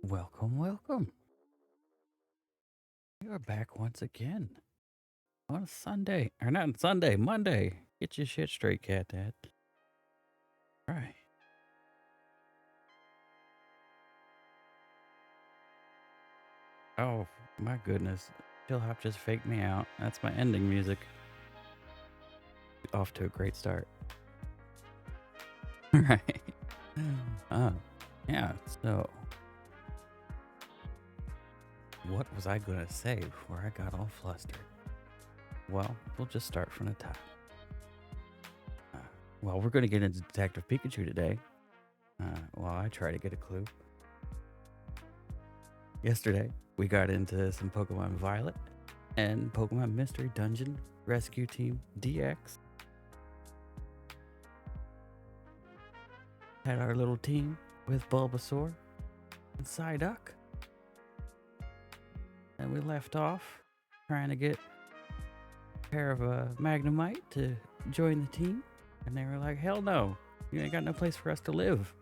Welcome, welcome. We are back once again on a Sunday, or not on Sunday, Monday. Get your shit straight, Cat Dad. All right. Oh, my goodness. Chill Hop just faked me out. That's my ending music. Off to a great start. Right. Yeah, so what was I going to say before I got all flustered? Well, we'll just start from the top. Well, we're going to get into Detective Pikachu today. While I try to get a clue. Yesterday, we got into some Pokemon Violet and Pokemon Mystery Dungeon Rescue Team DX. Had our little team with Bulbasaur and Psyduck. And we left off trying to get a pair of Magnemite to join the team. And they were like, hell no, you ain't got no place for us to live.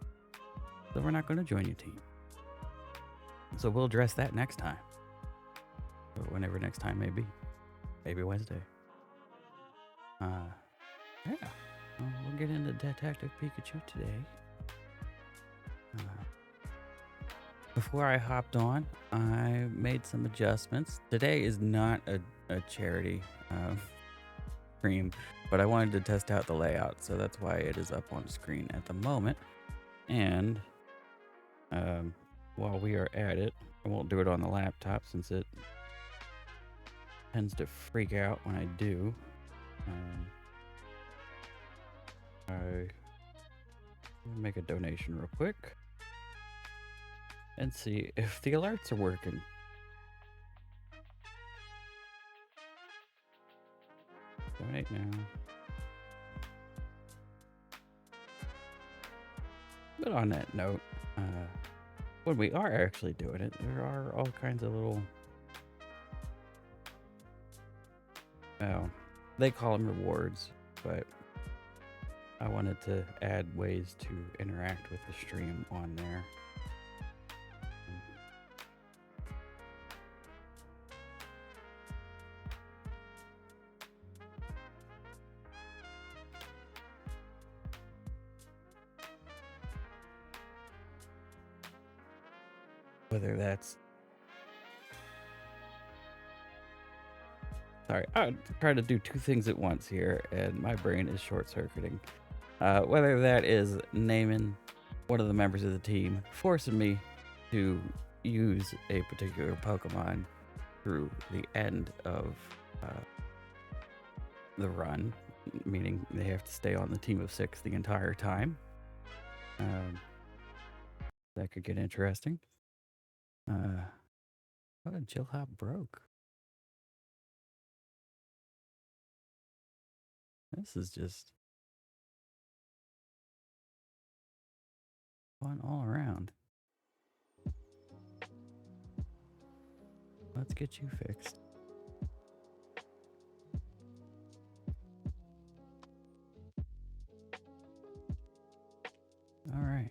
So we're not going to join your team. So we'll address that next time. Or whenever next time may be. Maybe Wednesday. Yeah. We'll get into Detective Pikachu today. Before I hopped on, I made some adjustments. Today is not a charity stream, but I wanted to test out the layout, so that's why it is up on screen at the moment. And while we are at it, I won't do it on the laptop since it tends to freak out when I do. I will make a donation real quick and see if the alerts are working. Donate now. But on that note, when we are actually doing it, there are all kinds of little, well, they call them rewards, but I wanted to add ways to interact with the stream on there. Whether that's... Sorry, I try to do two things at once here, and my brain is short-circuiting. Whether that is naming one of the members of the team, forcing me to use a particular Pokemon, through the end of the run, meaning they have to stay on the team of 6 the entire time. That could get interesting. What a Jill Hop broke. This is just fun all around. Let's get you fixed. All right.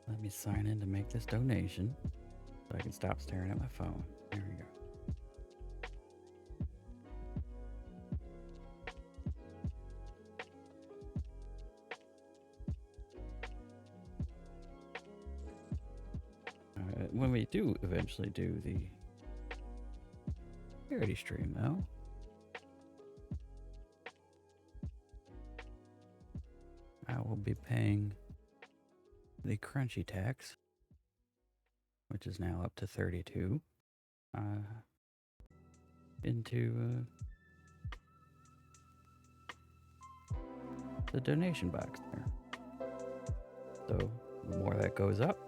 Let me sign in to make this donation so I can stop staring at my phone. There we go. When we do eventually do the charity stream, though, I will be paying the crunchy tax, which is now up to 32, into the donation box there. So the more that goes up,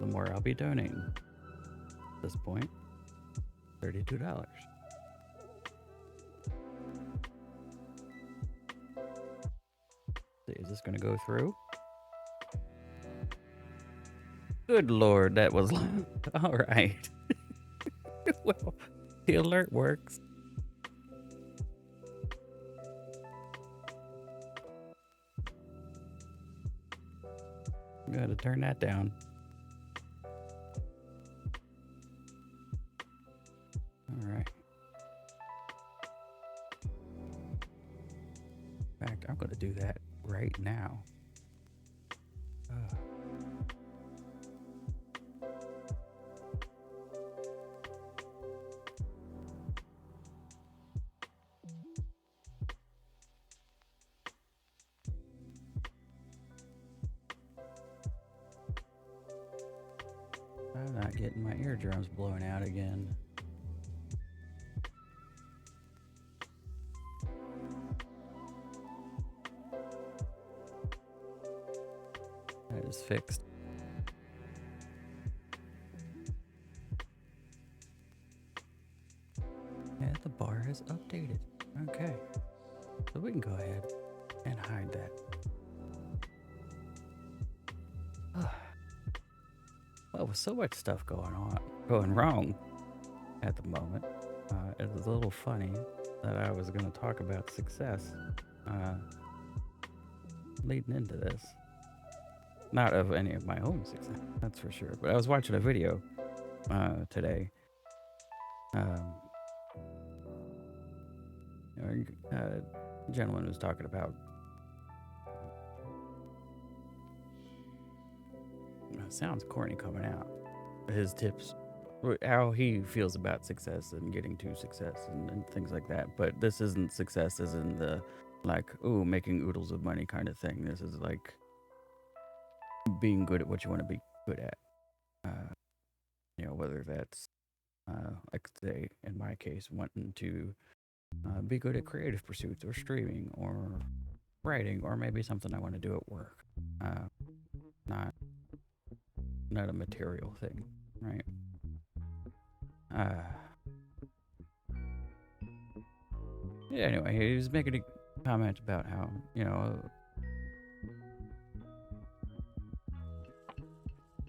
the more I'll be donating. At this point, $32. See, is this going to go through? Good Lord, that was long. All right. Well, the alert works. I'm going to turn that down. All right. In fact, I'm going to do that right now. I'm not getting my eardrums blown out again. That is fixed. Yeah, the bar is updated. Okay. So we can go ahead and hide that. Well, with so much stuff going wrong at the moment, it was a little funny that I was going to talk about success leading into this. Not of any of my own success, that's for sure. But I was watching a video today. A gentleman was talking about it sounds corny coming out. His tips, how he feels about success and getting to success and things like that. But this isn't success as in the like, ooh, making oodles of money kind of thing. This is like being good at what you want to be good at. Whether that's like say in my case, wanting to be good at creative pursuits or streaming or writing or maybe something I want to do at work. Not a material thing, right? Yeah, anyway, he was making a comment about how,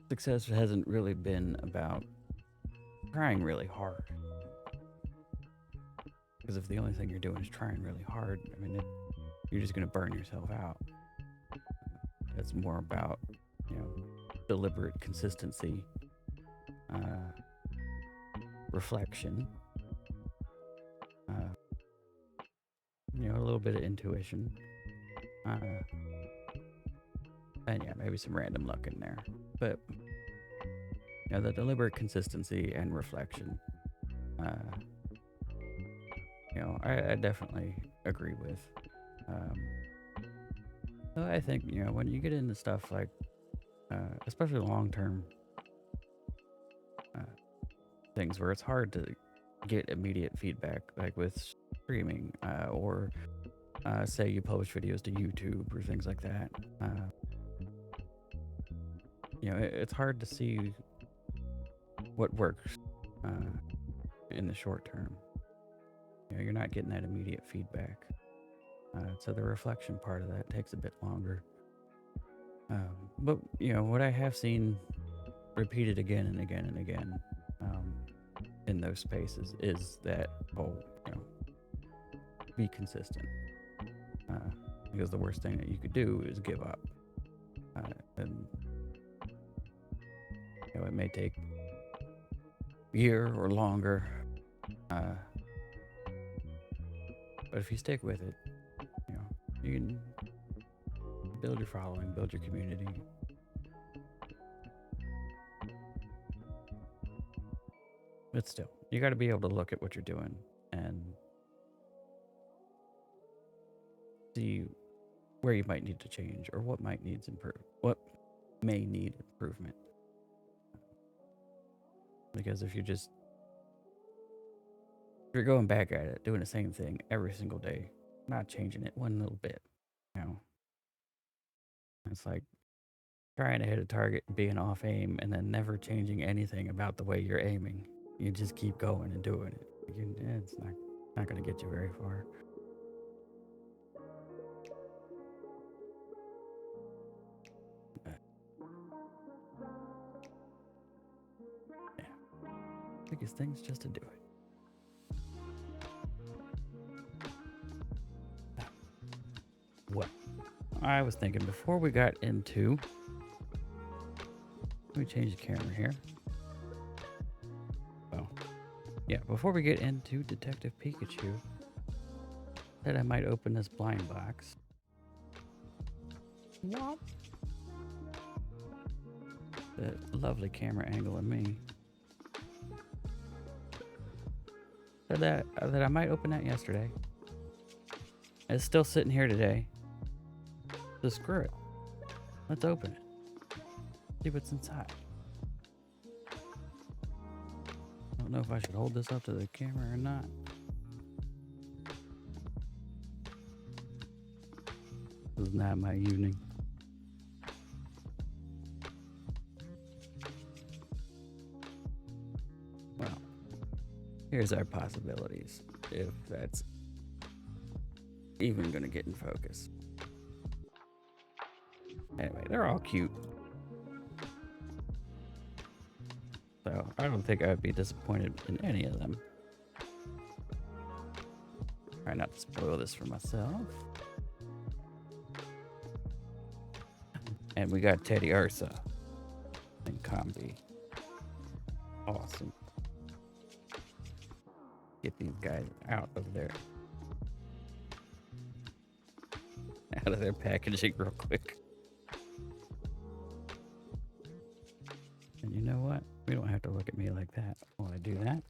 success hasn't really been about trying really hard. Because if the only thing you're doing is trying really hard, I mean, you're just going to burn yourself out. It's more about, deliberate consistency, reflection, a little bit of intuition, and yeah, maybe some random luck in there. But the deliberate consistency and reflection, I definitely agree with. Um, so I think, when you get into stuff like, especially long term uh, things where it's hard to get immediate feedback, like with streaming, or say you publish videos to YouTube or things like that. It's hard to see what works in the short term. You're not getting that immediate feedback. So the reflection part of that takes a bit longer. But what I have seen repeated again and again and again in those spaces is that be consistent. Because the worst thing that you could do is give up. And it may take a year or longer. But if you stick with it, you can build your following, build your community. But still, you got to be able to look at what you're doing and see where you might need to change or what may need improvement. Because if you're going back at it, doing the same thing every single day, not changing it one little bit, it's like trying to hit a target, being off aim, and then never changing anything about the way you're aiming. You just keep going and doing it. It's not going to get you very far. Biggest thing's just to do it. Well, I was thinking before we got into... Let me change the camera here. Oh, yeah, before we get into Detective Pikachu, that I might open this blind box. What? The lovely camera angle of me. Said that I might open that yesterday. It's still sitting here today. So screw it. Let's open it. See what's inside. I don't know if I should hold this up to the camera or not. This is not my evening. Well, here's our possibilities, if that's even gonna get in focus. Anyway, they're all cute. So I don't think I'd be disappointed in any of them. Try not to spoil this for myself. And we got Teddy Ursa and Combi. Awesome. Get these guys out of their packaging real quick. And you know what? We don't have to look at me like that while I do that.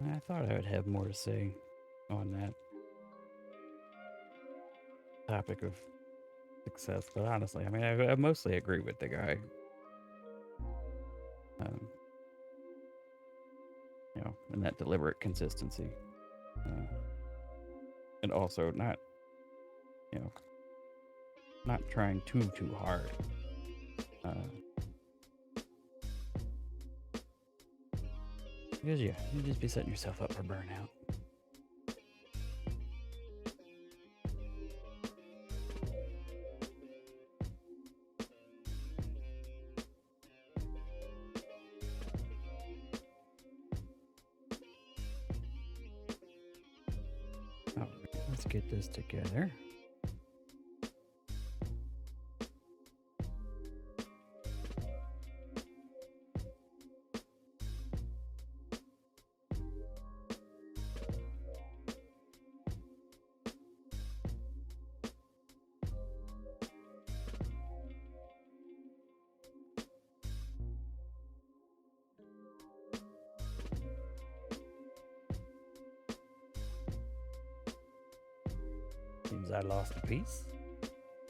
I thought I would have more to say on that topic of success, but honestly, I mean, I mostly agree with the guy. And that deliberate consistency, and also not trying too hard. Because you just be setting yourself up for burnout. Alright, let's get this together. Seems I lost a piece.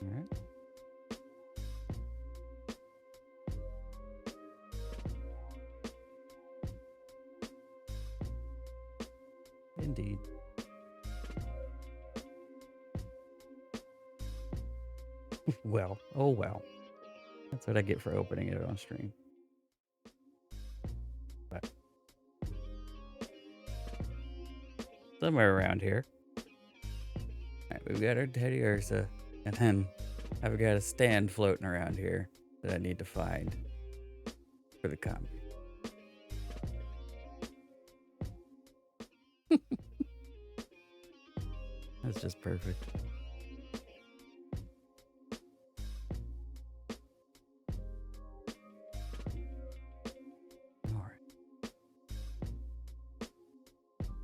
All right. Indeed. Well, oh well. That's what I get for opening it on stream. But somewhere around here. Alright, we've got our Teddy Ursa, and then I've got a stand floating around here that I need to find for the comic. That's just perfect. Alright.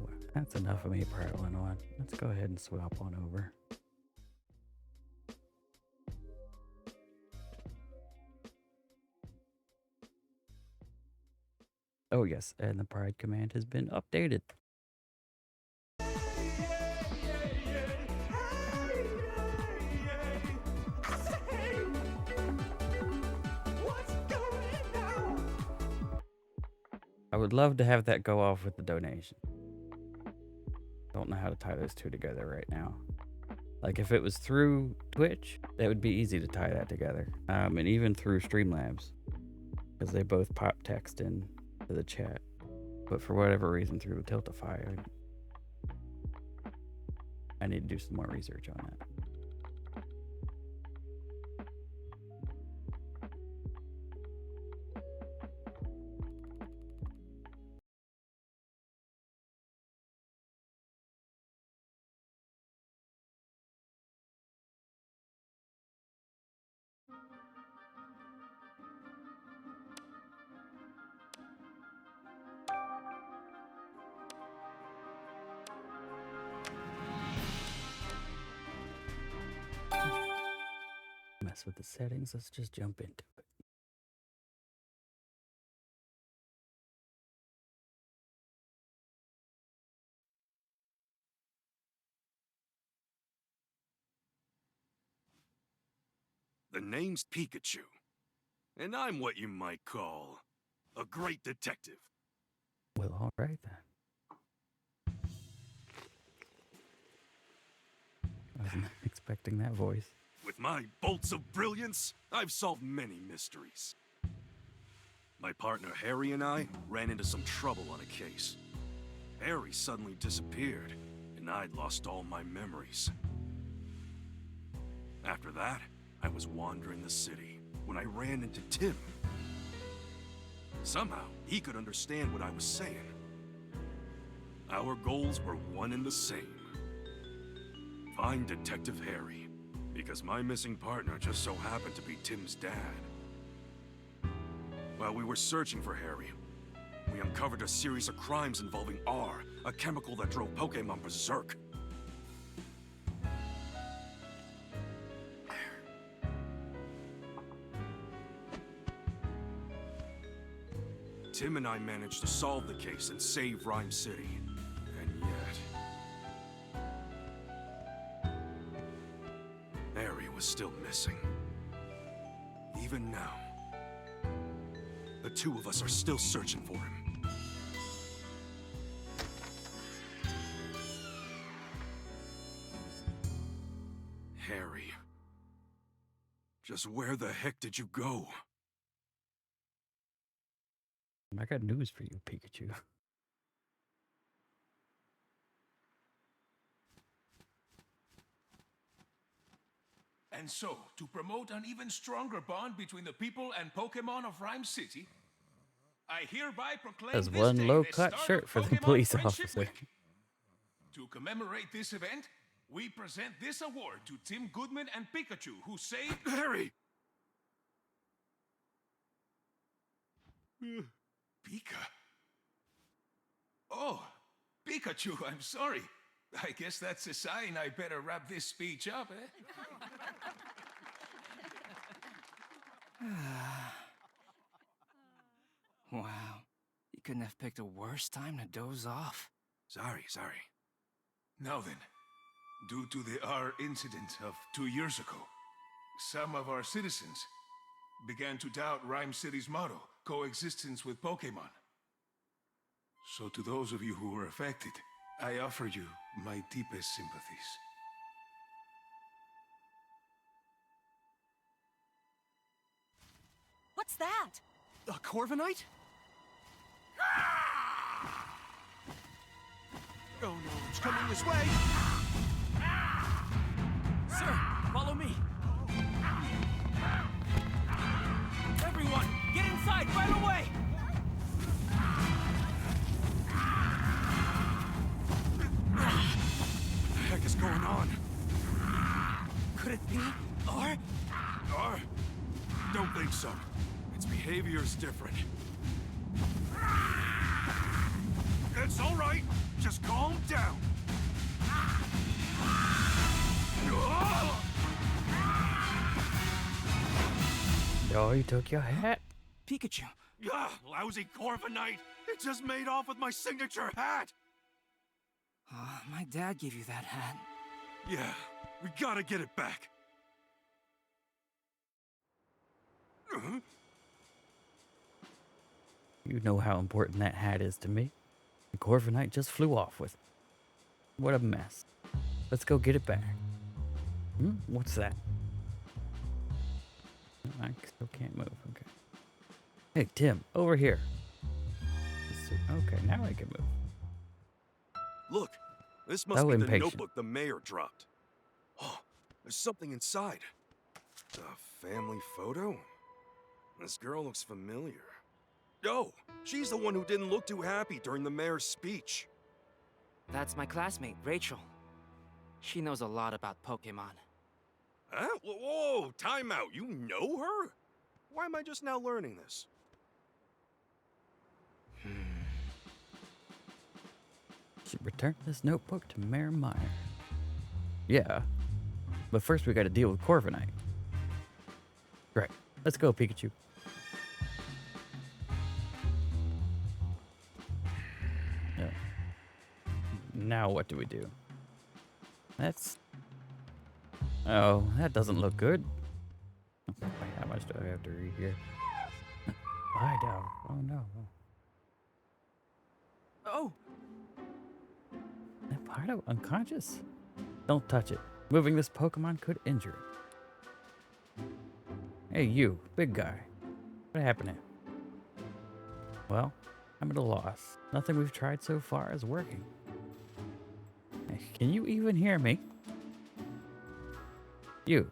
Well, that's enough of me prattling on. Let's go ahead and swap on over. Oh yes, and the pride command has been updated. I would love to have that go off with the donation. Don't know how to tie those two together right now. Like if it was through Twitch, that would be easy to tie that together. And even through Streamlabs, because they both pop text in to the chat. But for whatever reason, through Tiltify, I need to do some more research on that. Mess with the settings. Let's just jump into it. The name's Pikachu, and I'm what you might call a great detective. Well, all right then. I wasn't expecting that voice. With my bolts of brilliance, I've solved many mysteries. My partner Harry and I ran into some trouble on a case. Harry suddenly disappeared, and I'd lost all my memories. After that, I was wandering the city when I ran into Tim. Somehow, he could understand what I was saying. Our goals were one and the same. Find Detective Harry, because my missing partner just so happened to be Tim's dad. While we were searching for Harry, we uncovered a series of crimes involving R, a chemical that drove Pokémon berserk. Tim and I managed to solve the case and save Rhyme City. And yet... Harry was still missing. Even now, the two of us are still searching for him. Harry. Just where the heck did you go? I got news for you, Pikachu. And so, to promote an even stronger bond between the people and Pokémon of Rhyme City, I hereby proclaim That's this one day low-cut the start shirt of for the Pokémon police Friendship officer. Week. To commemorate this event, we present this award to Tim Goodman and Pikachu, who saved... Harry! Pika? Oh, Pikachu, I'm sorry. I guess that's a sign I better wrap this speech up, eh? Wow. You couldn't have picked a worse time to doze off. Sorry. Now then, Due to the R incident of 2 years ago, some of our citizens began to doubt Rhyme City's motto, coexistence with Pokemon. So to those of you who were affected, I offer you my deepest sympathies. What's that? A Corviknight? Oh no, it's coming this way! Sir, follow me. Everyone, get inside right away! What the heck is going on? Could it be? Or? Or? Don't think so. Its behavior's different. It's all right. Just calm down. Oh, you took your hat? Pikachu. Lousy Corviknight! It just made off with my signature hat! My dad gave you that hat. Yeah, we gotta get it back. You know how important that hat is to me. The Corviknight just flew off with it. What a mess. Let's go get it back. What's that? I still can't move. Okay. Hey, Tim, over here. Okay, now I can move. Look, this must So be the impatient. notebook the mayor dropped. Oh, there's something inside. A family photo? This girl looks familiar. Oh, she's the one who didn't look too happy during the mayor's speech. That's my classmate, Rachel. She knows a lot about Pokemon. Huh? Whoa, time out. You know her? Why am I just now learning this? Should return this notebook to Mayor Meyer. Yeah, but first we gotta deal with Corviknight. Right, let's go, Pikachu. Yeah. Now what do we do? That's... Oh, that doesn't look good. Wait, how much do I have to read here? Hideout. Oh no. Oh! That Hideout unconscious? Don't touch it. Moving this Pokemon could injure it. Hey, you, big guy. What happened here? Well, I'm at a loss. Nothing we've tried so far is working. Hey, can you even hear me? You.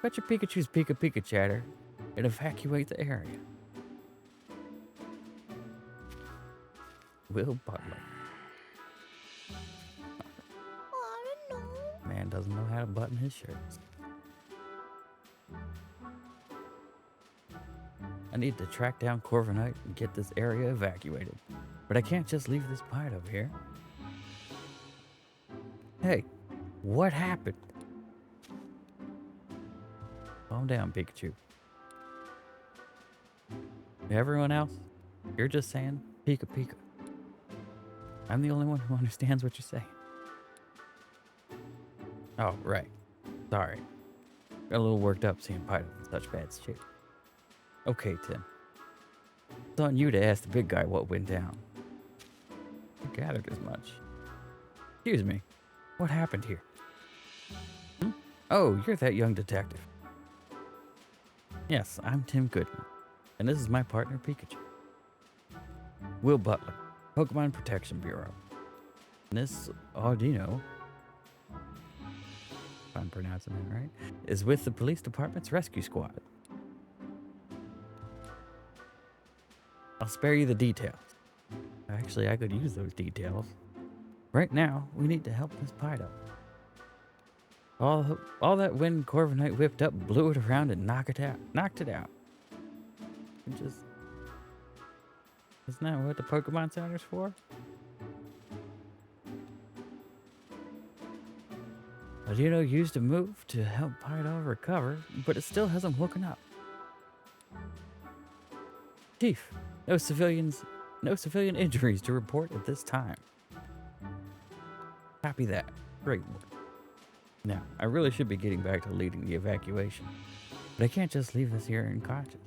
Cut your Pikachu's Pika chatter and evacuate the area. Will Butler. I don't know. Man doesn't know how to button his shirts. I need to track down Corviknight and get this area evacuated. But I can't just leave this pint over here. Hey, what happened? Calm down, Pikachu. Everyone else, you're just saying Pika. I'm the only one who understands what you're saying. Oh, right. Sorry. Got a little worked up seeing Pita in such bad shape. Okay, Tim. It's on you to ask the big guy what went down. I gathered as much. Excuse me. What happened here? Oh, you're that young detective. Yes, I'm Tim Goodman. And this is my partner, Pikachu. Will Butler, Pokemon Protection Bureau. And this Audino, if I'm pronouncing it right, is with the police department's rescue squad. I'll spare you the details. Actually, I could use those details. Right now, we need to help this Pido. All that wind Corviknight whipped up blew it around and knocked it out. It just... Isn't that what the Pokemon Center's for? Audino used a move to help Pido recover, but it still hasn't woken up. Chief, no civilian injuries to report at this time. Copy that. Great work. Now, I really should be getting back to leading the evacuation, but I can't just leave this here unconscious.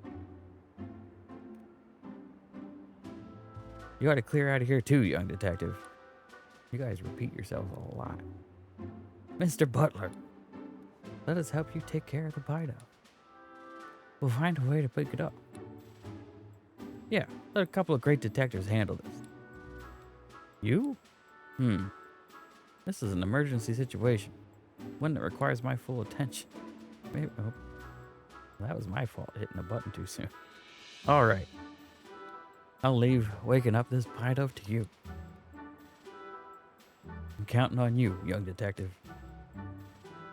You ought to clear out of here too, young detective. You guys repeat yourselves a lot. Mr. Butler, let us help you take care of the Bido. We'll find a way to pick it up. Yeah, let a couple of great detectives handle this. You? This is an emergency situation. One that requires my full attention. Maybe, oh, that was my fault, hitting the button too soon. All right. I'll leave waking up this Bido to you. I'm counting on you, young detective.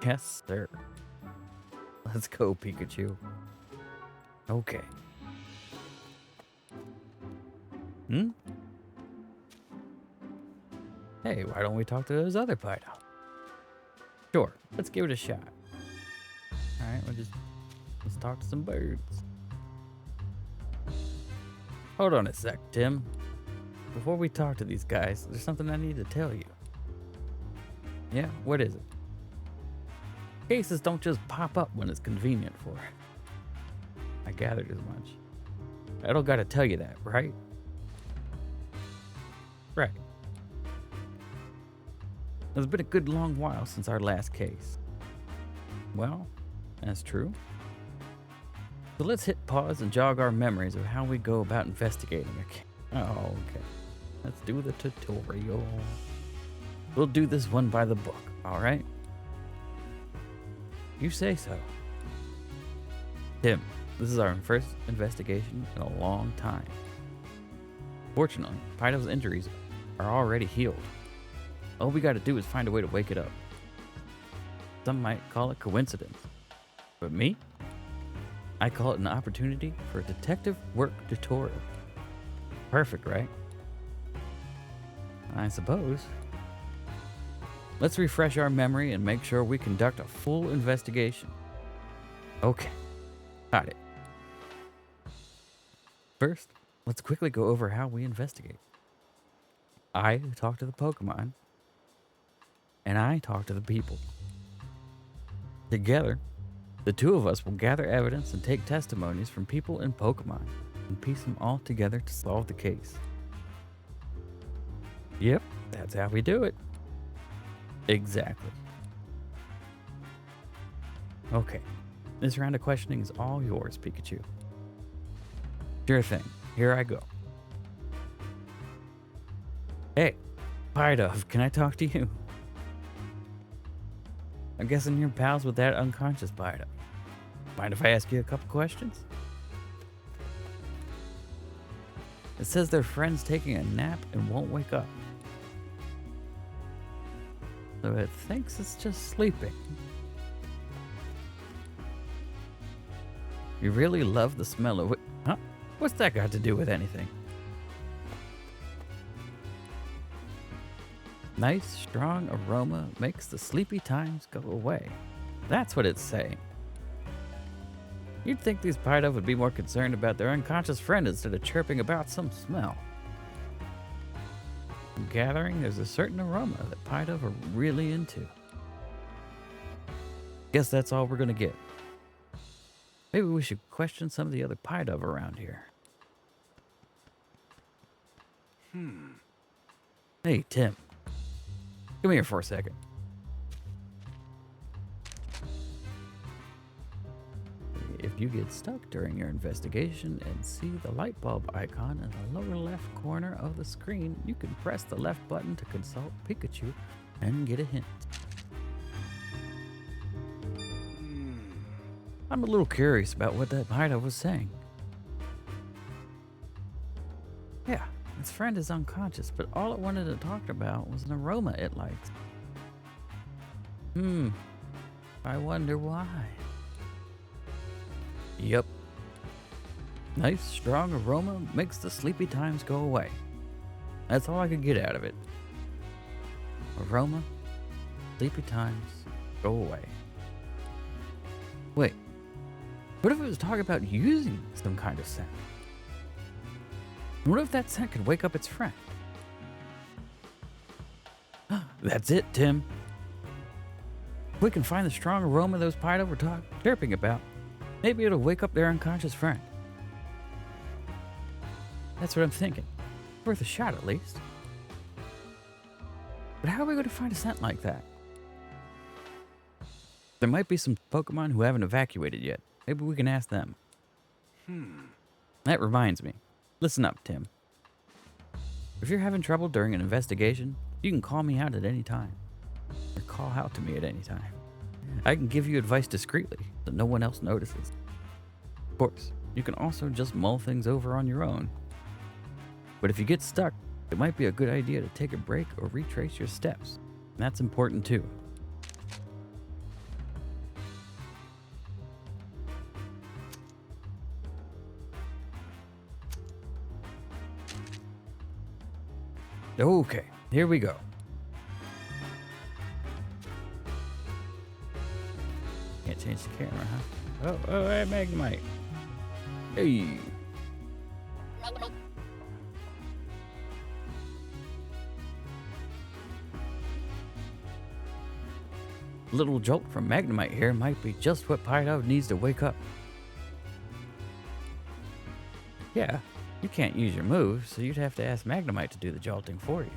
Yes, sir. Let's go, Pikachu. Okay. Hey, why don't we talk to those other Bido? Sure, let's give it a shot. Alright, let's talk to some birds. Hold on a sec, Tim. Before we talk to these guys, there's something I need to tell you. Yeah, what is it? Cases don't just pop up when it's convenient for it. I gathered as much. I don't gotta tell you that, right? Right. It's been a good long while since our last case. Well, that's true. So let's hit pause and jog our memories of how we go about investigating a case. Oh, okay. Let's do the tutorial. We'll do this one by the book, all right? You say so. Tim, this is our first investigation in a long time. Fortunately, Bido's injuries are already healed. All we gotta do is find a way to wake it up. Some might call it coincidence. But me? I call it an opportunity for a detective work tutorial. Perfect, right? I suppose. Let's refresh our memory and make sure we conduct a full investigation. Okay, got it. First, let's quickly go over how we investigate. I talk to the Pokemon, and I talk to the people. Together, the two of us will gather evidence and take testimonies from people and Pokemon and piece them all together to solve the case. Yep, that's how we do it. Exactly. Okay, this round of questioning is all yours, Pikachu. Sure thing, here I go. Hey, Bido, can I talk to you? I'm guessing you're pals with that unconscious Bido. Mind if I ask you a couple questions? It says their friend's taking a nap and won't wake up. So it thinks it's just sleeping. You really love the smell of it. Huh? What's that got to do with anything? Nice, strong aroma makes the sleepy times go away. That's what it's saying. You'd think these Bido would be more concerned about their unconscious friend instead of chirping about some smell. I'm gathering there's a certain aroma that Bido are really into. Guess that's all we're gonna get. Maybe we should question some of the other Bido around here. Hey, Tim. Come here for a second. If you get stuck during your investigation and see the light bulb icon in the lower left corner of the screen, you can press the left button to consult Pikachu and get a hint. I'm a little curious about what that Bido was saying. Yeah, its friend is unconscious, but all it wanted to talk about was an aroma it likes. I wonder why. Yep. Nice, strong aroma makes the sleepy times go away. That's all I could get out of it. Aroma, sleepy times, go away. Wait, what if it was talking about using some kind of scent? What if that scent could wake up its friend? That's it, Tim. If we can find the strong aroma those Pido were chirping about, maybe it'll wake up their unconscious friend. That's what I'm thinking. Worth a shot, at least. But how are we going to find a scent like that? There might be some Pokemon who haven't evacuated yet. Maybe we can ask them. That reminds me. Listen up, Tim. If you're having trouble during an investigation, you can call me out at any time. Or call out to me at any time. I can give you advice discreetly so no one else notices. Of course, you can also just mull things over on your own. But if you get stuck, it might be a good idea to take a break or retrace your steps. And that's important too. Okay, here we go. Can't change the camera, huh? Oh, hey, Magnemite. Hey. A little jolt from Magnemite here might be just what Pido needs to wake up. Yeah, you can't use your moves, so you'd have to ask Magnemite to do the jolting for you.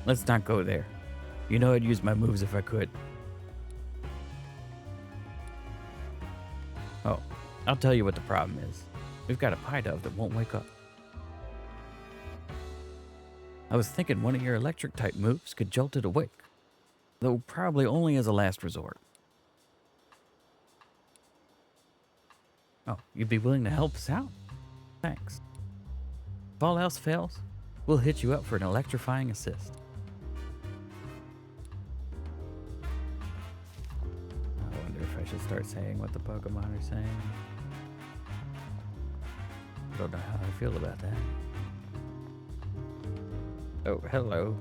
Let's not go there. You know I'd use my moves if I could. Oh, I'll tell you what the problem is. We've got a Pido that won't wake up. I was thinking one of your electric type moves could jolt it awake. Though probably only as a last resort. Oh, you'd be willing to help us out? Thanks. If all else fails, we'll hit you up for an electrifying assist. I wonder if I should start saying what the Pokemon are saying. I don't know how I feel about that. Oh, hello.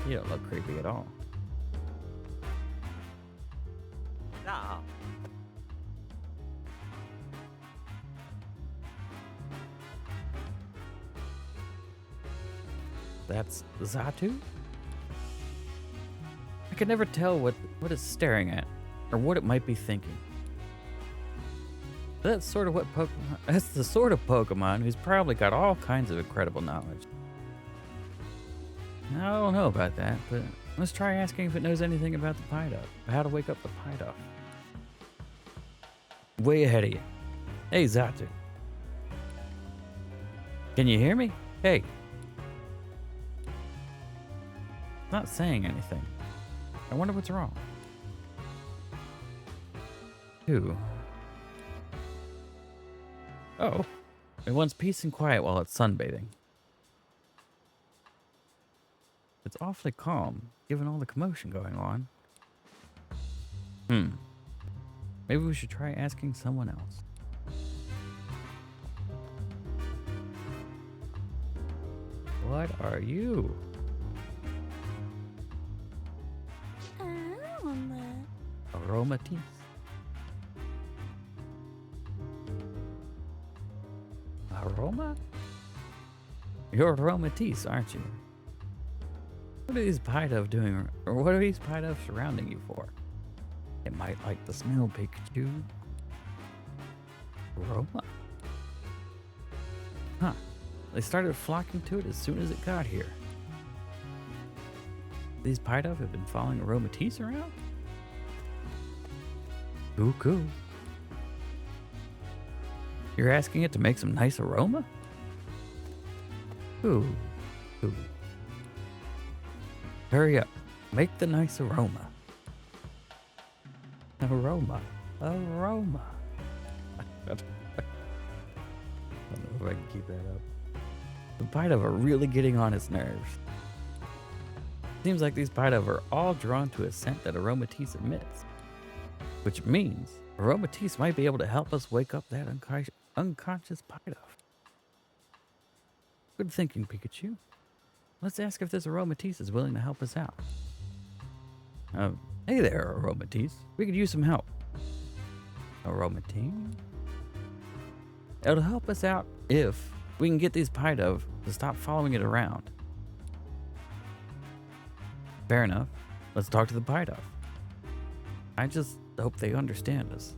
You don't look creepy at all. Stop. That's Xatu? I can never tell what it's staring at, or what it might be thinking. That's sort of what Pokemon. That's the sort of Pokemon who's probably got all kinds of incredible knowledge. I don't know about that, but let's try asking if it knows anything about the Pido, how to wake up the Pido. Way ahead of you. Hey, Xatu. Can you hear me? Hey. Not saying anything. I wonder what's wrong. Who? Oh. It wants peace and quiet while it's sunbathing. It's awfully calm, given all the commotion going on. Maybe we should try asking someone else. What are you? Aromatisse. Aroma? You're Aromatisse, aren't you? What are these Pido doing, or what are these Pido surrounding you for? It might like the smell, Pikachu. Aroma? Huh. They started flocking to it as soon as it got here. These Pido have been following Aromatisse around? Cool. You're asking it to make some nice aroma? Ooh. Hurry up. Make the nice aroma. Aroma. I don't know if I can keep that up. The Pido are really getting on its nerves. Seems like these Pido are all drawn to a scent that Aromatisse emits. Which means Aromatisse might be able to help us wake up that unconscious Pido. Good thinking, Pikachu. Let's ask if this Aromatisse is willing to help us out. Hey there, Aromatisse. We could use some help. Aromatisse? It'll help us out if we can get these Pido to stop following it around. Fair enough. Let's talk to the Pydoff. I just hope they understand us.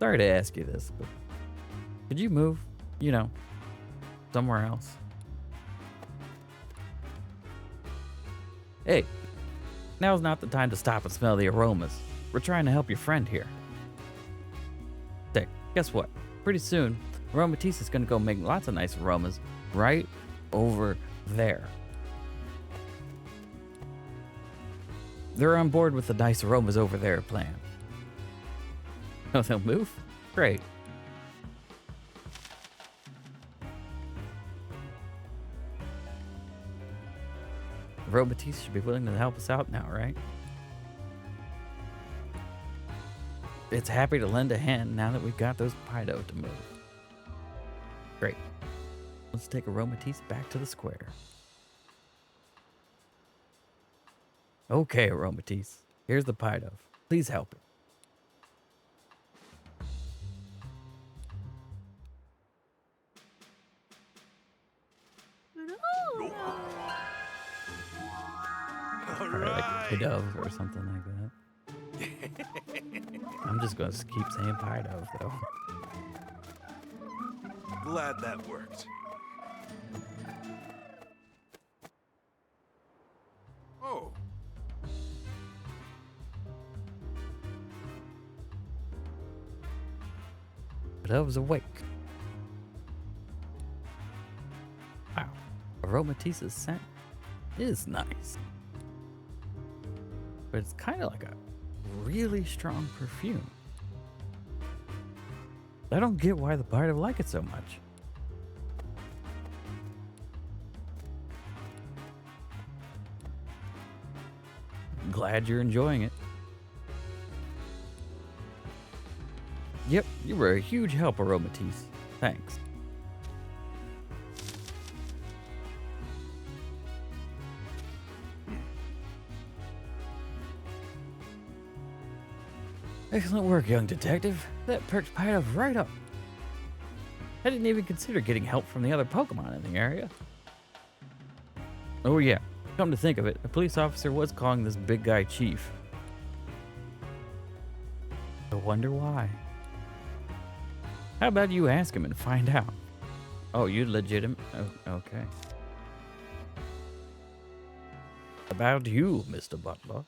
Sorry to ask you this, but could you move, somewhere else? Hey, now's not the time to stop and smell the aromas. We're trying to help your friend here. Dick, guess what? Pretty soon, Aromatisse is gonna go make lots of nice aromas right over there. They're on board with the nice aromas over there plan. Oh, they'll move? Great. Aromatisse should be willing to help us out now, right? It's happy to lend a hand now that we've got those Pydo to move. Great. Let's take Aromatisse back to the square. Okay, Aromatisse. Here's the Pydo. Please help it. Probably like Pydo or something like that. I'm just gonna keep saying Pydo though. Glad that worked. Oh. Pydo's awake. Wow. Aromatisse's scent is nice. But it's kind of like a really strong perfume. I don't get why the Pydo like it so much. Glad you're enjoying it. Yep, you were a huge help, Aromatisse. Thanks. Excellent work, young detective. That perked Pydo right up. I didn't even consider getting help from the other Pokemon in the area. Oh yeah, come to think of it, a police officer was calling this big guy Chief. I wonder why. How about you ask him and find out? Oh, you legitimate? Oh, okay. About you, Mr. Butler.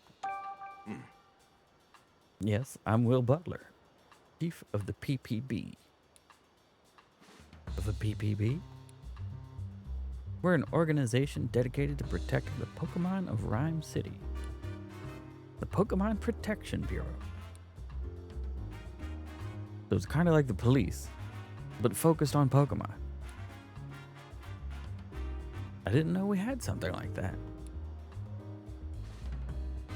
Yes, I'm Will Butler, Chief of the PPB. Of the PPB? We're an organization dedicated to protecting the Pokemon of Rhyme City. The Pokemon Protection Bureau. So it's kind of like the police, but focused on Pokemon. I didn't know we had something like that.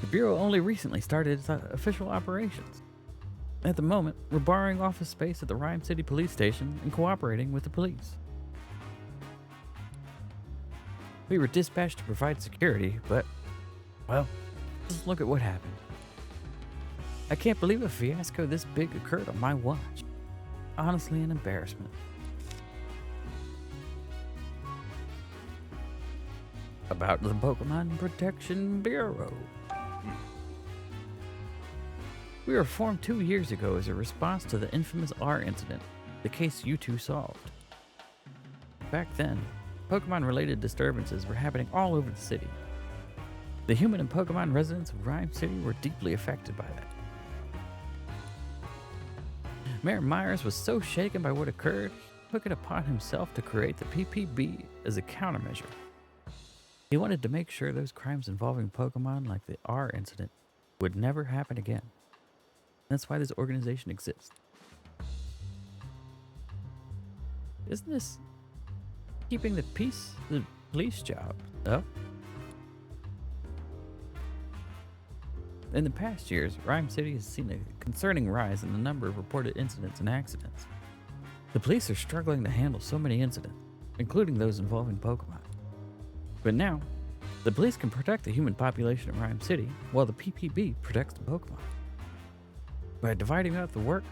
The Bureau only recently started its official operations. At the moment, we're borrowing office space at the Rhyme City Police Station and cooperating with the police. We were dispatched to provide security, but, well, just look at what happened. I can't believe a fiasco this big occurred on my watch. Honestly, an embarrassment. About the Pokemon Protection Bureau. We were formed 2 years ago as a response to the infamous R incident, the case you two solved. Back then, Pokemon-related disturbances were happening all over the city. The human and Pokemon residents of Rhyme City were deeply affected by that. Mayor Myers was so shaken by what occurred, he took it upon himself to create the PPB as a countermeasure. He wanted to make sure those crimes involving Pokemon like the R incident would never happen again. That's why this organization exists. Isn't this keeping the police job up? In the past years, Rhyme City has seen a concerning rise in the number of reported incidents and accidents. The police are struggling to handle so many incidents, including those involving Pokemon. But now, the police can protect the human population of Rhyme City, while the PPB protects the Pokemon. By dividing up the work,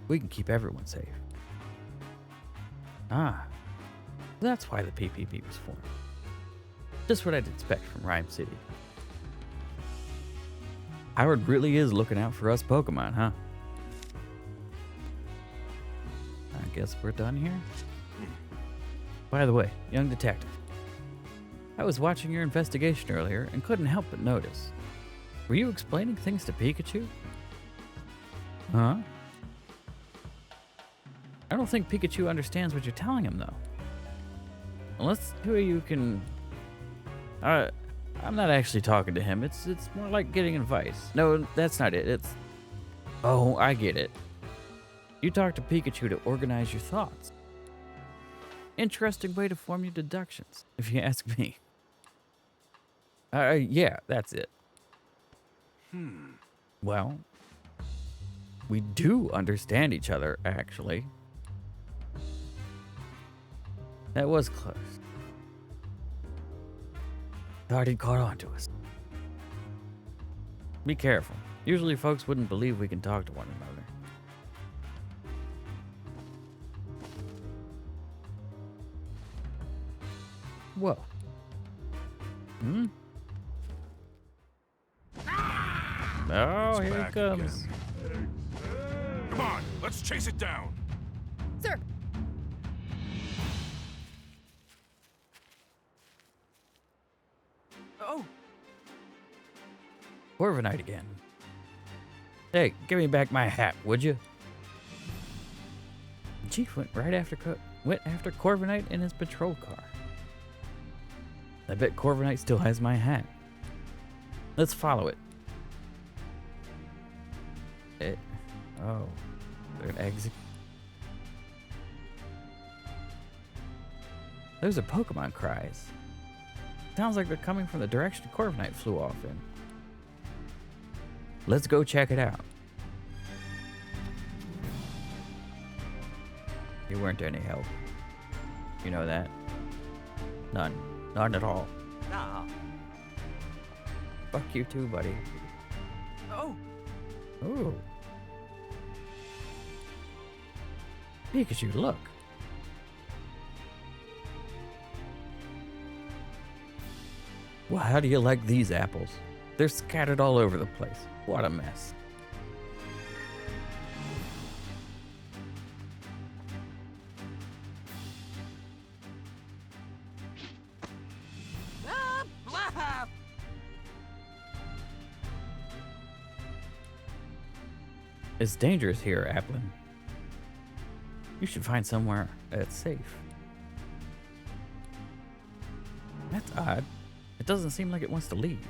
we can keep everyone safe. Ah, that's why the PPP was formed. Just what I'd expect from Rhyme City. Howard really is looking out for us Pokemon, huh? I guess we're done here. By the way, young detective, I was watching your investigation earlier and couldn't help but notice. Were you explaining things to Pikachu? Huh? I don't think Pikachu understands what you're telling him, though. Unless two of you can... I'm not actually talking to him. It's more like getting advice. No, that's not it. It's... Oh, I get it. You talk to Pikachu to organize your thoughts. Interesting way to form your deductions, if you ask me. Yeah, that's it. Well, we do understand each other, actually. That was close. Thought he'd caught on to us. Be careful. Usually folks wouldn't believe we can talk to one another. Whoa. Oh, It's here back it comes. again. Come on, let's chase it down. Sir. Oh, Corviknight again. Hey, give me back my hat, would you? The Chief went after Corviknight in his patrol car. I bet Corviknight still has my hat. Let's follow it. Oh, there's an exit. Those are Pokemon cries. Sounds like they're coming from the direction Corviknight flew off in. Let's go check it out. You weren't any help. You know that? None. None at all. No. Fuck you too, buddy. oh, Ooh. Pikachu, look. Well, how do you like these apples? They're scattered all over the place. What a mess. ah, blah. It's dangerous here, Applin. You should find somewhere that's safe. That's odd. It doesn't seem like it wants to leave.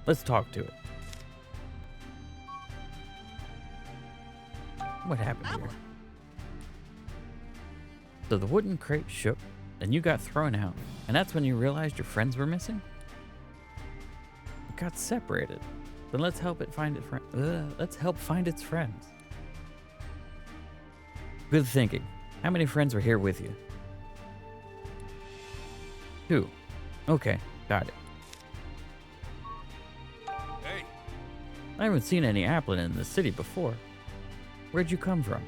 Let's talk to it. What happened here? So the wooden crate shook, and you got thrown out, and that's when you realized your friends were missing? It got separated. Then let's help it find let's help find its friends. Good thinking. How many friends were here with you? 2. Okay, got it. Hey, I haven't seen any Applin in the city before. Where'd you come from?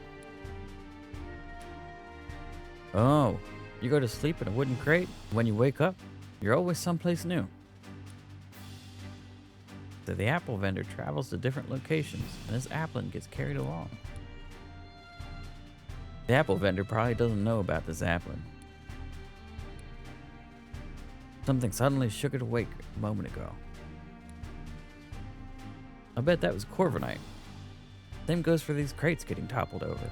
Oh, you go to sleep in a wooden crate? When you wake up, you're always someplace new. So the apple vendor travels to different locations, and his Applin gets carried along. The apple vendor probably doesn't know about this Applin. Something suddenly shook it awake a moment ago. I bet that was Corviknight. Same goes for these crates getting toppled over.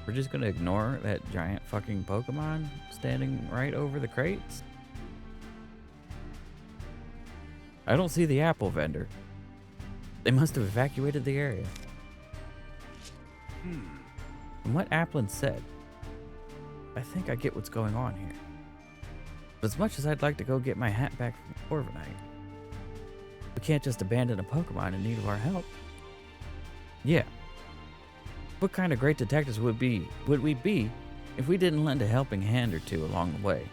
We're just gonna ignore that giant fucking Pokemon standing right over the crates? I don't see the apple vendor. They must have evacuated the area. From what Applin said, I think I get what's going on here. But as much as I'd like to go get my hat back from Corviknight, we can't just abandon a Pokemon in need of our help. Yeah. What kind of great detectives would we be if we didn't lend a helping hand or two along the way?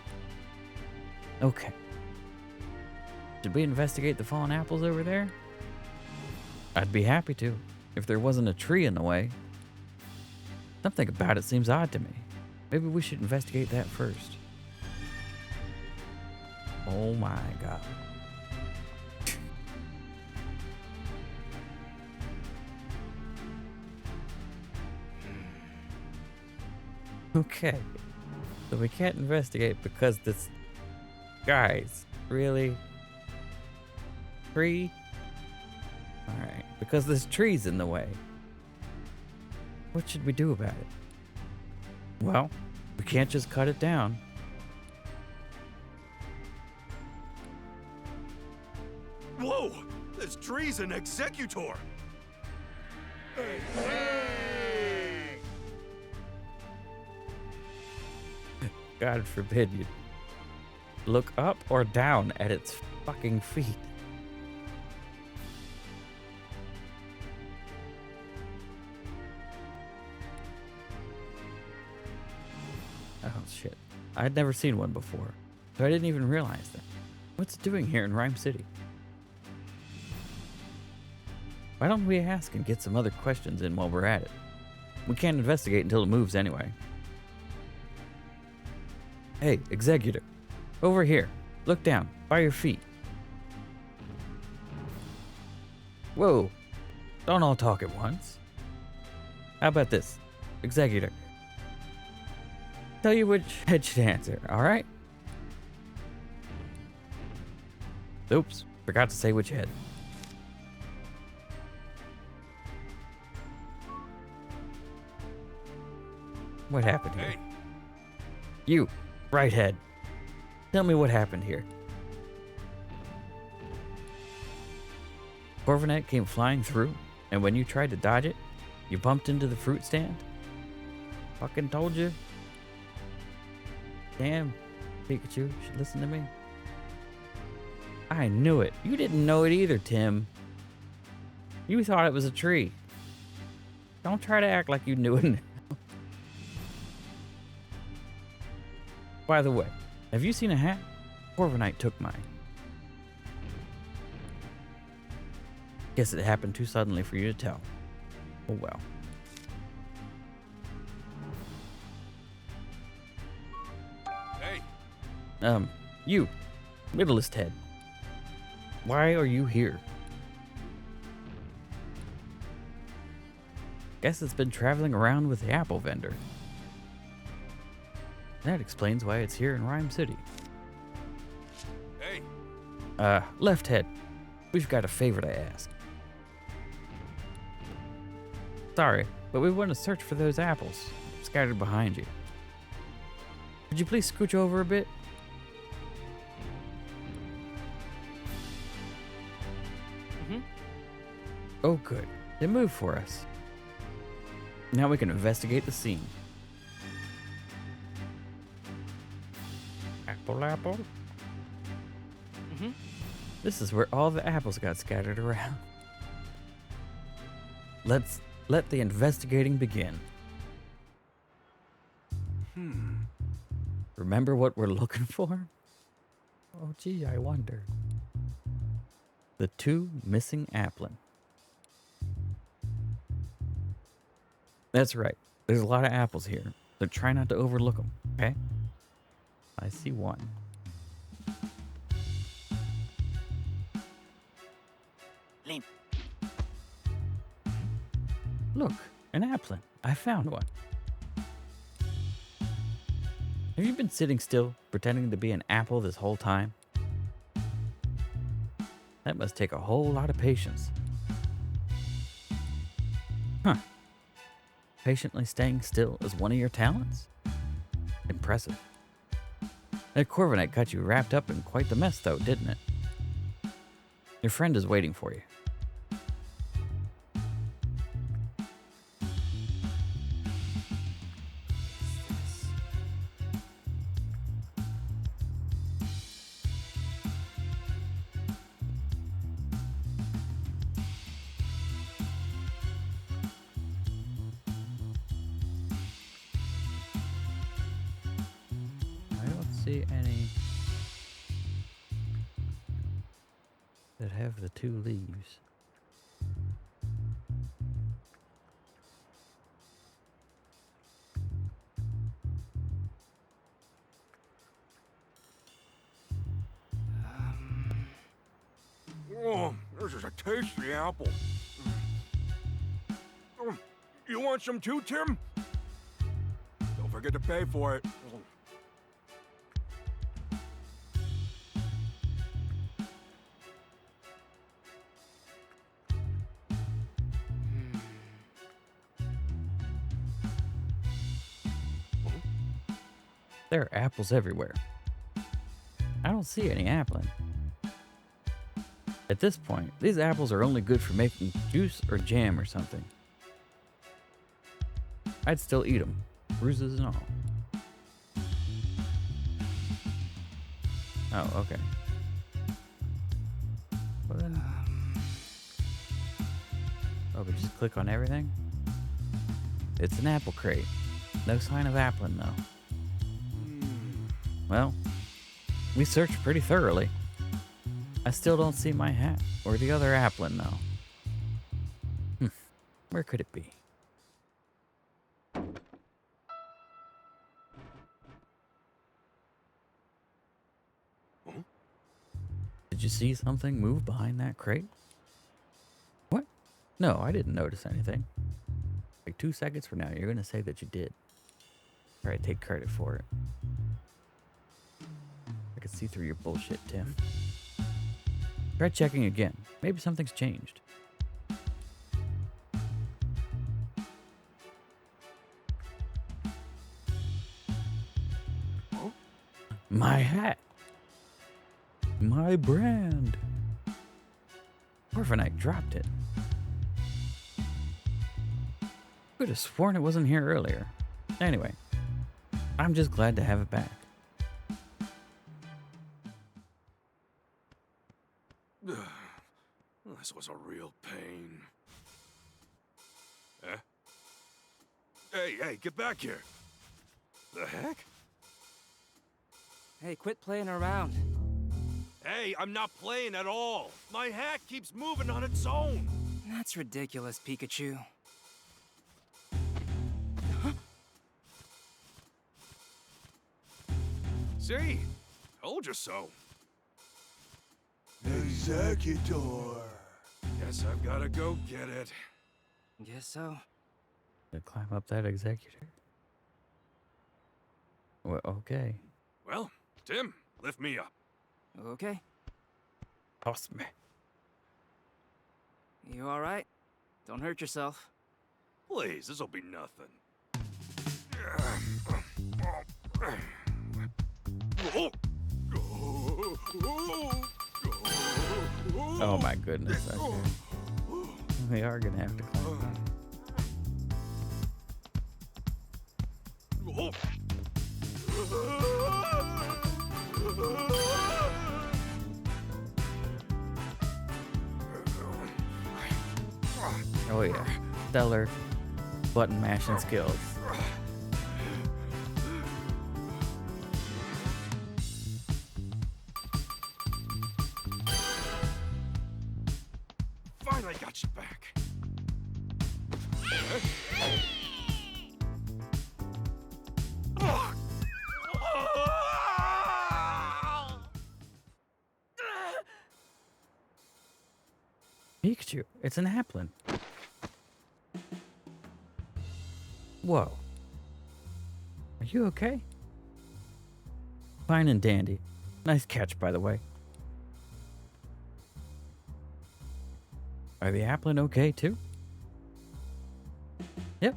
Okay. Did we investigate the fallen apples over there? I'd be happy to, if there wasn't a tree in the way. Something about it seems odd to me. Maybe we should investigate that first. Oh my god. Okay. So we can't investigate because this... Guys, really? Tree? Alright, because this tree's in the way. What should we do about it? Well, we can't just cut it down. Whoa! This tree's an executor! God forbid you look up or down at its fucking feet. Oh shit. I'd never seen one before, so I didn't even realize that. What's it doing here in Rhyme City? Why don't we ask and get some other questions in while we're at it? We can't investigate until it moves anyway. Hey, executor. Over here. Look down. By your feet. Whoa. Don't all talk at once. How about this? Executor. Tell you which head should answer, alright? Oops. Forgot to say which head. What happened here? Hey, You, right head. Tell me what happened here. Corvinet came flying through, and when you tried to dodge it, you bumped into the fruit stand? Fucking told you. Damn, Pikachu, you should listen to me. I knew it. You didn't know it either, Tim. You thought it was a tree. Don't try to act like you knew it. By the way, have you seen a hat? Corviknight took mine. Guess it happened too suddenly for you to tell. Oh well. hey, You, middleest head. Why are you here? Guess it's been traveling around with the apple vendor. That explains why it's here in Rhyme City. hey, Left head, we've got a favor to ask. Sorry, but we want to search for those apples scattered behind you. Could you please scooch over a bit? Oh good, they moved for us. Now we can investigate the scene. Apple. This is where all the apples got scattered around. Let's let the investigating begin. Remember what we're looking for? Oh gee, I wonder. The two missing applin. That's right. There's a lot of apples here, so try not to overlook them, okay? I see one. Lin. Look, an applin. I found one. Have you been sitting still, pretending to be an apple this whole time? That must take a whole lot of patience. Huh. Patiently staying still is one of your talents? Impressive. That Corviknight got you wrapped up in quite the mess, though, didn't it? Your friend is waiting for you. I don't see any that have the two leaves. Oh, this is a tasty apple. You want some too, Tim? Don't forget to pay for it. There are apples everywhere. I don't see any appling. At this point, these apples are only good for making juice or jam or something. I'd still eat them, bruises and all. Oh, okay. Well then... Oh, but just click on everything? It's an apple crate. No sign of appling, though. Well, we searched pretty thoroughly. I still don't see my hat or the other applin, though. Where could it be? Huh? Did you see something move behind that crate? What? No, I didn't notice anything. Like 2 seconds from now, you're going to say that you did. Or I take credit for it. I can see through your bullshit, Tim. Try checking again. Maybe something's changed. Huh? My hat. My brand. Orphanite dropped it. Could have sworn it wasn't here earlier. Anyway, I'm just glad to have it back. This was a real pain. Eh? Hey, get back here. The heck? Hey, quit playing around. Hey, I'm not playing at all. My hat keeps moving on its own. That's ridiculous, Pikachu. See? Told you so. Executor. Guess I've gotta go get it. Guess so. To climb up that executor? Well, okay. Well, Tim, lift me up. Okay. Toss me. You alright? Don't hurt yourself. Please, this'll be nothing. Oh my goodness. Okay. We are gonna have to climb down. Oh yeah. Stellar button mashing skills. Finally got you back. Pikachu, it's an applin. Whoa. Are you okay? Fine and dandy. Nice catch, by the way. Are the applin okay, too? Yep.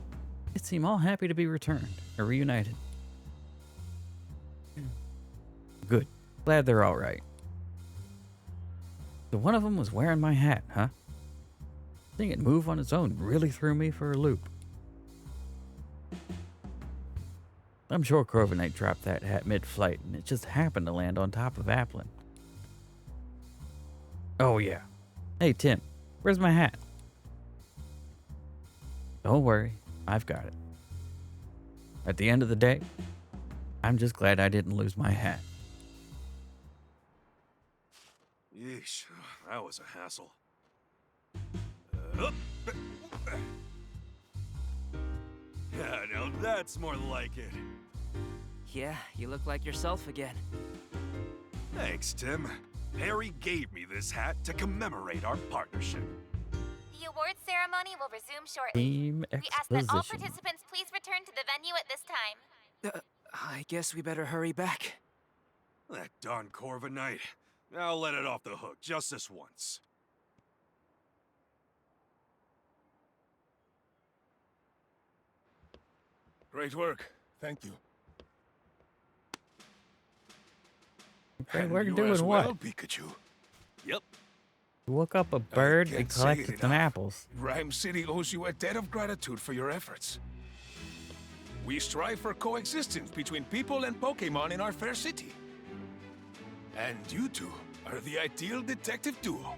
They seem all happy to be returned, or reunited. Good. Glad they're all right. So one of them was wearing my hat, huh? Seeing it move on its own really threw me for a loop. I'm sure Corviknight dropped that hat mid-flight, and it just happened to land on top of Applin. Oh yeah. Hey Tim, where's my hat? Don't worry, I've got it. At the end of the day, I'm just glad I didn't lose my hat. Yeesh, that was a hassle. Yeah, now that's more like it. Yeah, you look like yourself again. Thanks, Tim. Harry gave me this hat to commemorate our partnership. The awards ceremony will resume shortly. Team We ask that all exposition. participants please return to the venue at this time. I guess we better hurry back. That darn Corviknight. I'll let it off the hook just this once. Great work. Thank you. Great And work you doing as what? well, Pikachu. Yep. Woke up a bird and can't say collected it some enough. apples. Rhyme City owes you a debt of gratitude for your efforts. We strive for coexistence between people and Pokémon in our fair city. And you two are the ideal detective duo.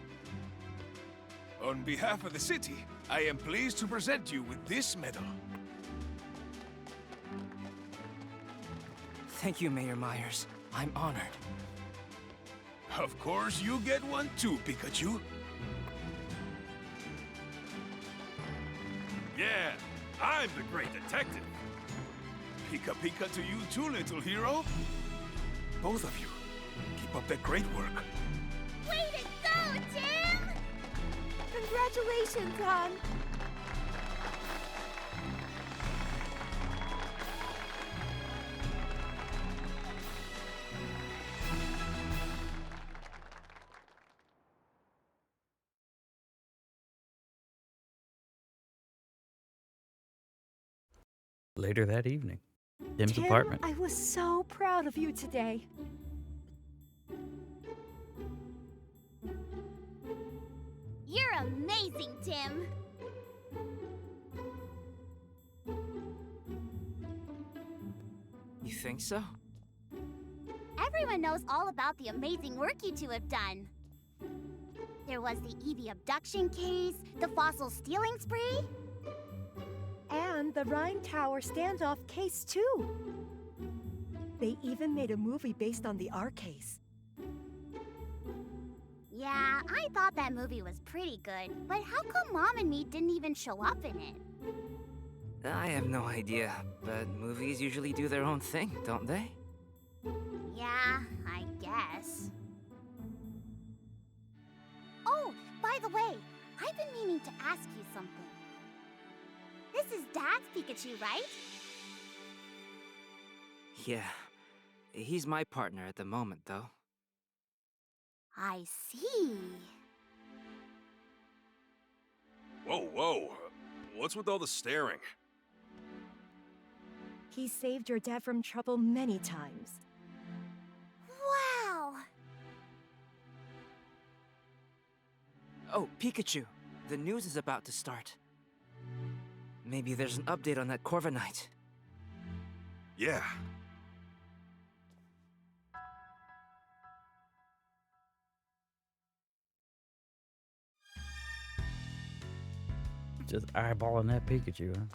On behalf of the city, I am pleased to present you with this medal. Thank you, Mayor Myers. I'm honored. Of course, you get one too, Pikachu. Yeah, I'm the great detective. Pika Pika to you too, little hero. Both of you, keep up that great work. Way to go, Tim! Congratulations, hon. Later that evening, Tim's Tim, apartment. I was so proud of you today. You're amazing, Tim. You think so? Everyone knows all about the amazing work you two have done. There was the Eevee abduction case, the fossil stealing spree. And the Rhine Tower standoff case, too. They even made a movie based on the R case. Yeah, I thought that movie was pretty good, but how come Mom and me didn't even show up in it? I have no idea, but movies usually do their own thing, don't they? Yeah, I guess. Oh, by the way, I've been meaning to ask you something. This is Dad's Pikachu, right? Yeah. He's my partner at the moment, though. I see. Whoa, whoa. What's with all the staring? He saved your dad from trouble many times. Wow! Oh, Pikachu. The news is about to start. Maybe there's an update on that Corviknight. Yeah. Just eyeballing that Pikachu, huh?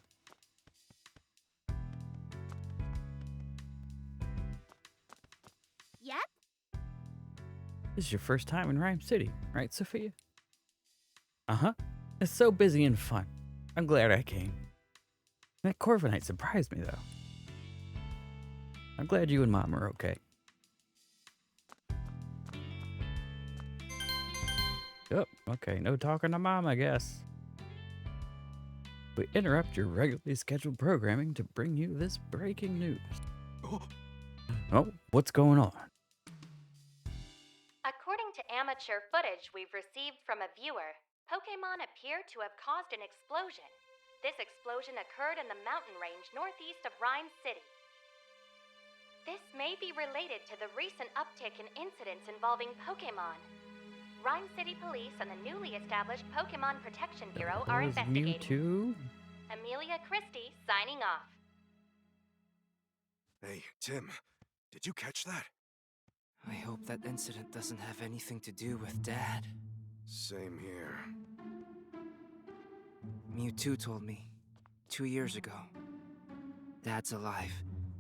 Yep. This is your first time in Rhyme City, right, Sophia? Uh-huh. It's so busy and fun. I'm glad I came. That Corviknight surprised me, though. I'm glad you and Mom are okay. Oh, okay. No talking to Mom, I guess. We interrupt your regularly scheduled programming to bring you this breaking news. Oh, what's going on? According to amateur footage we've received from a viewer, Pokémon appear to have caused an explosion. This explosion occurred in the mountain range northeast of Rhyme City. This may be related to the recent uptick in incidents involving Pokémon. Rhyme City Police and the newly established Pokémon Protection Bureau are Was investigating. Mewtwo? Amelia Christie signing off. Hey, Tim, did you catch that? I hope that incident doesn't have anything to do with Dad. Same here. Mewtwo told me 2 years ago. Dad's alive,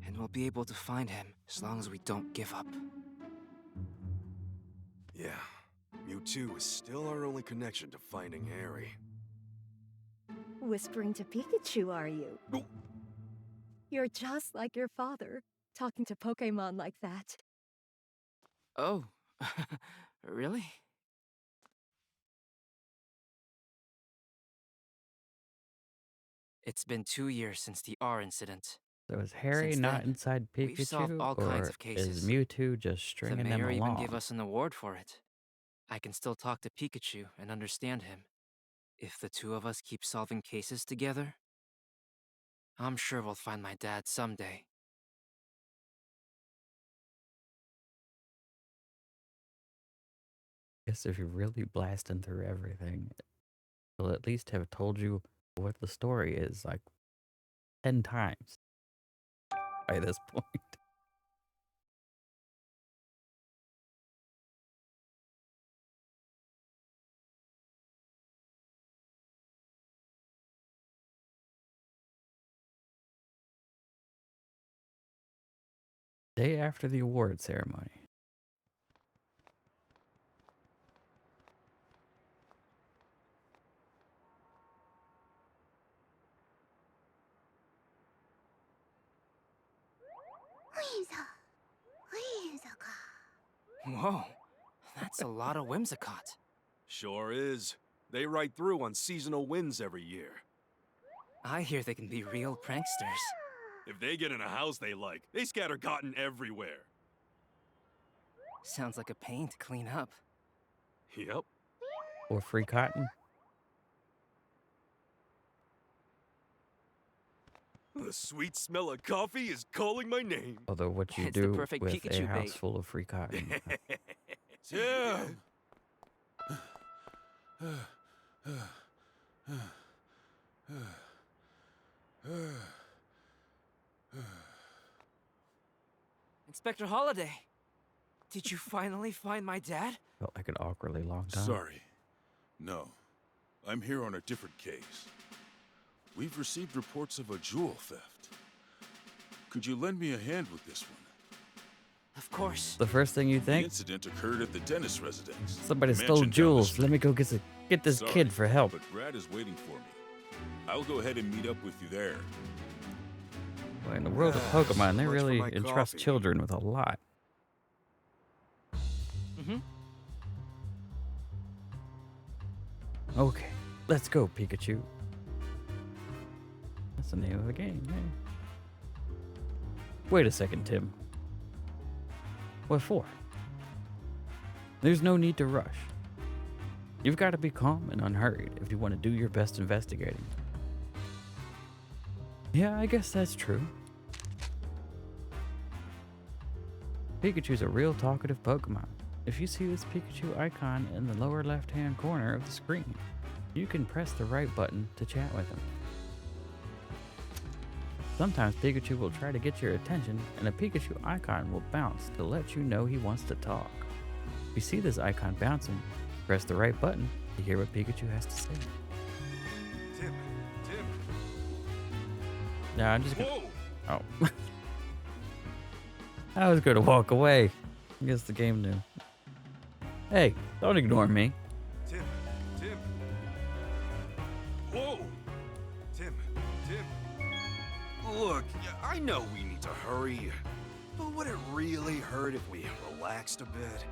and we'll be able to find him as long as we don't give up. Yeah, Mewtwo is still our only connection to finding Harry. Whispering to Pikachu, are you? Oh. You're just like your father, talking to Pokémon like that. Oh, Really? It's been 2 years since the R incident. So is Harry Since not then, inside we've solved Pikachu, all kinds or of is cases. Mewtwo just The stringing them mayor even gave along? us an award for it. I can still talk to Pikachu and understand him. If the two of us keep solving cases together, I'm sure we'll find my dad someday. Guess if you're really blasting through everything, they'll at least have told you what the story is like 10 times by this point. Day after the award ceremony. Whoa, that's a lot of Whimsicott. Sure is. They ride through on seasonal winds every year. I hear they can be real pranksters. If they get in a house they like, they scatter cotton everywhere. Sounds like a pain to clean up. Yep. Or free cotton. The sweet smell of coffee is calling my name. Although what you It's the do perfect with Pikachu a house bait. full of free cotton. Tim! Inspector Holiday, did you finally find my dad? Felt like an awkwardly long time. Sorry. No. I'm here on a different case. We've received reports of a jewel theft. Could you lend me a hand with this one? Of course. The first thing you The think? incident occurred at the dentist residence. Somebody The stole mansion down the jewels. street. Let me go get this Sorry, kid for help. But Brad is waiting for me. I'll go ahead and meet up with you there. Well, in the world of So Pokemon, they much for really my entrust coffee. children with a lot. Mm-hmm. Okay, let's go, Pikachu. That's the name of the game, yeah. Wait a second, Tim. What for? There's no need to rush. You've got to be calm and unhurried if you want to do your best investigating. Yeah, I guess that's true. Pikachu's a real talkative Pokemon. If you see this Pikachu icon in the lower left-hand corner of the screen, you can press the right button to chat with him. Sometimes Pikachu will try to get your attention, and a Pikachu icon will bounce to let you know he wants to talk. If you see this icon bouncing, press the right button to hear what Pikachu has to say. Tim. Nah, I'm just gonna... Whoa! Oh. I was gonna walk away. I guess the game knew. Hey, don't ignore me. Tim. Whoa! Tim. Look, I know we need to hurry, but would it really hurt if we relaxed a bit?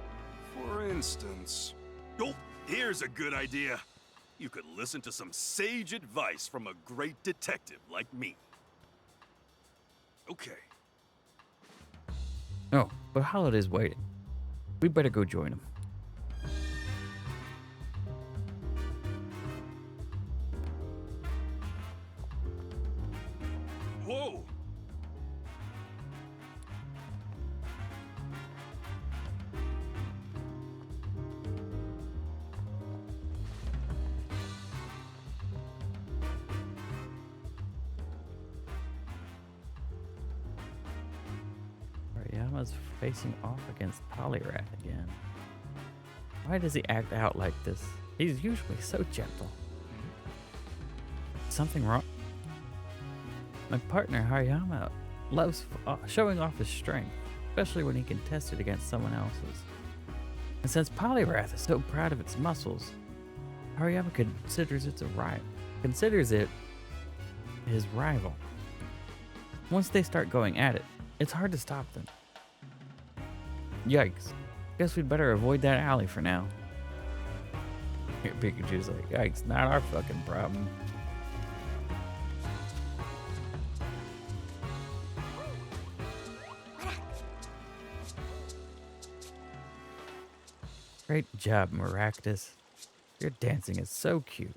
For instance... Oh, here's a good idea. You could listen to some sage advice from a great detective like me. Okay. Oh, but Holiday's waiting. We better go join him. Whoa! Hariyama's facing off against Poliwrath again. Why does he act out like this? He's usually so gentle. Something wrong? My partner Hariyama loves showing off his strength, especially when he can test it against someone else's. And since Poliwrath is so proud of its muscles, Hariyama considers it his rival. Once they start going at it, it's hard to stop them. Yikes. Guess we'd better avoid that alley for now. Here, Pikachu's like, yikes, not our fucking problem. Great job, Maractus. Your dancing is so cute.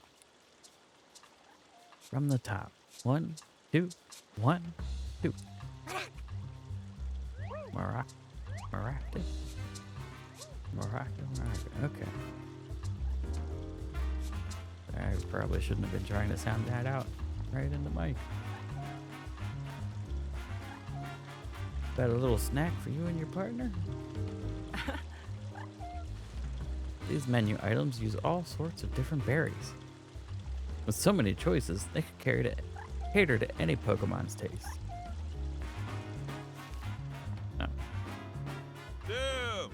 From the top. 1, 2, 1, 2. Maractus. Okay. I probably shouldn't have been trying to sound that out right in the mic. Got a little snack for you and your partner? These menu items use all sorts of different berries. With so many choices, they could cater to any Pokemon's taste. Oh. Damn!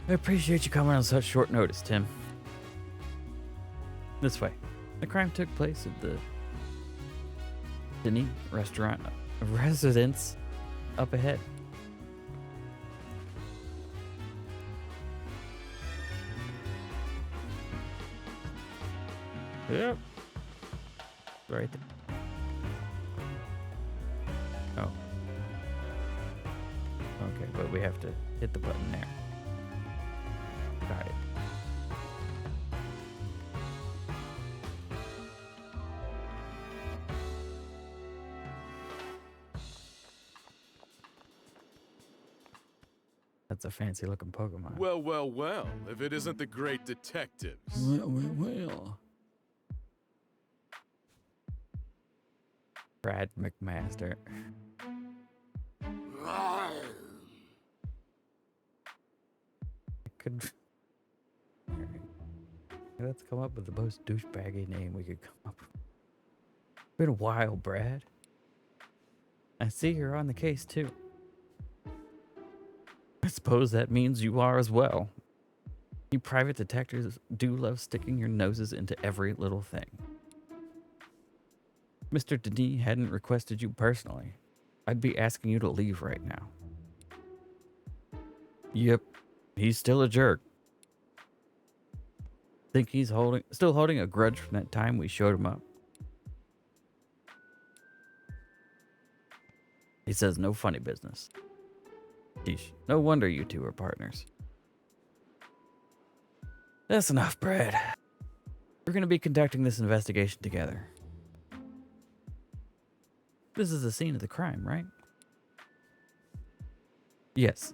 I appreciate you coming on such short notice, Tim. This way. The crime took place at the Denis restaurant residence up ahead. Yep. Right there. Oh. Okay, but we have to hit the button there. Got it. That's a fancy looking Pokemon. Well, well, well, if it isn't the great detectives. Well. Brad McMaster. I could. Alright. Let's come up with the most douchebaggy name we could come up with. Been a while, Brad. I see you're on the case too. I suppose that means you are as well. You private detectives do love sticking your noses into every little thing. Mr. Denis hadn't requested you personally. I'd be asking you to leave right now. Yep, he's still a jerk. Think he's still holding a grudge from that time we showed him up. He says no funny business. Sheesh, no wonder you two are partners. That's enough, Brad. We're going to be conducting this investigation together. This is the scene of the crime, right? Yes.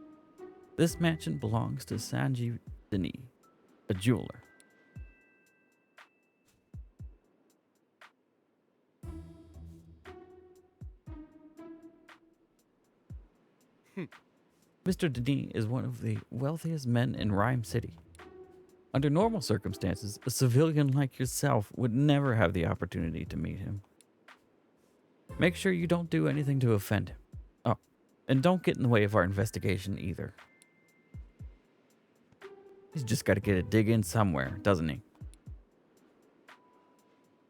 This mansion belongs to Sanjeev Denis, a jeweler. Mr. Denis is one of the wealthiest men in Rhyme City. Under normal circumstances, a civilian like yourself would never have the opportunity to meet him. Make sure you don't do anything to offend him. Oh, and don't get in the way of our investigation either. He's just got to get a dig in somewhere, doesn't he?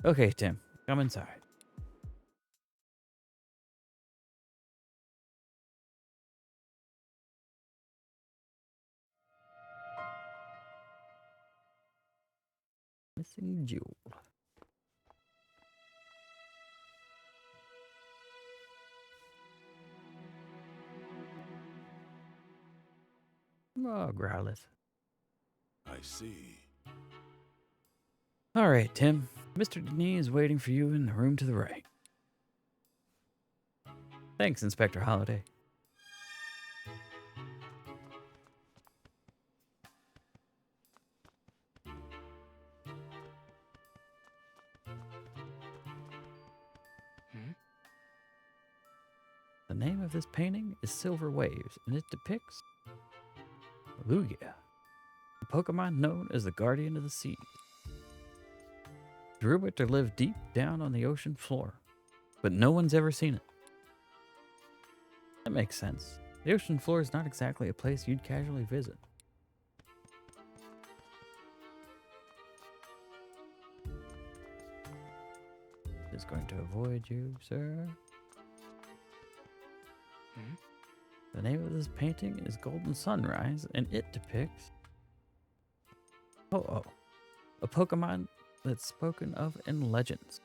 Okay, Tim, come inside. Missing jewel. Oh, Growlithe. I see. All right, Tim. Mr. Denis is waiting for you in the room to the right. Thanks, Inspector Holliday. The name of this painting is Silver Waves, and it depicts Lugia, a Pokemon known as the Guardian of the Sea. Drew it to live deep down on the ocean floor, but no one's ever seen it. That makes sense. The ocean floor is not exactly a place you'd casually visit. Is going to avoid you, sir. The name of this painting is Golden Sunrise, and it depicts a Pokemon that's spoken of in legends.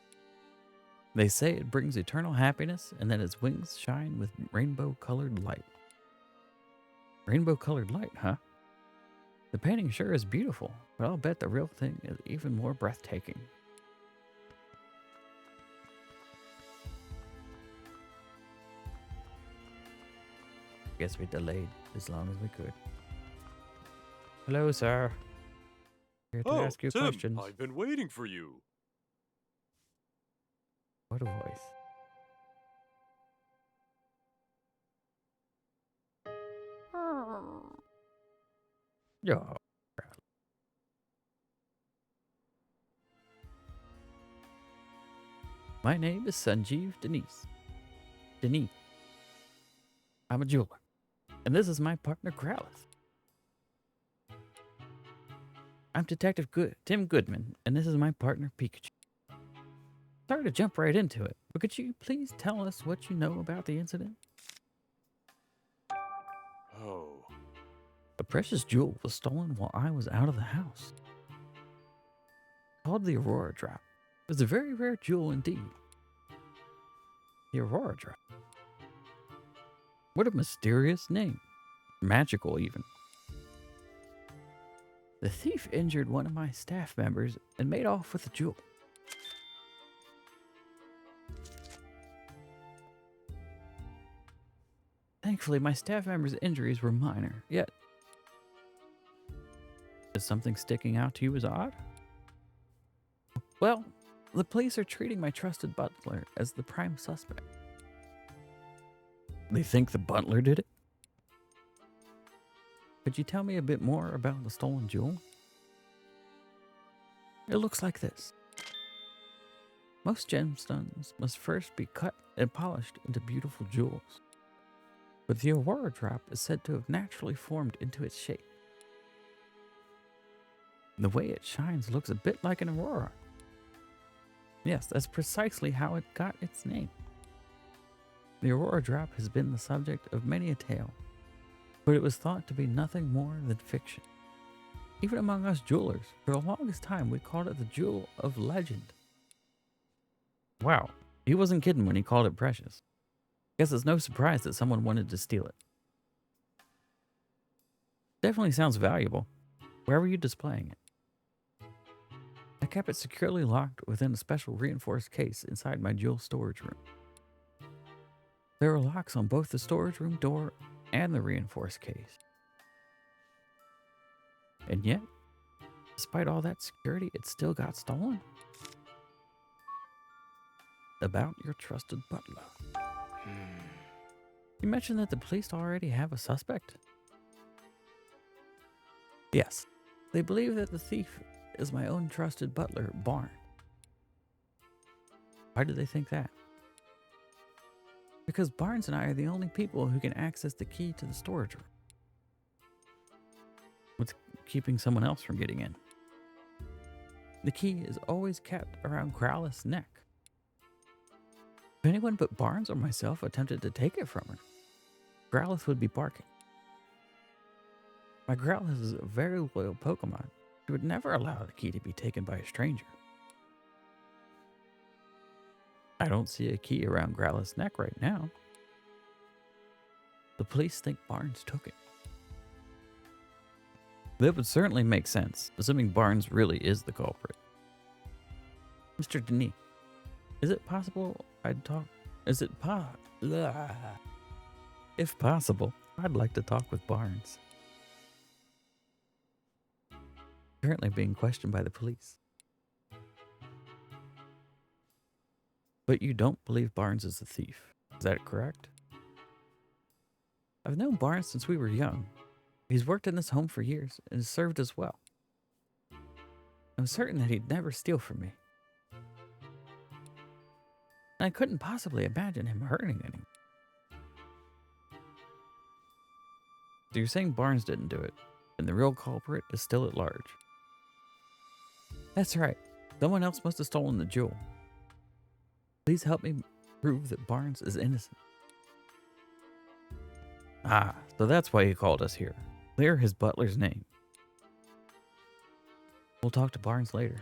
They say it brings eternal happiness and that its wings shine with rainbow-colored light. Rainbow-colored light, huh? The painting sure is beautiful, but I'll bet the real thing is even more breathtaking. Guess we delayed as long as we could. Hello, sir. Here to ask you Tim, questions. I've been waiting for you. What a voice. Yeah. My name is Sanjeev Denis. I'm a jeweler. And this is my partner, Growlithe. I'm Detective Tim Goodman, and this is my partner, Pikachu. Sorry to jump right into it, but could you please tell us what you know about the incident? Oh. A precious jewel was stolen while I was out of the house. Called the Aurora Drop. It was a very rare jewel indeed. The Aurora Drop. What a mysterious name. Magical, even. The thief injured one of my staff members and made off with the jewel. Thankfully, my staff member's injuries were minor, yet... Is something sticking out to you as odd? Well, the police are treating my trusted butler as the prime suspect. They think the butler did it? Could you tell me a bit more about the stolen jewel? It looks like this. Most gemstones must first be cut and polished into beautiful jewels. But the Aurora Drop is said to have naturally formed into its shape. The way it shines looks a bit like an aurora. Yes, that's precisely how it got its name. The Aurora Drop has been the subject of many a tale, but it was thought to be nothing more than fiction. Even among us jewelers, for the longest time we called it the Jewel of Legend. Wow, he wasn't kidding when he called it precious. Guess it's no surprise that someone wanted to steal it. Definitely sounds valuable. Where were you displaying it? I kept it securely locked within a special reinforced case inside my jewel storage room. There were locks on both the storage room door and the reinforced case. And yet, despite all that security, it still got stolen? About your trusted butler. You mentioned that the police already have a suspect? Yes, they believe that the thief is my own trusted butler, Barn. Why do they think that? Because Barnes and I are the only people who can access the key to the storage room. What's keeping someone else from getting in? The key is always kept around Growlithe's neck. If anyone but Barnes or myself attempted to take it from her, Growlithe would be barking. My Growlithe is a very loyal Pokemon. He would never allow the key to be taken by a stranger. I don't see a key around Growlithe's neck right now. The police think Barnes took it. That would certainly make sense, assuming Barnes really is the culprit. Mr. Denis, is it possible I'd talk... If possible, I'd like to talk with Barnes. Currently being questioned by the police. But you don't believe Barnes is the thief, is that correct? I've known Barnes since we were young. He's worked in this home for years and has served us well. I'm certain that he'd never steal from me. I couldn't possibly imagine him hurting anyone. So you're saying Barnes didn't do it, and the real culprit is still at large? That's right. Someone else must have stolen the jewel. Please help me prove that Barnes is innocent. Ah, so that's why he called us here. Clear his butler's name. We'll talk to Barnes later.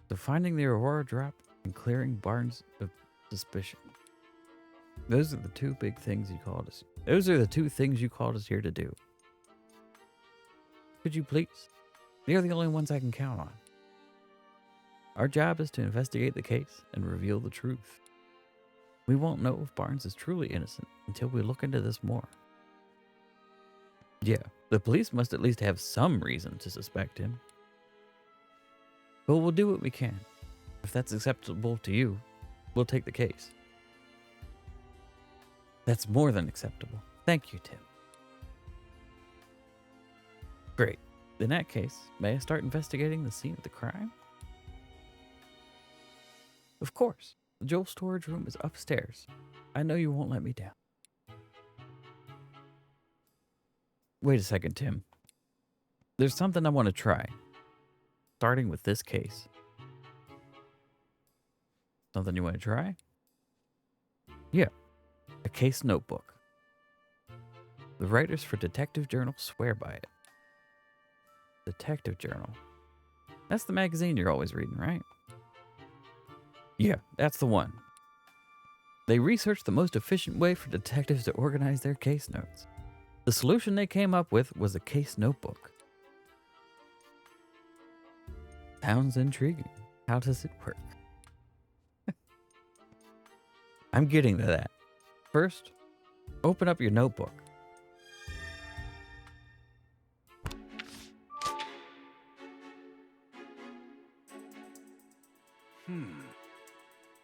So finding the Aurora drop and clearing Barnes of suspicion. Those are the two big things you called us. Those are the two things you called us here to do. Could you please? You're the only ones I can count on. Our job is to investigate the case and reveal the truth. We won't know if Barnes is truly innocent until we look into this more. Yeah, the police must at least have some reason to suspect him. But we'll do what we can. If that's acceptable to you, we'll take the case. That's more than acceptable. Thank you, Tim. Great. In that case, may I start investigating the scene of the crime? Of course. The Joel storage room is upstairs. I know you won't let me down. Wait a second, Tim. There's something I want to try. Starting with this case. Something you want to try? Yeah. A case notebook. The writers for Detective Journal swear by it. Detective Journal. That's the magazine you're always reading, right? Yeah, that's the one. They researched the most efficient way for detectives to organize their case notes. The solution they came up with was a case notebook. Sounds intriguing. How does it work? I'm getting to that. First, open up your notebook.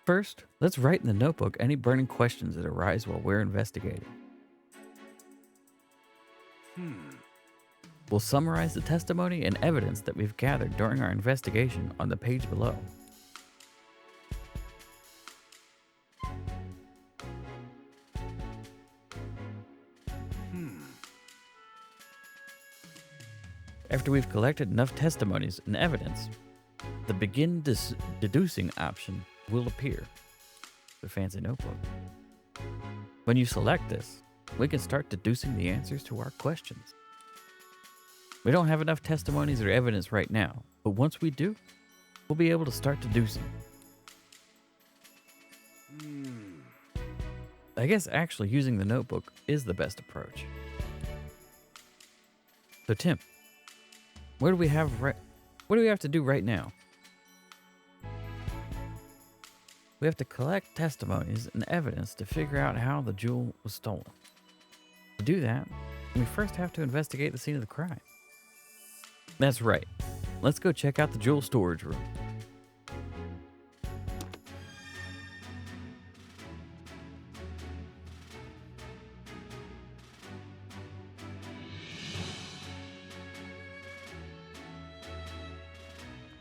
First, let's write in the notebook any burning questions that arise while we're investigating. We'll summarize the testimony and evidence that we've gathered during our investigation on the page below. After we've collected enough testimonies and evidence, the begin deducing option will appear. The fancy notebook. When you select this, we can start deducing the answers to our questions. We don't have enough testimonies or evidence right now, but once we do, we'll be able to start deducing. I guess actually using the notebook is the best approach. So Tim, what do we have to do right now? We have to collect testimonies and evidence to figure out how the jewel was stolen. To do that, we first have to investigate the scene of the crime. That's right. Let's go check out the jewel storage room.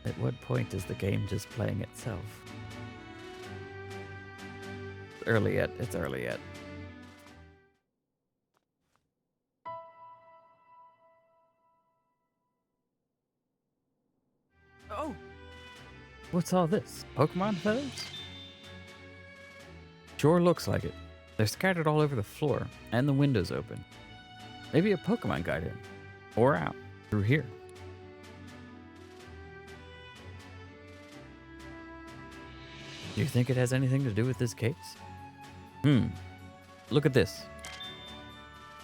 At what point is the game just playing itself? It's early yet. It's early yet. Oh! What's all this? Pokemon feathers? Sure looks like it. They're scattered all over the floor and the windows open. Maybe a Pokemon got in. Or out. Through here. Do you think it has anything to do with this case? Look at this.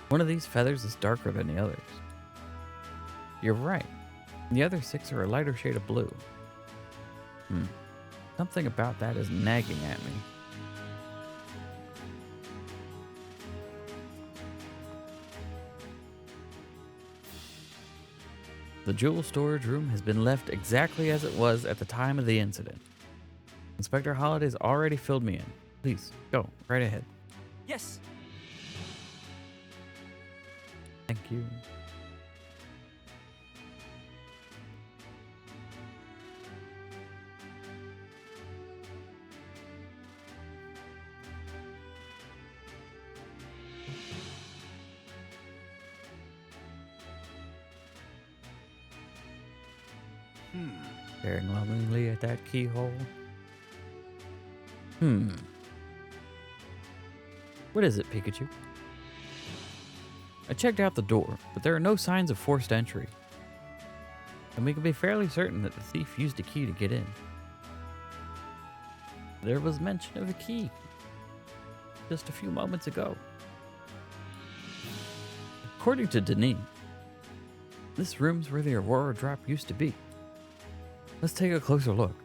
One of these feathers is darker than the others. You're right. The other 6 are a lighter shade of blue. Something about that is nagging at me. The jewel storage room has been left exactly as it was at the time of the incident. Inspector Holliday's already filled me in. Please, go, right ahead. Yes! Thank you. Staring longingly at that keyhole. What is it, Pikachu? I checked out the door, but there are no signs of forced entry. And we can be fairly certain that the thief used a key to get in. There was mention of a key just a few moments ago. According to Denis, this room's where the Aurora Drop used to be. Let's take a closer look.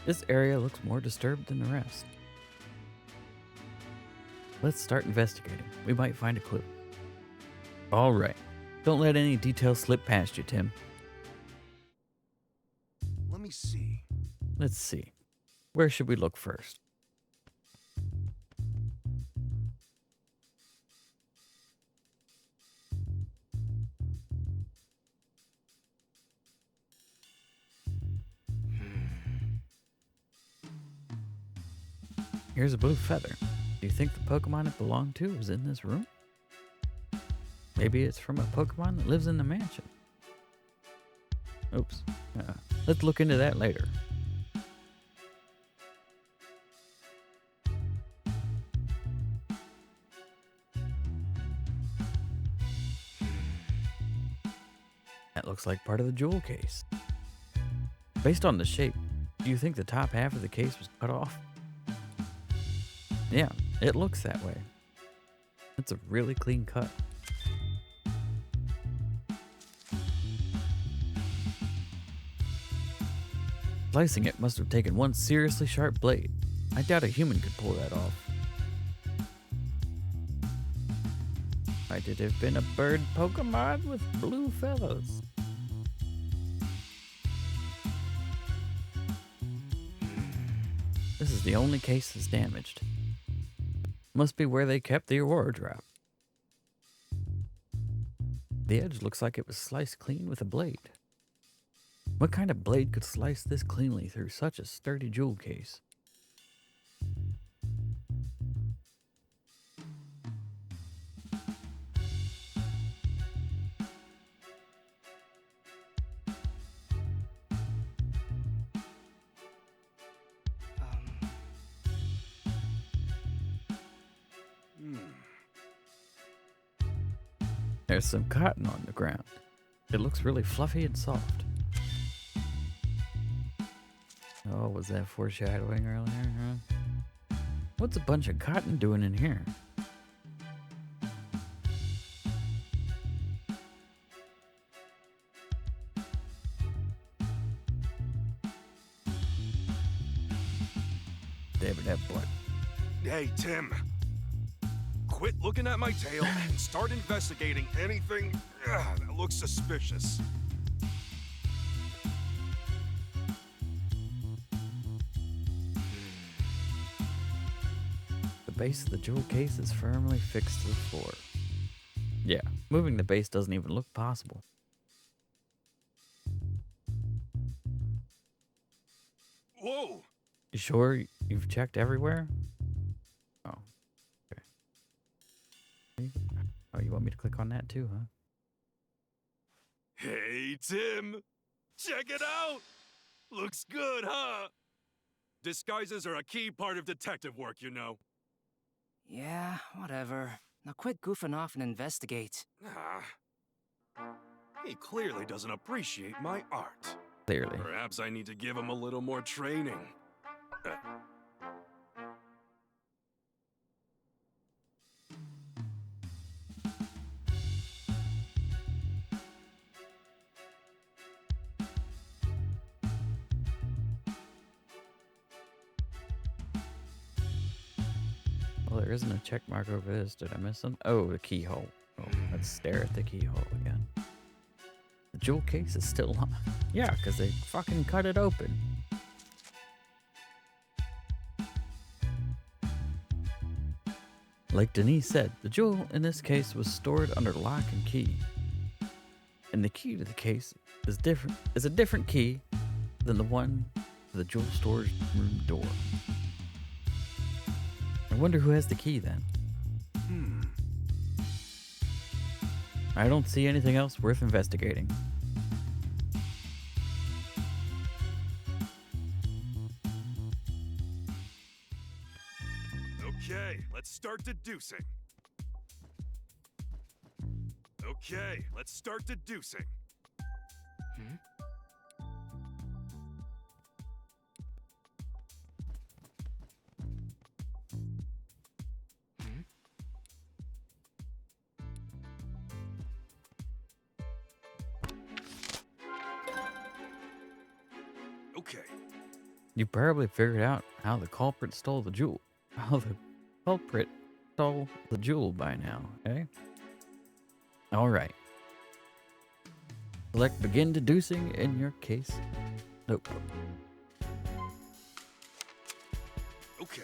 This area looks more disturbed than the rest. Let's start investigating. We might find a clue. All right. Don't let any details slip past you, Tim. Let me see. Let's see. Where should we look first? Here's a blue feather. Do you think the Pokemon it belonged to was in this room? Maybe it's from a Pokemon that lives in the mansion. Oops. Let's look into that later. That looks like part of the jewel case. Based on the shape, do you think the top half of the case was cut off? Yeah, it looks that way. It's a really clean cut. Slicing it must have taken one seriously sharp blade. I doubt a human could pull that off. Might it have been a bird Pokemon with blue feathers? This is the only case that's damaged. Must be where they kept the Aurora Drop. The edge looks like it was sliced clean with a blade. What kind of blade could slice this cleanly through such a sturdy jewel case? There's some cotton on the ground. It looks really fluffy and soft. Oh, was that foreshadowing earlier, huh? What's a bunch of cotton doing in here? Damn it, that blood. Hey, Tim. Quit looking at my tail and start investigating anything that looks suspicious. The base of the jewel case is firmly fixed to the floor. Yeah, moving the base doesn't even look possible. Whoa! You sure you've checked everywhere? Oh, okay. Oh, you want me to click on that too, huh? Hey, Tim! Check it out! Looks good, huh? Disguises are a key part of detective work, you know. Yeah, whatever. Now quit goofing off and investigate. He clearly doesn't appreciate my art. Clearly. Perhaps I need to give him a little more training. Well, there isn't a check mark over this. Did I miss something? Oh, the keyhole. Oh, let's stare at the keyhole again. The jewel case is still on. Yeah, because they fucking cut it open. Like Denise said, the jewel in this case was stored under lock and key. And the key to the case is a different key than the one to the jewel storage room door. I wonder who has the key then. I don't see anything else worth investigating. Okay, let's start deducing. Okay, let's start deducing. Okay. You probably figured out how the culprit stole the jewel. How the culprit stole the jewel by now, okay? Alright. Select begin deducing in your case. Nope. Okay.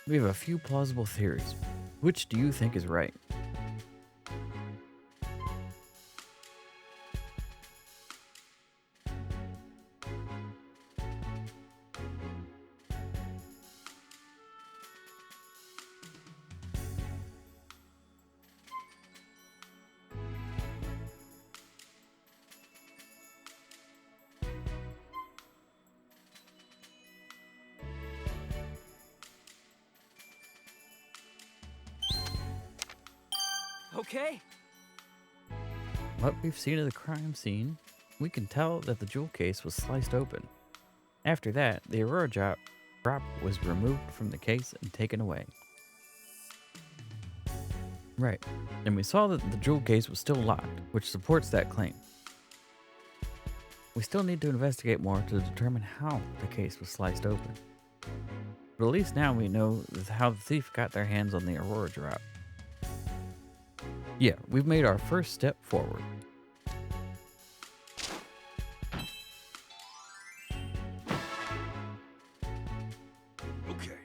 We have a few plausible theories. Which do you think is right? Okay. What we've seen of the crime scene, we can tell that the jewel case was sliced open. After that, the Aurora drop was removed from the case and taken away. Right, and we saw that the jewel case was still locked, which supports that claim. We still need to investigate more to determine how the case was sliced open. But at least now we know how the thief got their hands on the Aurora drop. Yeah, we've made our first step forward. Okay.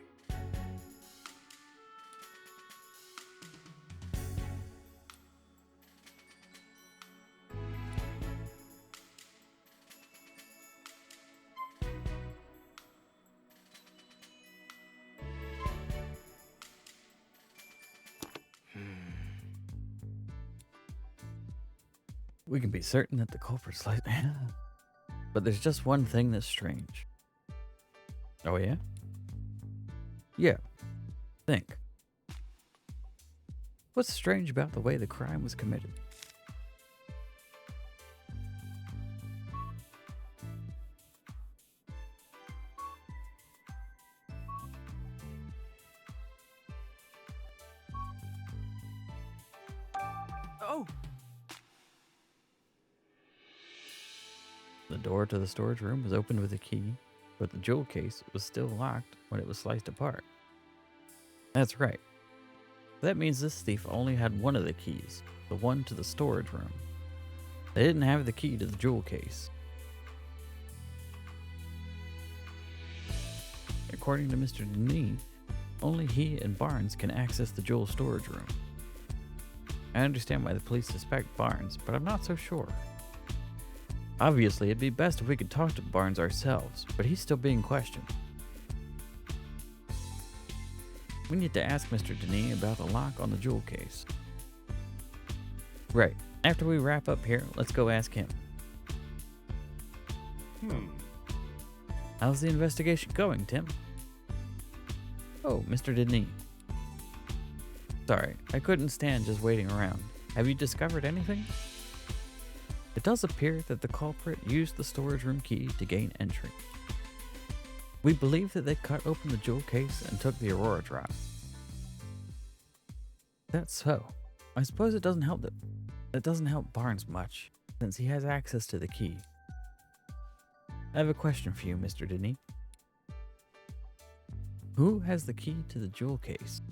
We can be certain that the culprit's like but there's just one thing that's strange. Oh yeah? Yeah. Think. What's strange about the way the crime was committed? Oh! The door to the storage room was opened with a key, but the jewel case was still locked when it was sliced apart. That's right. That means this thief only had one of the keys, the one to the storage room. They didn't have the key to the jewel case. According to Mr. Denis, only he and Barnes can access the jewel storage room. I understand why the police suspect Barnes, but I'm not so sure. Obviously, it'd be best if we could talk to Barnes ourselves, but he's still being questioned. We need to ask Mr. Denis about the lock on the jewel case. Right. After we wrap up here, let's go ask him. How's the investigation going, Tim? Oh, Mr. Denis. Sorry, I couldn't stand just waiting around. Have you discovered anything? It does appear that the culprit used the storage room key to gain entry. We believe that they cut open the jewel case and took the Aurora drop. That's so. I suppose it doesn't help Barnes much, since he has access to the key. I have a question for you, Mr. Denis. Who has the key to the jewel case?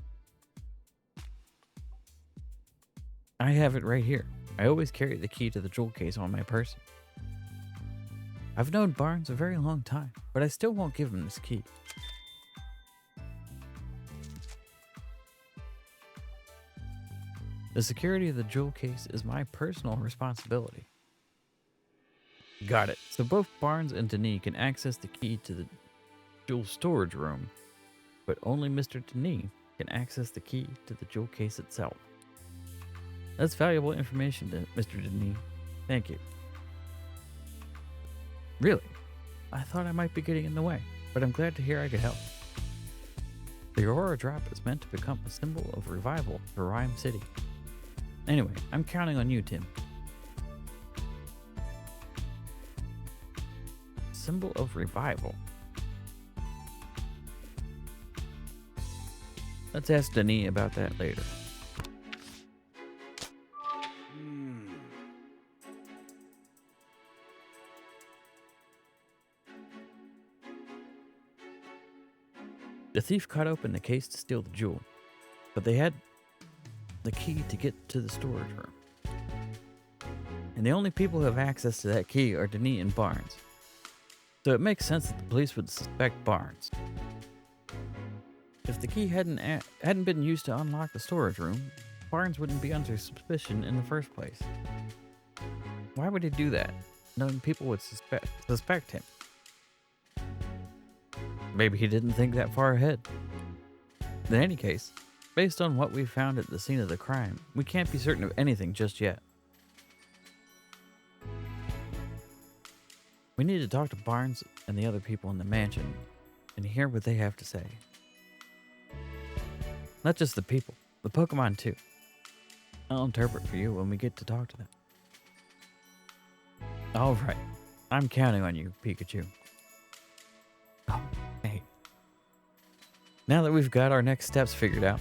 I have it right here. I always carry the key to the jewel case on my person. I've known Barnes a very long time, but I still won't give him this key. The security of the jewel case is my personal responsibility. Got it. So both Barnes and Denis can access the key to the jewel storage room, but only Mr. Denis can access the key to the jewel case itself. That's valuable information, Mr. Denis. Thank you. Really? I thought I might be getting in the way, but I'm glad to hear I could help. The Aurora Drop is meant to become a symbol of revival for Rhyme City. Anyway, I'm counting on you, Tim. Symbol of revival. Let's ask Denis about that later. The thief cut open the case to steal the jewel, but they had the key to get to the storage room. And the only people who have access to that key are Denis and Barnes. So it makes sense that the police would suspect Barnes. If the key hadn't been used to unlock the storage room, Barnes wouldn't be under suspicion in the first place. Why would he do that, knowing people would suspect him? Maybe he didn't think that far ahead. In any case, based on what we found at the scene of the crime, we can't be certain of anything just yet. We need to talk to Barnes and the other people in the mansion and hear what they have to say. Not just the people, the Pokemon too. I'll interpret for you when we get to talk to them. Alright, I'm counting on you, Pikachu. Oh, hey. Now that we've got our next steps figured out,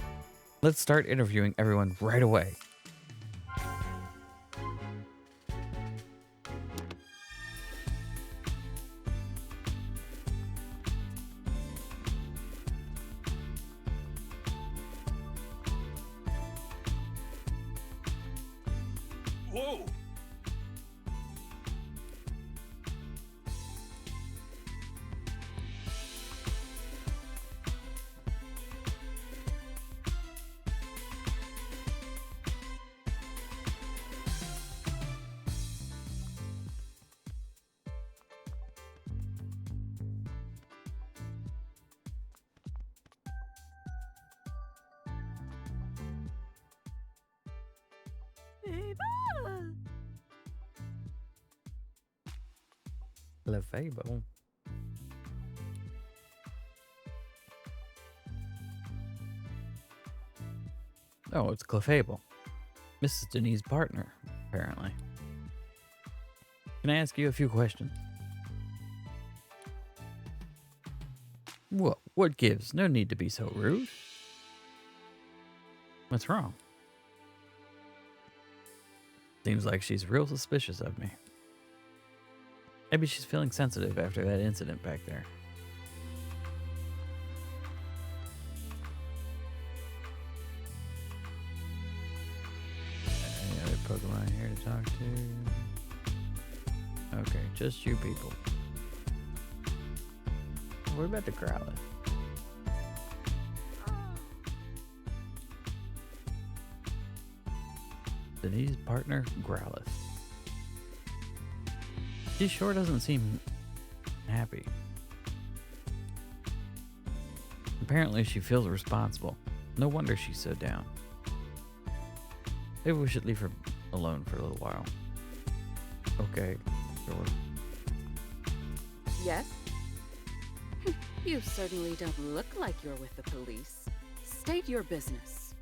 let's start interviewing everyone right away. Whoa! Clefable. Oh, it's Clefable. Mrs. Denis' partner, apparently. Can I ask you a few questions? What gives? No need to be so rude. What's wrong? Seems like she's real suspicious of me. Maybe she's feeling sensitive after that incident back there. Any other Pokemon here to talk to? Okay, just you people. What about the Growlithe? Denis' partner, Growlithe. She sure doesn't seem happy. Apparently she feels responsible. No wonder she's so down. Maybe we should leave her alone for a little while. Okay, sure. Yes? You certainly don't look like you're with the police. State your business.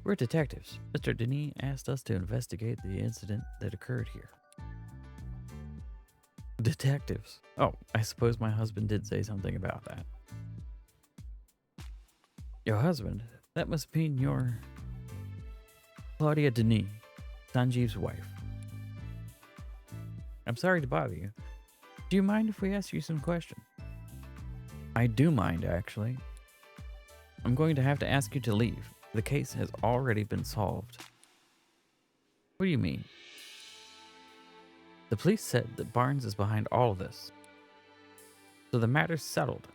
We're detectives. Mr. Denis asked us to investigate the incident that occurred here. Detectives? Oh, I suppose my husband did say something about that. Your husband? That must mean your... Claudia Denis, Sanjeev's wife. I'm sorry to bother you. Do you mind if we ask you some questions? I do mind, actually. I'm going to have to ask you to leave. The case has already been solved. What do you mean? The police said that Barnes is behind all of this. So the matter's settled.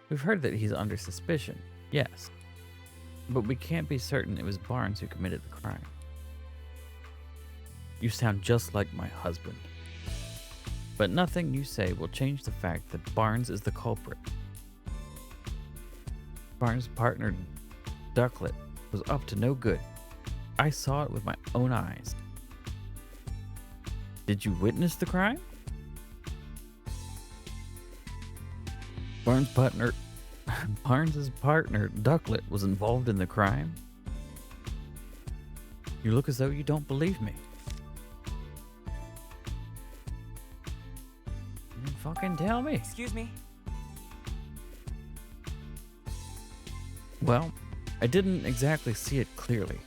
We've heard that he's under suspicion, yes. but we can't be certain it was Barnes who committed the crime. You sound just like my husband. But nothing you say will change the fact that Barnes is the culprit. Barnes' partner, Ducklet, was up to no good. I saw it with my own eyes. Did you witness the crime? Barnes' partner, Ducklet, was involved in the crime? You look as though you don't believe me. Then fucking tell me. Excuse me. Well, I didn't exactly see it clearly.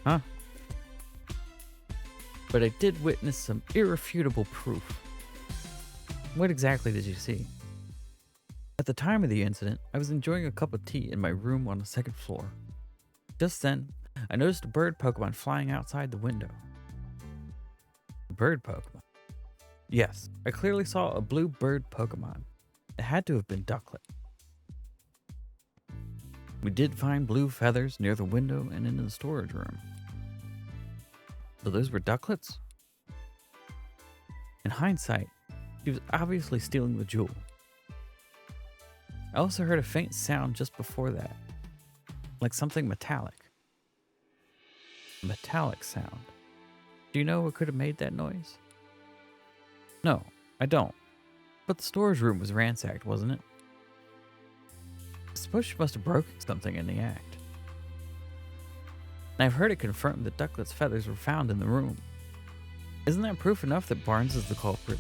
Huh? But I did witness some irrefutable proof. What exactly did you see? At the time of the incident, I was enjoying a cup of tea in my room on the second floor. Just then, I noticed a bird Pokemon flying outside the window. A bird Pokemon? Yes, I clearly saw a blue bird Pokemon. It had to have been Ducklet. We did find blue feathers near the window and in the storage room. So those were Ducklets? In hindsight, he was obviously stealing the jewel. I also heard a faint sound just before that, like something metallic. A metallic sound. Do you know what could have made that noise? No, I don't. But the storage room was ransacked, wasn't it? I suppose she must have broken something in the act. And I've heard it confirmed that Ducklet's feathers were found in the room. Isn't that proof enough that Barnes is the culprit?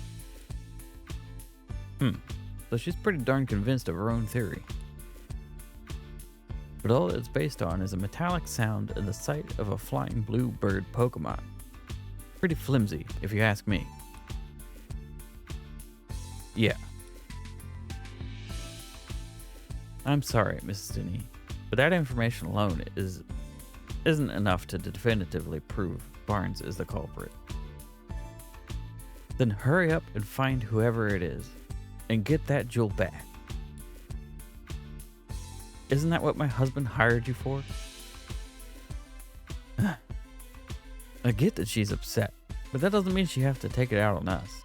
So she's pretty darn convinced of her own theory. But all it's based on is a metallic sound and the sight of a flying blue bird Pokemon. Pretty flimsy, if you ask me. Yeah. I'm sorry, Mrs. Denny, but that information alone isn't enough to definitively prove Barnes is the culprit. Then hurry up and find whoever it is, and get that jewel back. Isn't that what my husband hired you for? I get that she's upset, but that doesn't mean she has to take it out on us.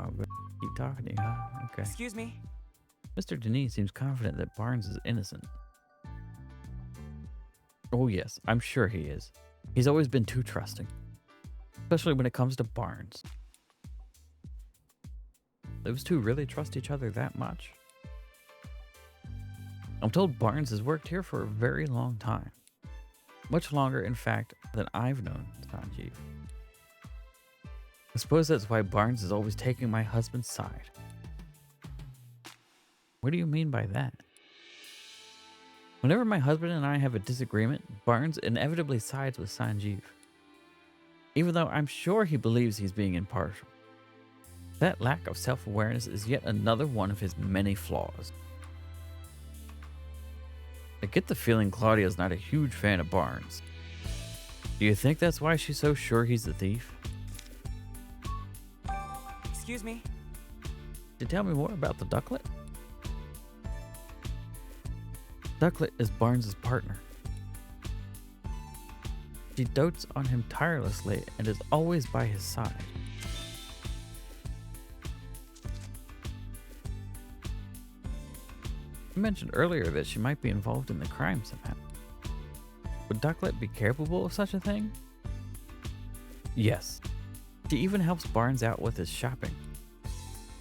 I'll go keep talking to you, huh? Okay. Excuse me. Mr. Denis seems confident that Barnes is innocent. Oh yes, I'm sure he is. He's always been too trusting. Especially when it comes to Barnes. Those two really trust each other that much? I'm told Barnes has worked here for a very long time. Much longer, in fact, than I've known Sanjeev. I suppose that's why Barnes is always taking my husband's side. What do you mean by that? Whenever my husband and I have a disagreement, Barnes inevitably sides with Sanjeev. Even though I'm sure he believes he's being impartial. That lack of self-awareness is yet another one of his many flaws. I get the feeling Claudia's not a huge fan of Barnes. Do you think that's why she's so sure he's the thief? Excuse me. Could you tell me more about the Ducklet? Ducklet is Barnes' partner. She dotes on him tirelessly and is always by his side. You mentioned earlier that she might be involved in the crime somehow. Would Ducklet be capable of such a thing? Yes. She even helps Barnes out with his shopping.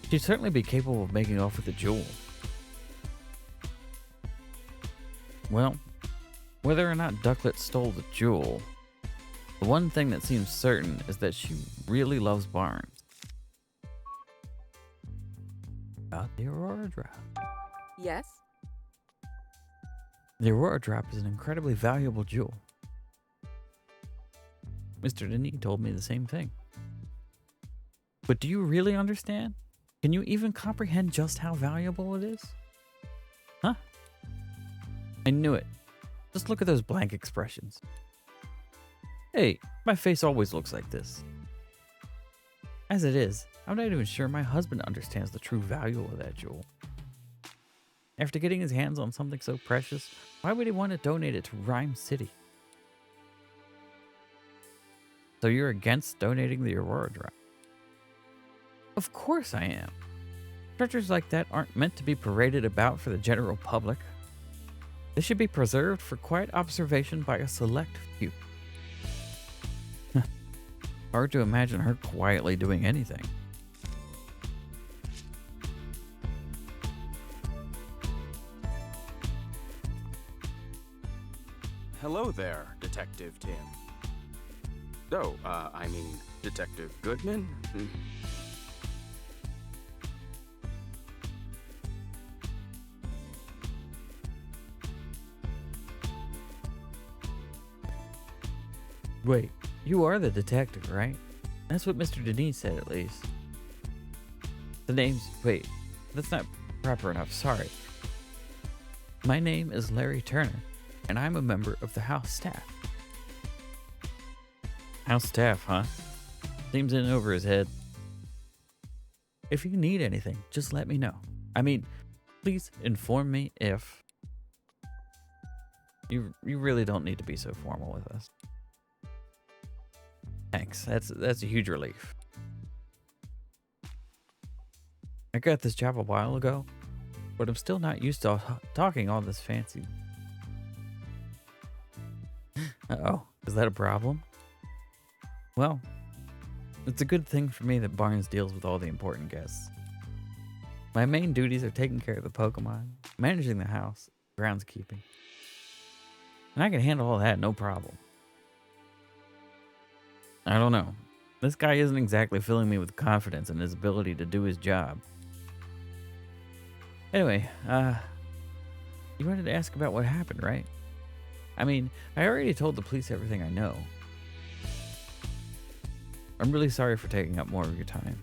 She'd certainly be capable of making off with the jewel. Well, whether or not Ducklet stole the jewel, the one thing that seems certain is that she really loves Barnes. About the Aurora Drop. Yes? The Aurora Drop is an incredibly valuable jewel. Mr. Denis told me the same thing. But do you really understand? Can you even comprehend just how valuable it is? Huh? I knew it. Just look at those blank expressions. Hey, my face always looks like this. As it is, I'm not even sure my husband understands the true value of that jewel. After getting his hands on something so precious, why would he want to donate it to Rhyme City? So you're against donating the Aurora Drop? Of course I am. Treasures like that aren't meant to be paraded about for the general public. They should be preserved for quiet observation by a select few. Hard to imagine her quietly doing anything. Hello there, Detective Tim. Oh, I mean, Detective Goodman? Wait, you are the detective, right? That's what Mr. Denise said, at least. The name's... Wait, that's not proper enough, sorry. My name is Larry Turner, and I'm a member of the house staff. House staff, huh? Seems in over his head. If you need anything, just let me know. I mean, please inform me if... You really don't need to be so formal with us. Thanks, that's a huge relief. I got this job a while ago, but I'm still not used to talking all this fancy. Uh-oh, is that a problem? Well, it's a good thing for me that Barnes deals with all the important guests. My main duties are taking care of the Pokemon, managing the house, groundskeeping. And I can handle all that, no problem. I don't know. This guy isn't exactly filling me with confidence in his ability to do his job. Anyway, you wanted to ask about what happened, right? I mean, I already told the police everything I know. I'm really sorry for taking up more of your time.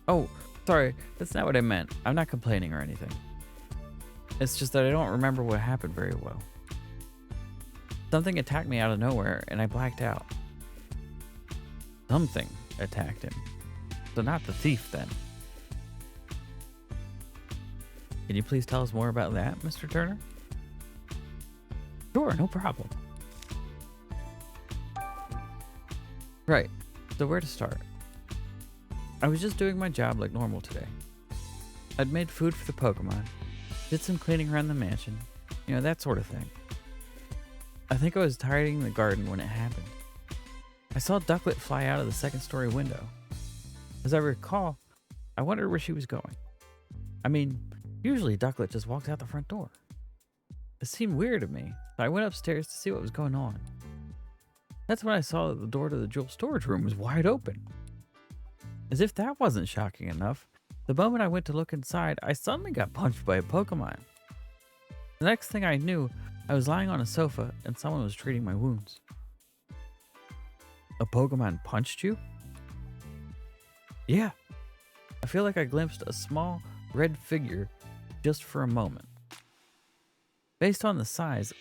Oh, sorry, that's not what I meant. I'm not complaining or anything. It's just that I don't remember what happened very well. Something attacked me out of nowhere, and I blacked out. Something attacked him. So not the thief, then. Can you please tell us more about that, Mr. Turner? Sure, no problem. Right, so where to start? I was just doing my job like normal today. I'd made food for the Pokemon, did some cleaning around the mansion, you know, that sort of thing. I think I was tidying the garden when it happened. I saw Ducklet fly out of the second-story window. As I recall, I wondered where she was going. I mean, usually Ducklet just walks out the front door. It seemed weird to me, so I went upstairs to see what was going on. That's when I saw that the door to the jewel storage room was wide open. As if that wasn't shocking enough, the moment I went to look inside, I suddenly got punched by a Pokemon. The next thing I knew, I was lying on a sofa and someone was treating my wounds. A Pokemon punched you? Yeah. I feel like I glimpsed a small, red figure just for a moment. Based on the size,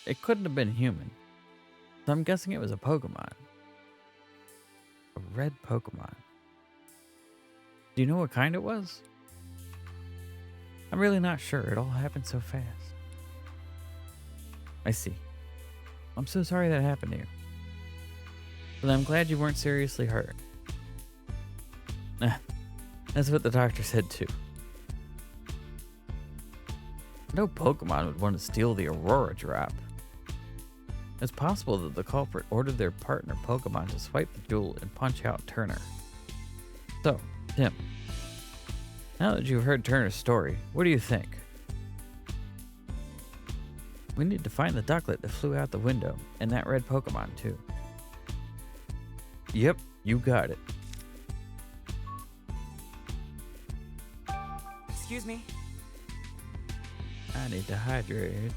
it couldn't have been human. So I'm guessing it was a Pokemon. A red Pokemon. Do you know what kind it was? I'm really not sure. It all happened so fast. I see. I'm so sorry that happened to you. But I'm glad you weren't seriously hurt. That's what the doctor said too. No Pokemon would want to steal the Aurora Drop. It's possible that the culprit ordered their partner Pokemon to swipe the jewel and punch out Turner. So, Tim, now that you've heard Turner's story, what do you think? We need to find the Ducklet that flew out the window, and that red Pokemon too. Yep, you got it. Excuse me. I need to hydrate.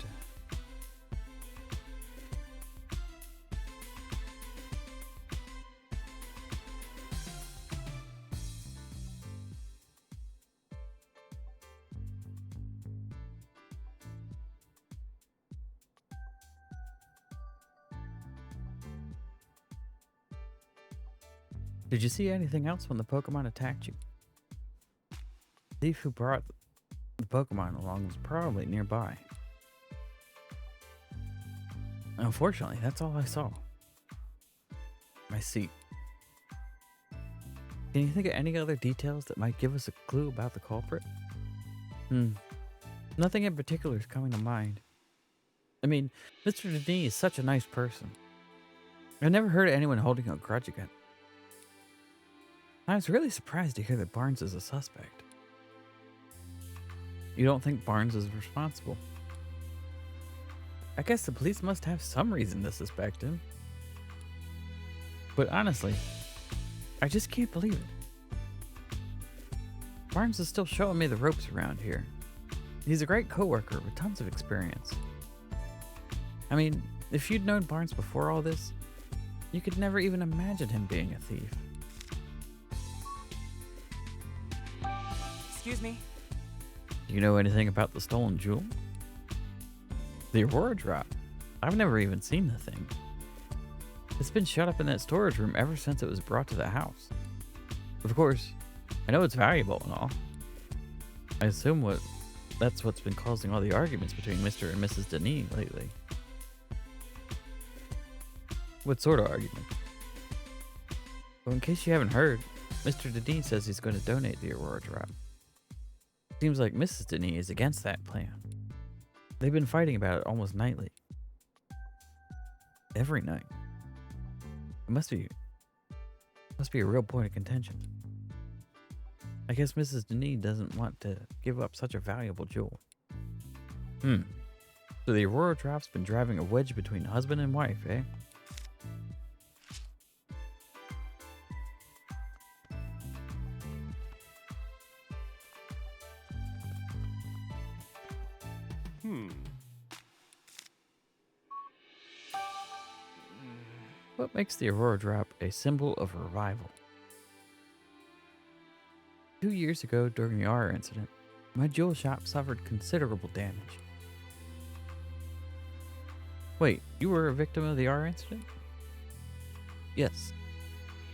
Did you see anything else when the Pokemon attacked you? The thief who brought the Pokemon along was probably nearby. Unfortunately, that's all I saw. My seat. Can you think of any other details that might give us a clue about the culprit? Nothing in particular is coming to mind. I mean, Mr. Denis is such a nice person. I've never heard of anyone holding a grudge against. I was really surprised to hear that Barnes is a suspect. You don't think Barnes is responsible? I guess the police must have some reason to suspect him. But honestly, I just can't believe it. Barnes is still showing me the ropes around here. He's a great coworker with tons of experience. I mean, if you'd known Barnes before all this, you could never even imagine him being a thief. Excuse me? Do you know anything about the stolen jewel? The Aurora Drop. I've never even seen the thing. It's been shut up in that storage room ever since it was brought to the house. Of course, I know it's valuable and all. I assume that's what's been causing all the arguments between Mr. and Mrs. Denis lately. What sort of argument? Well, in case you haven't heard, Mr. Denis says he's going to donate the Aurora Drop. Seems like Mrs. Denis is against that plan. They've been fighting about it almost nightly. Every night. It must be a real point of contention. I guess Mrs. Denis doesn't want to give up such a valuable jewel. So the Aurora Drop's been driving a wedge between husband and wife, eh? What makes the Aurora Drop a symbol of revival? 2 years ago, during the R incident, my jewel shop suffered considerable damage. Wait, you were a victim of the R incident? Yes.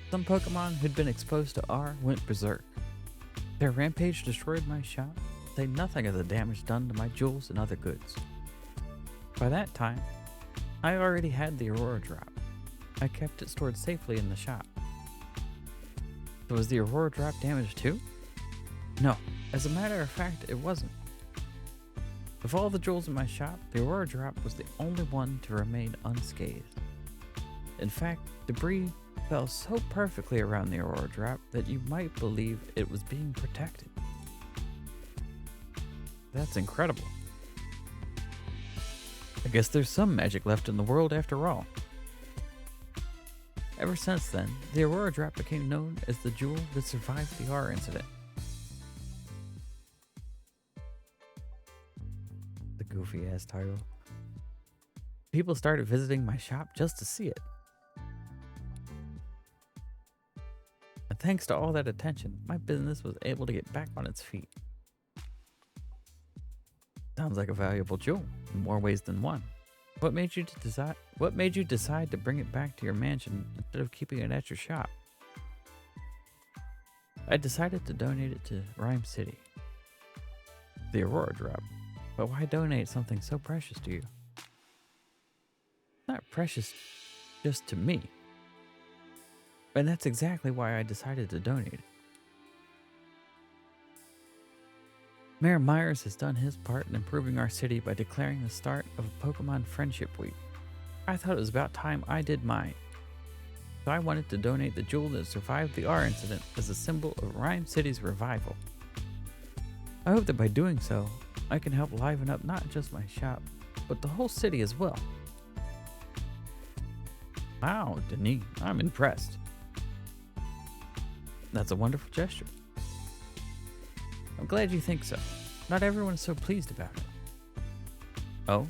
Some Pokemon who'd been exposed to R went berserk. Their rampage destroyed my shop, say nothing of the damage done to my jewels and other goods. By that time, I already had the Aurora Drop. I kept it stored safely in the shop. So was the Aurora Drop damaged too? No, as a matter of fact, it wasn't. Of all the jewels in my shop, the Aurora Drop was the only one to remain unscathed. In fact, debris fell so perfectly around the Aurora Drop that you might believe it was being protected. That's incredible. I guess there's some magic left in the world after all. Ever since then, the Aurora Drop became known as the jewel that survived the R incident. The goofy ass title. People started visiting my shop just to see it. And thanks to all that attention, my business was able to get back on its feet. Sounds like a valuable jewel in more ways than one. What made you decide to bring it back to your mansion instead of keeping it at your shop? I decided to donate it to Rhyme City. The Aurora Drop. But why donate something so precious to you? Not precious just to me. And that's exactly why I decided to donate it. Mayor Myers has done his part in improving our city by declaring the start of a Pokemon Friendship Week. I thought it was about time I did mine. So I wanted to donate the jewel that survived the R incident as a symbol of Rhyme City's revival. I hope that by doing so, I can help liven up not just my shop, but the whole city as well. Wow, Denis, I'm impressed. That's a wonderful gesture. I'm glad you think so. Not everyone is so pleased about it. Oh?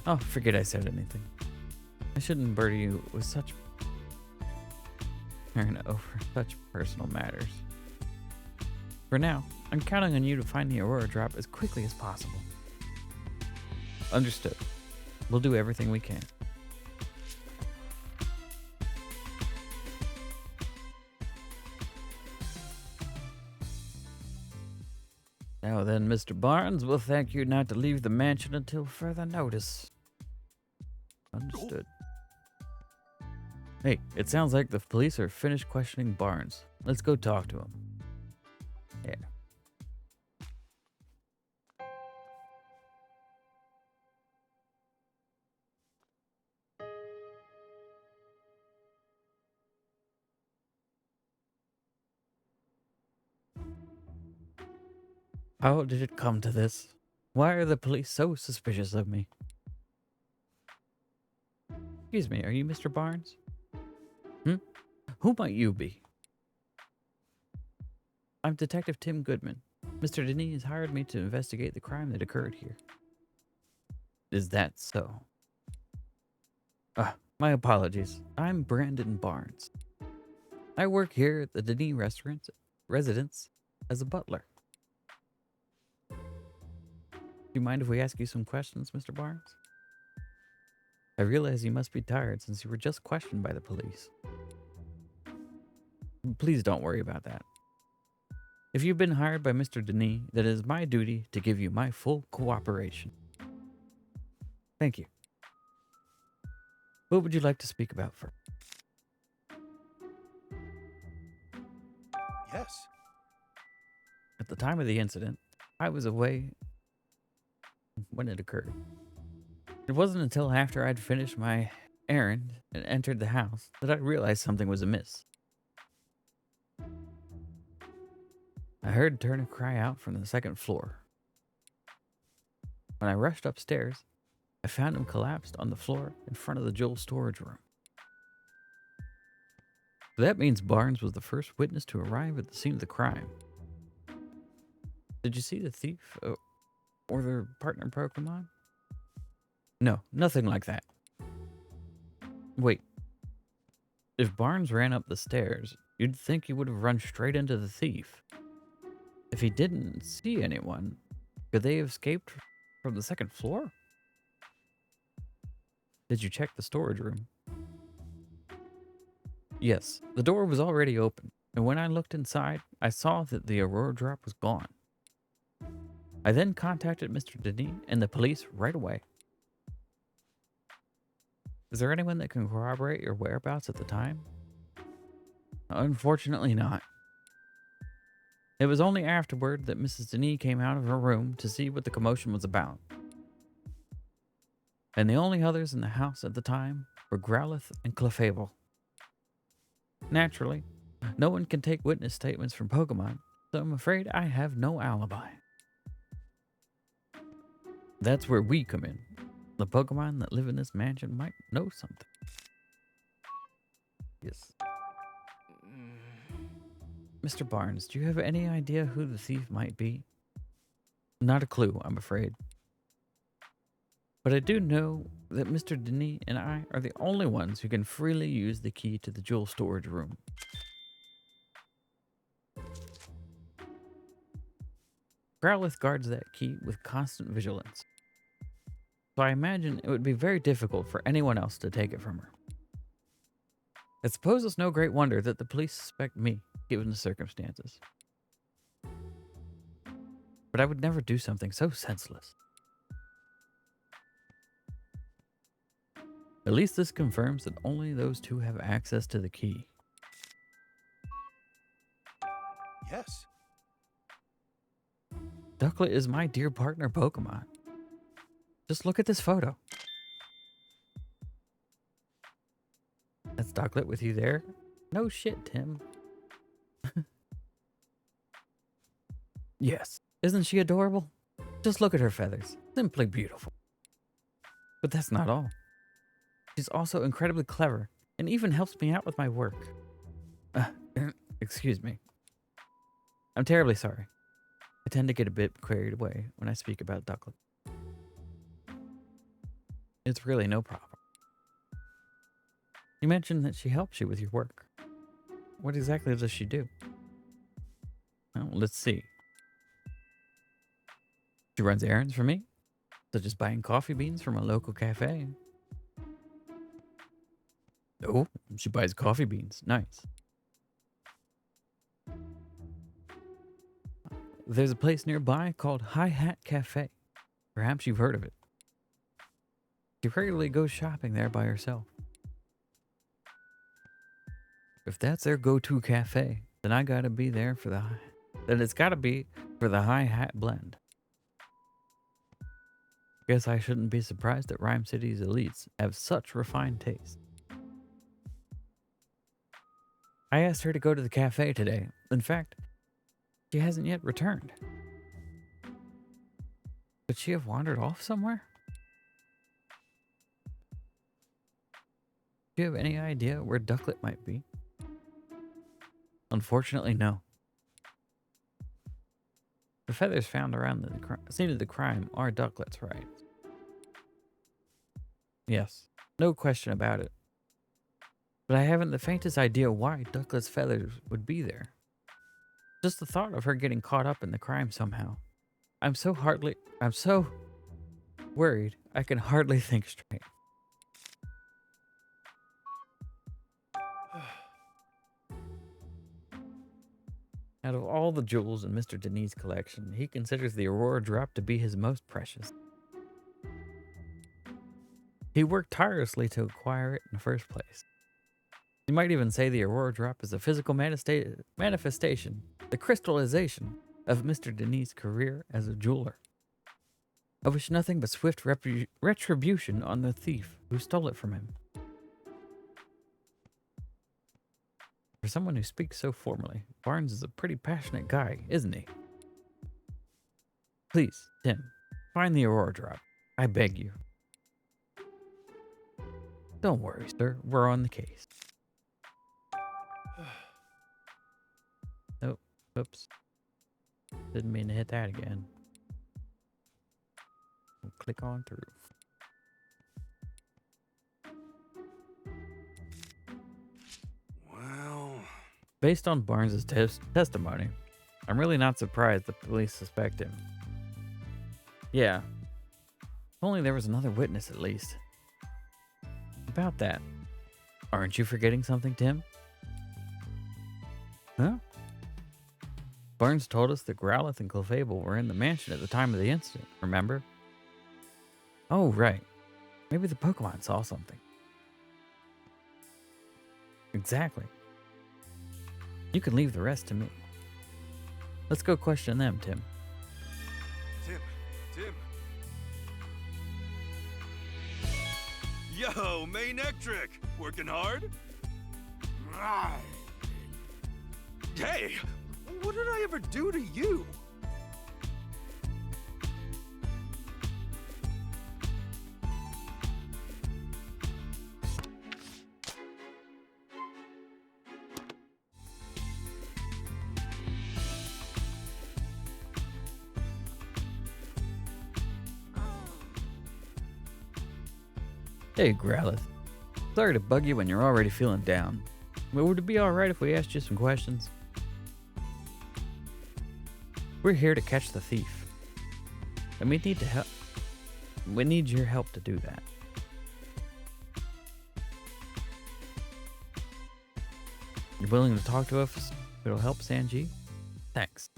Oh, forget I said anything. I shouldn't burden you with such personal matters. For now, I'm counting on you to find the Aurora Drop as quickly as possible. Understood. We'll do everything we can. Now then, Mr. Barnes, we'll thank you not to leave the mansion until further notice. Understood. Hey, it sounds like the police are finished questioning Barnes. Let's go talk to him. Yeah. How did it come to this? Why are the police so suspicious of me? Excuse me, are you Mr. Barnes? Who might you be? I'm Detective Tim Goodman. Mr. Denis has hired me to investigate the crime that occurred here. Is that so? My apologies. I'm Brandon Barnes. I work here at the Denis residence as a butler. Do you mind if we ask you some questions, Mr. Barnes? I realize you must be tired since you were just questioned by the police. Please don't worry about that. If you've been hired by Mr. Denis, then it is my duty to give you my full cooperation. Thank you. What would you like to speak about first? Yes. At the time of the incident, I was away when it occurred. It wasn't until after I'd finished my errand and entered the house that I realized something was amiss. I heard Turner cry out from the second floor. When I rushed upstairs, I found him collapsed on the floor in front of the jewel storage room. So that means Barnes was the first witness to arrive at the scene of the crime. Did you see the thief or their partner Pokemon? No, nothing like that. Wait. If Barnes ran up the stairs, you'd think he would have run straight into the thief. If he didn't see anyone, could they have escaped from the second floor? Did you check the storage room? Yes, the door was already open, and when I looked inside, I saw that the Aurora drop was gone. I then contacted Mr. Denis and the police right away. Is there anyone that can corroborate your whereabouts at the time? Unfortunately not. It was only afterward that Mrs. Denis came out of her room to see what the commotion was about. And the only others in the house at the time were Growlithe and Clefable. Naturally, no one can take witness statements from Pokemon, so I'm afraid I have no alibi. That's where we come in. The Pokemon that live in this mansion might know something. Yes. Mr. Barnes, do you have any idea who the thief might be? Not a clue, I'm afraid. But I do know that Mr. Denis and I are the only ones who can freely use the key to the jewel storage room. Growlithe guards that key with constant vigilance. So I imagine it would be very difficult for anyone else to take it from her. I suppose it's no great wonder that the police suspect me, given the circumstances. But I would never do something so senseless. At least this confirms that only those two have access to the key. Yes. Ducklet is my dear partner Pokemon. Just look at this photo. That's Ducklet with you there? No shit, Tim. Yes. Isn't she adorable? Just look at her feathers. Simply beautiful. But that's not all. She's also incredibly clever and even helps me out with my work. Excuse me. I'm terribly sorry. I tend to get a bit carried away when I speak about Ducklet. It's really no problem. You mentioned that she helps you with your work. What exactly does she do? Well, let's see. She runs errands for me, such as buying coffee beans from a local cafe. Oh, she buys coffee beans. Nice. there's a place nearby called Hi Hat Cafe. Perhaps you've heard of it. She regularly goes shopping there by herself. If that's their go-to cafe, then I gotta be there for then it's gotta be for the Hi Hat blend. Guess I shouldn't be surprised that Rhyme City's elites have such refined taste. I asked her to go to the cafe today. In fact, she hasn't yet returned. Could she have wandered off somewhere? Do you have any idea where Ducklet might be? Unfortunately, no. The feathers found around the scene of the crime are Ducklet's, right? Yes, no question about it. But I haven't the faintest idea why Ducklet's feathers would be there. Just the thought of her getting caught up in the crime somehow. I'm so worried I can hardly think straight. Out of all the jewels in Mr. Denis' collection, he considers the Aurora Drop to be his most precious. He worked tirelessly to acquire it in the first place. You might even say the Aurora Drop is a physical manifestation, the crystallization of Mr. Denis' career as a jeweler. I wish nothing but swift retribution on the thief who stole it from him. For someone who speaks so formally, Barnes is a pretty passionate guy, isn't he? Please, Tim, find the Aurora Drop. I beg you. Don't worry, sir. We're on the case. Oh, oops. Didn't mean to hit that again. We'll click on through. Well, based on Barnes' testimony, I'm really not surprised the police suspect him. Yeah. If only there was another witness at least. About that, aren't you forgetting something, Tim? Huh? Barnes told us that Growlithe and Clefable were in the mansion at the time of the incident, remember? Oh, right. Maybe the Pokemon saw something. Exactly. You can leave the rest to me. Let's go question them, Tim. Tim. Yo, main Ectric! Working hard? Hey! What did I ever do to you? Hey, Growlithe. Sorry to bug you when you're already feeling down. But would it be alright if we asked you some questions? We're here to catch the thief. And we need your help to do that. You're willing to talk to us if it'll help Sanji? Thanks.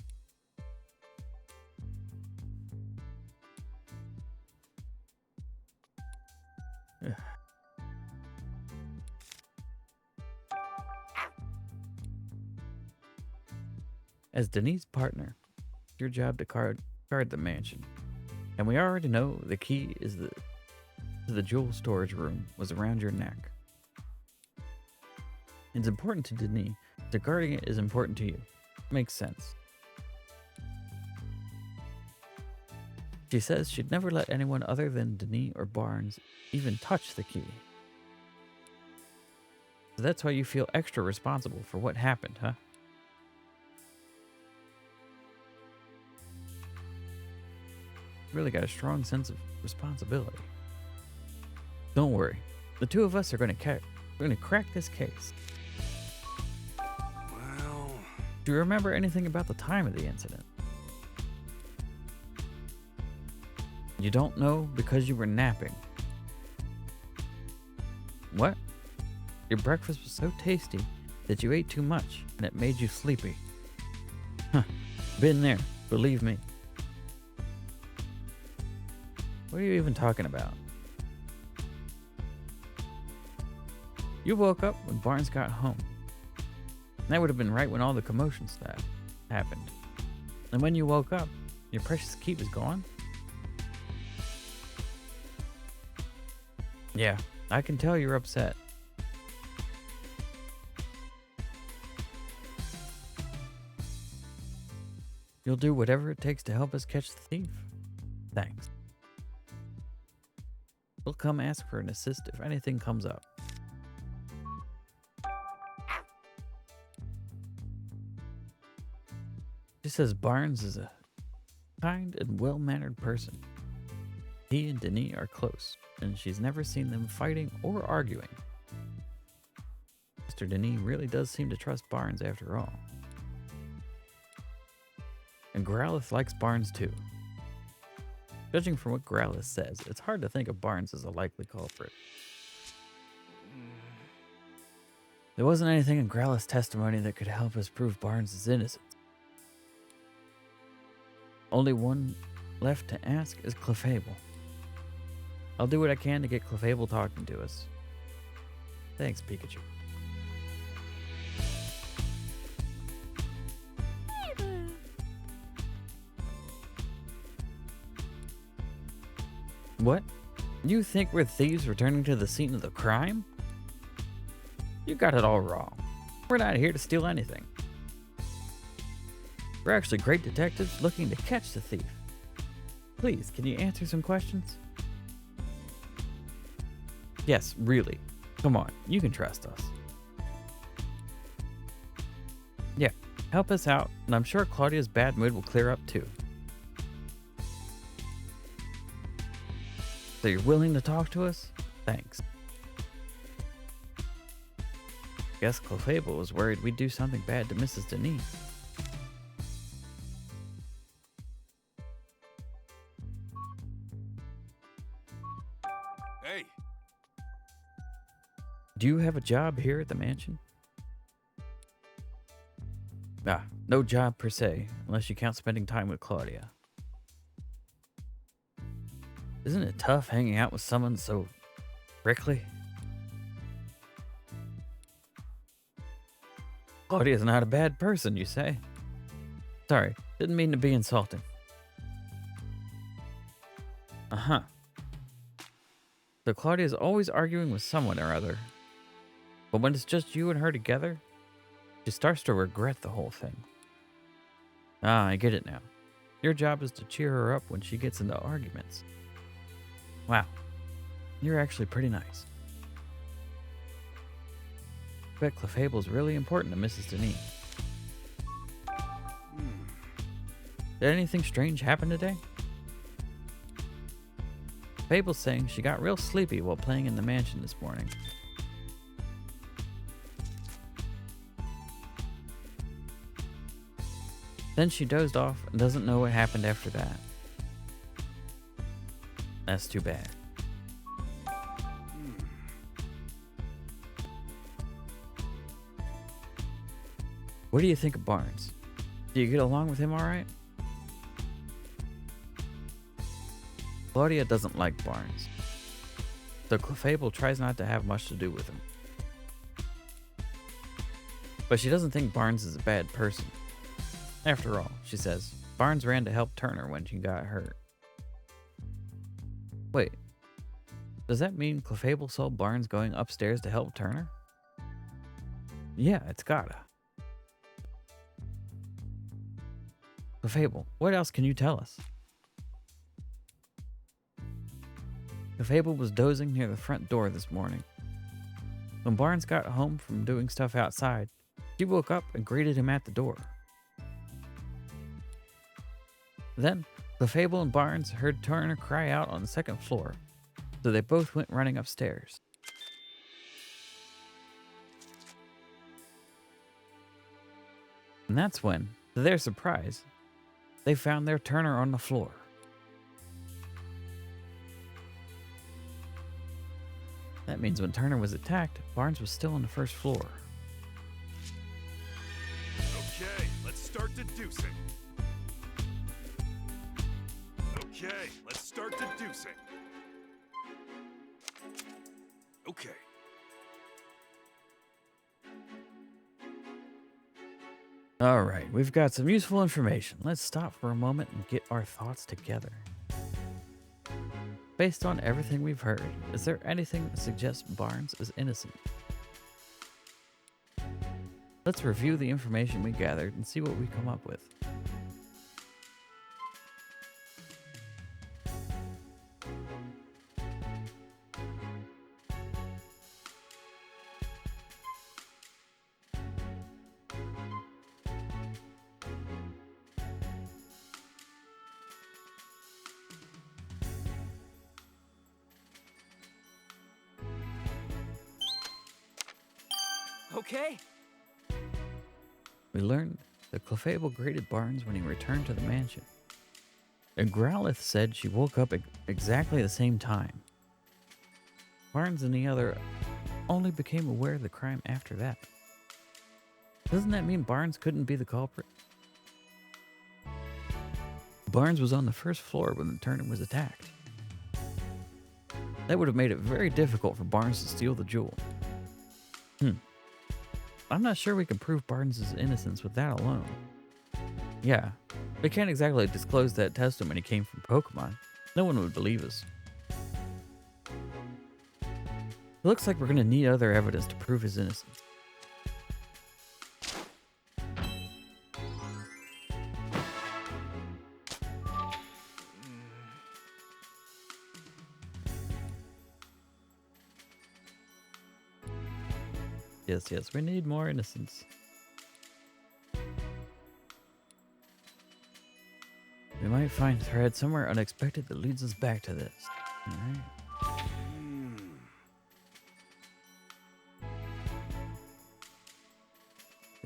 As Denis' partner, it's your job to guard the mansion. And we already know the key is to the jewel storage room was around your neck. It's important to Denis, so guarding it is important to you. Makes sense. She says she'd never let anyone other than Denis or Barnes even touch the key. So that's why you feel extra responsible for what happened, huh? Really got a strong sense of responsibility. Don't worry. The two of us are going to crack this case. Well, do you remember anything about the time of the incident? You don't know because you were napping. What? Your breakfast was so tasty that you ate too much and it made you sleepy. Huh. Been there. Believe me. What are you even talking about? You woke up when Barnes got home. That would have been right when all the commotion stuff happened. And when you woke up, your precious keep is gone? Yeah, I can tell you're upset. You'll do whatever it takes to help us catch the thief. Thanks. We'll come ask for an assist if anything comes up. She says Barnes is a kind and well-mannered person. He and Denis are close, and she's never seen them fighting or arguing. Mr. Denis really does seem to trust Barnes after all. And Growlithe likes Barnes too. Judging from what Growlithe says, it's hard to think of Barnes as a likely culprit. There wasn't anything in Growlithe's testimony that could help us prove Barnes' innocence. Only one left to ask is Clefable. I'll do what I can to get Clefable talking to us. Thanks, Pikachu. What? You think we're thieves returning to the scene of the crime? You got it all wrong. We're not here to steal anything. We're actually great detectives looking to catch the thief. Please, can you answer some questions? Yes, really. Come on, you can trust us. Yeah, help us out, and I'm sure Claudia's bad mood will clear up too. So you're willing to talk to us? Thanks. Guess Clefable was worried we'd do something bad to Mrs. Denis. Hey! Do you have a job here at the mansion? Ah, no job per se, unless you count spending time with Claudia. Isn't it tough hanging out with someone so prickly? Claudia's not a bad person, you say? Sorry, didn't mean to be insulting. Uh-huh. So Claudia's always arguing with someone or other. But when it's just you and her together, she starts to regret the whole thing. Ah, I get it now. Your job is to cheer her up when she gets into arguments. Wow, you're actually pretty nice. Bet Clefable's really important to Mrs. Denis. Did anything strange happen today? Fable's saying she got real sleepy while playing in the mansion this morning. Then she dozed off and doesn't know what happened after that. That's too bad. What do you think of Barnes? Do you get along with him all right? Claudia doesn't like Barnes, so Clefable tries not to have much to do with him. But she doesn't think Barnes is a bad person. After all, she says, Barnes ran to help Turner when she got hurt. Wait, does that mean Clefable saw Barnes going upstairs to help Turner? Yeah, it's gotta. Clefable, what else can you tell us? Clefable was dozing near the front door this morning. When Barnes got home from doing stuff outside, she woke up and greeted him at the door. Then, Clefable and Barnes heard Turner cry out on the second floor, so they both went running upstairs. And that's when, to their surprise, they found their Turner on the floor. That means when Turner was attacked, Barnes was still on the first floor. Okay, let's start deducing. Okay, let's start deducing. Okay. All right, we've got some useful information. Let's stop for a moment and get our thoughts together. Based on everything we've heard, is there anything that suggests Barnes is innocent? Let's review the information we gathered and see what we come up with. Okay. We learned that Clefable greeted Barnes when he returned to the mansion. And Growlithe said she woke up at exactly the same time. Barnes and the other only became aware of the crime after that. Doesn't that mean Barnes couldn't be the culprit? Barnes was on the first floor when the turnip was attacked. That would have made it very difficult for Barnes to steal the jewel. I'm not sure we can prove Barnes' innocence with that alone. Yeah, we can't exactly disclose that testimony came from Pokemon. No one would believe us. It looks like we're going to need other evidence to prove his innocence. Yes, we need more innocence. We might find a thread somewhere unexpected that leads us back to this. Alright.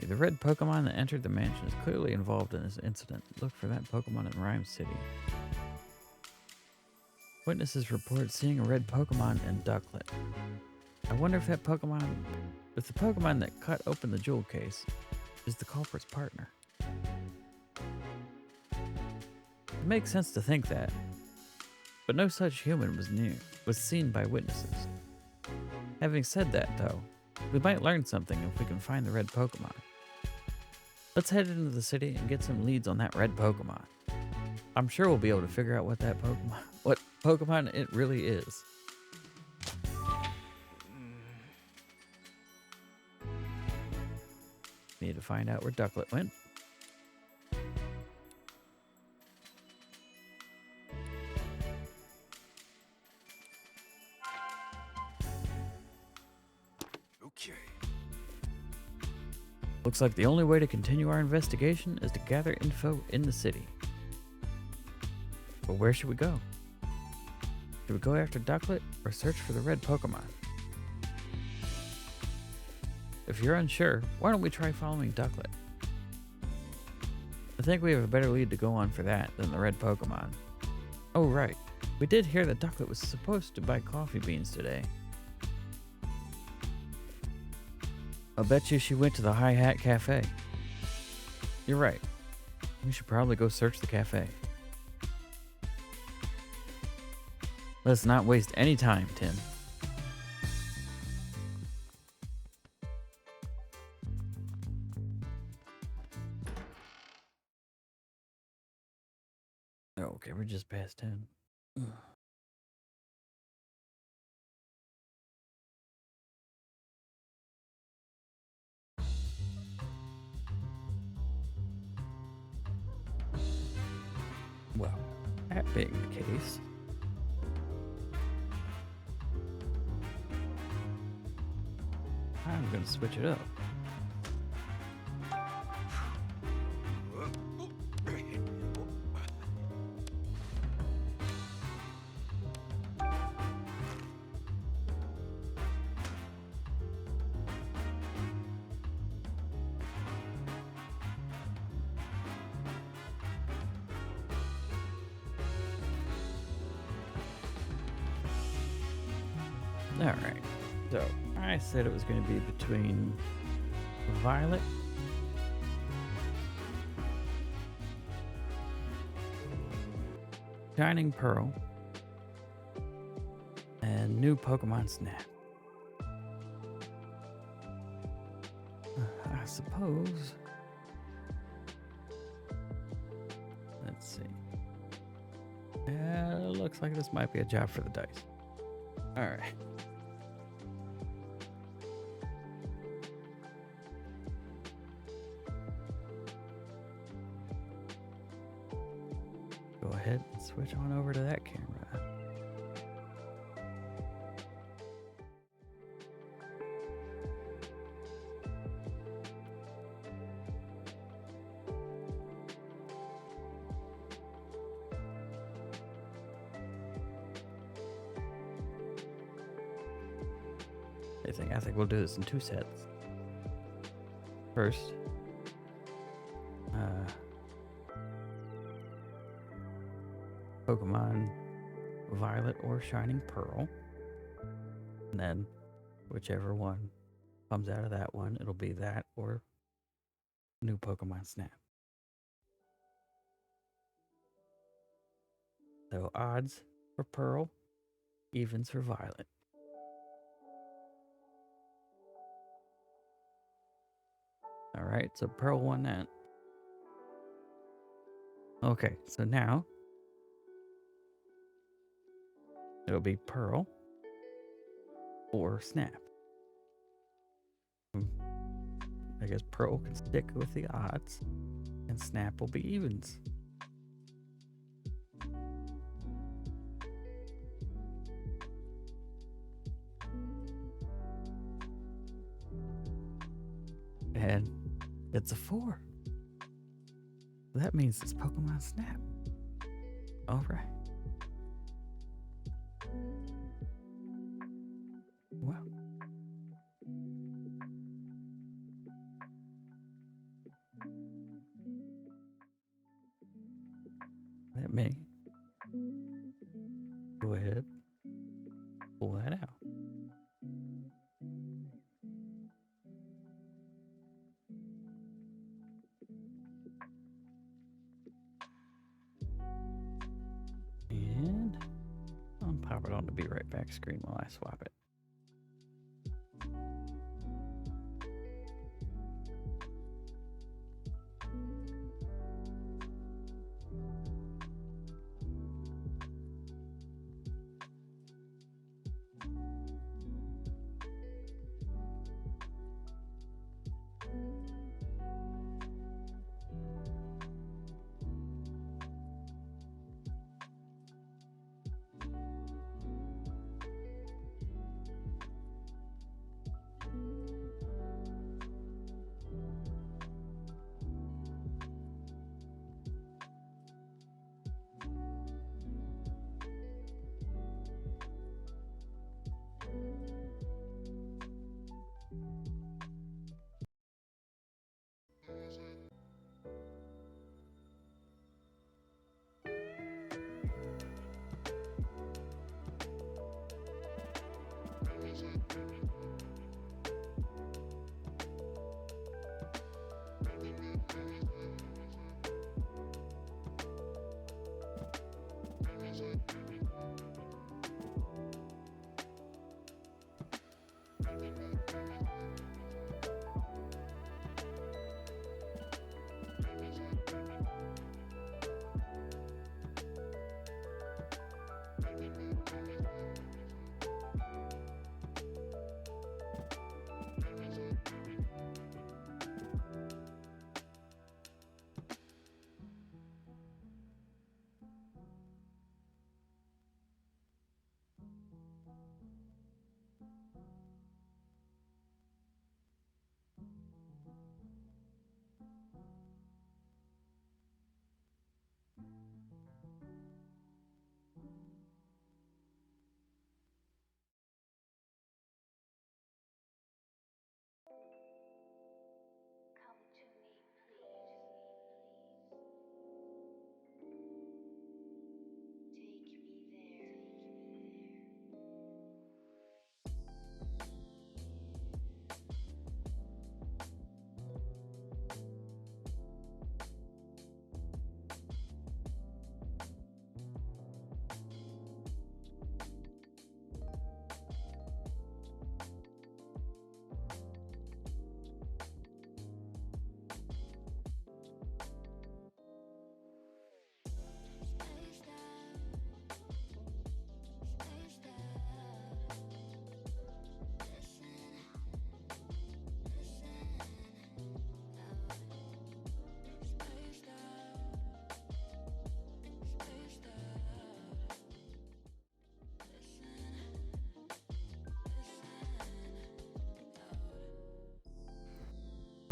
The red Pokemon that entered the mansion is clearly involved in this incident. Look for that Pokemon in Rhyme City. Witnesses report seeing a red Pokemon in Ducklet. I wonder if the Pokemon that cut open the jewel case is the culprit's partner. It makes sense to think that, but no such human was seen by witnesses. Having said that, though, we might learn something if we can find the red Pokemon. Let's head into the city and get some leads on that red Pokemon. I'm sure we'll be able to figure out what Pokemon it really is. Need to find out where Ducklet went. Okay. Looks like the only way to continue our investigation is to gather info in the city. But where should we go? Should we go after Ducklet or search for the red Pokemon? If you're unsure, why don't we try following Ducklet? I think we have a better lead to go on for that than the red Pokemon. Oh right, we did hear that Ducklet was supposed to buy coffee beans today. I'll bet you she went to the High Hat Cafe. You're right. We should probably go search the cafe. Let's not waste any time, Tim. Okay, we're just past 10. Well, that being the case, I'm gonna switch it up. Alright, so I said it was going to be between Violet Shining Pearl, and new Pokemon Snap. I suppose. Let's see. Looks like this might be a job for the dice. All right. Go ahead and switch on over to that camera. I think we'll do this in 2 sets. First, Pokemon Violet or Shining Pearl. And then whichever one comes out of that one, it'll be that or new Pokemon Snap. So odds for Pearl, evens for Violet. All right, so Pearl won that. Okay, so now it'll be Pearl or Snap. I guess Pearl can stick with the odds, and Snap will be evens. And it's a 4. That means it's Pokemon Snap. All right. Well. Let me go ahead, pull that out. And I'll pop it on the Be Right Back screen while I swap it.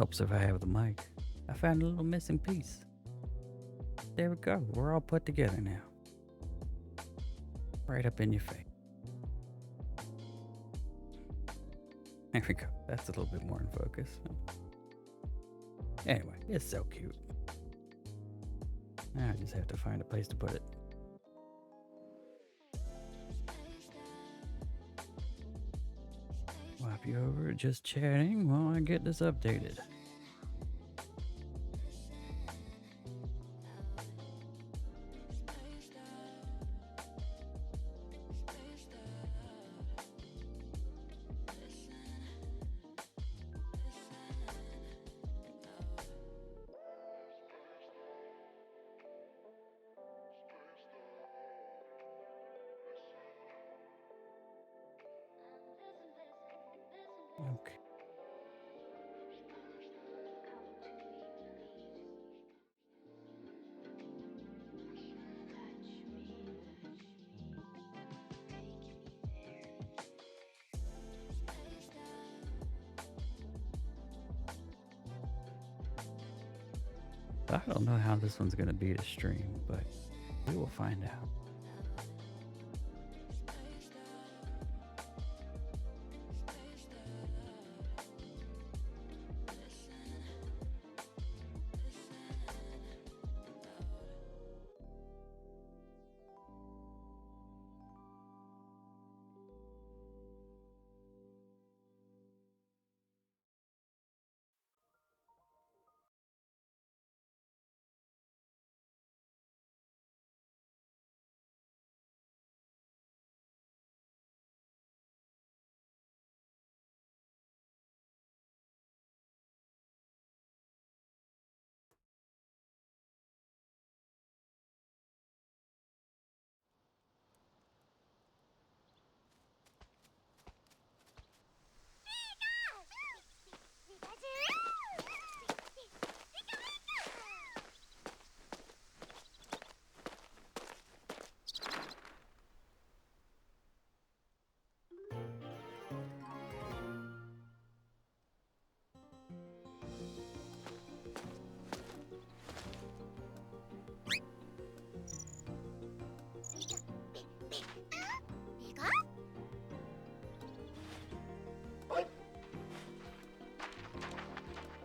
Helps if I have the mic. I found a little missing piece. There we go. We're all put together now. Right up in your face. There we go. That's a little bit more in focus. Anyway, it's so cute. Now I just have to find a place to put it. Swap you over, just chatting while I get this updated. Okay. I don't know how this one's gonna be to stream, but we will find out.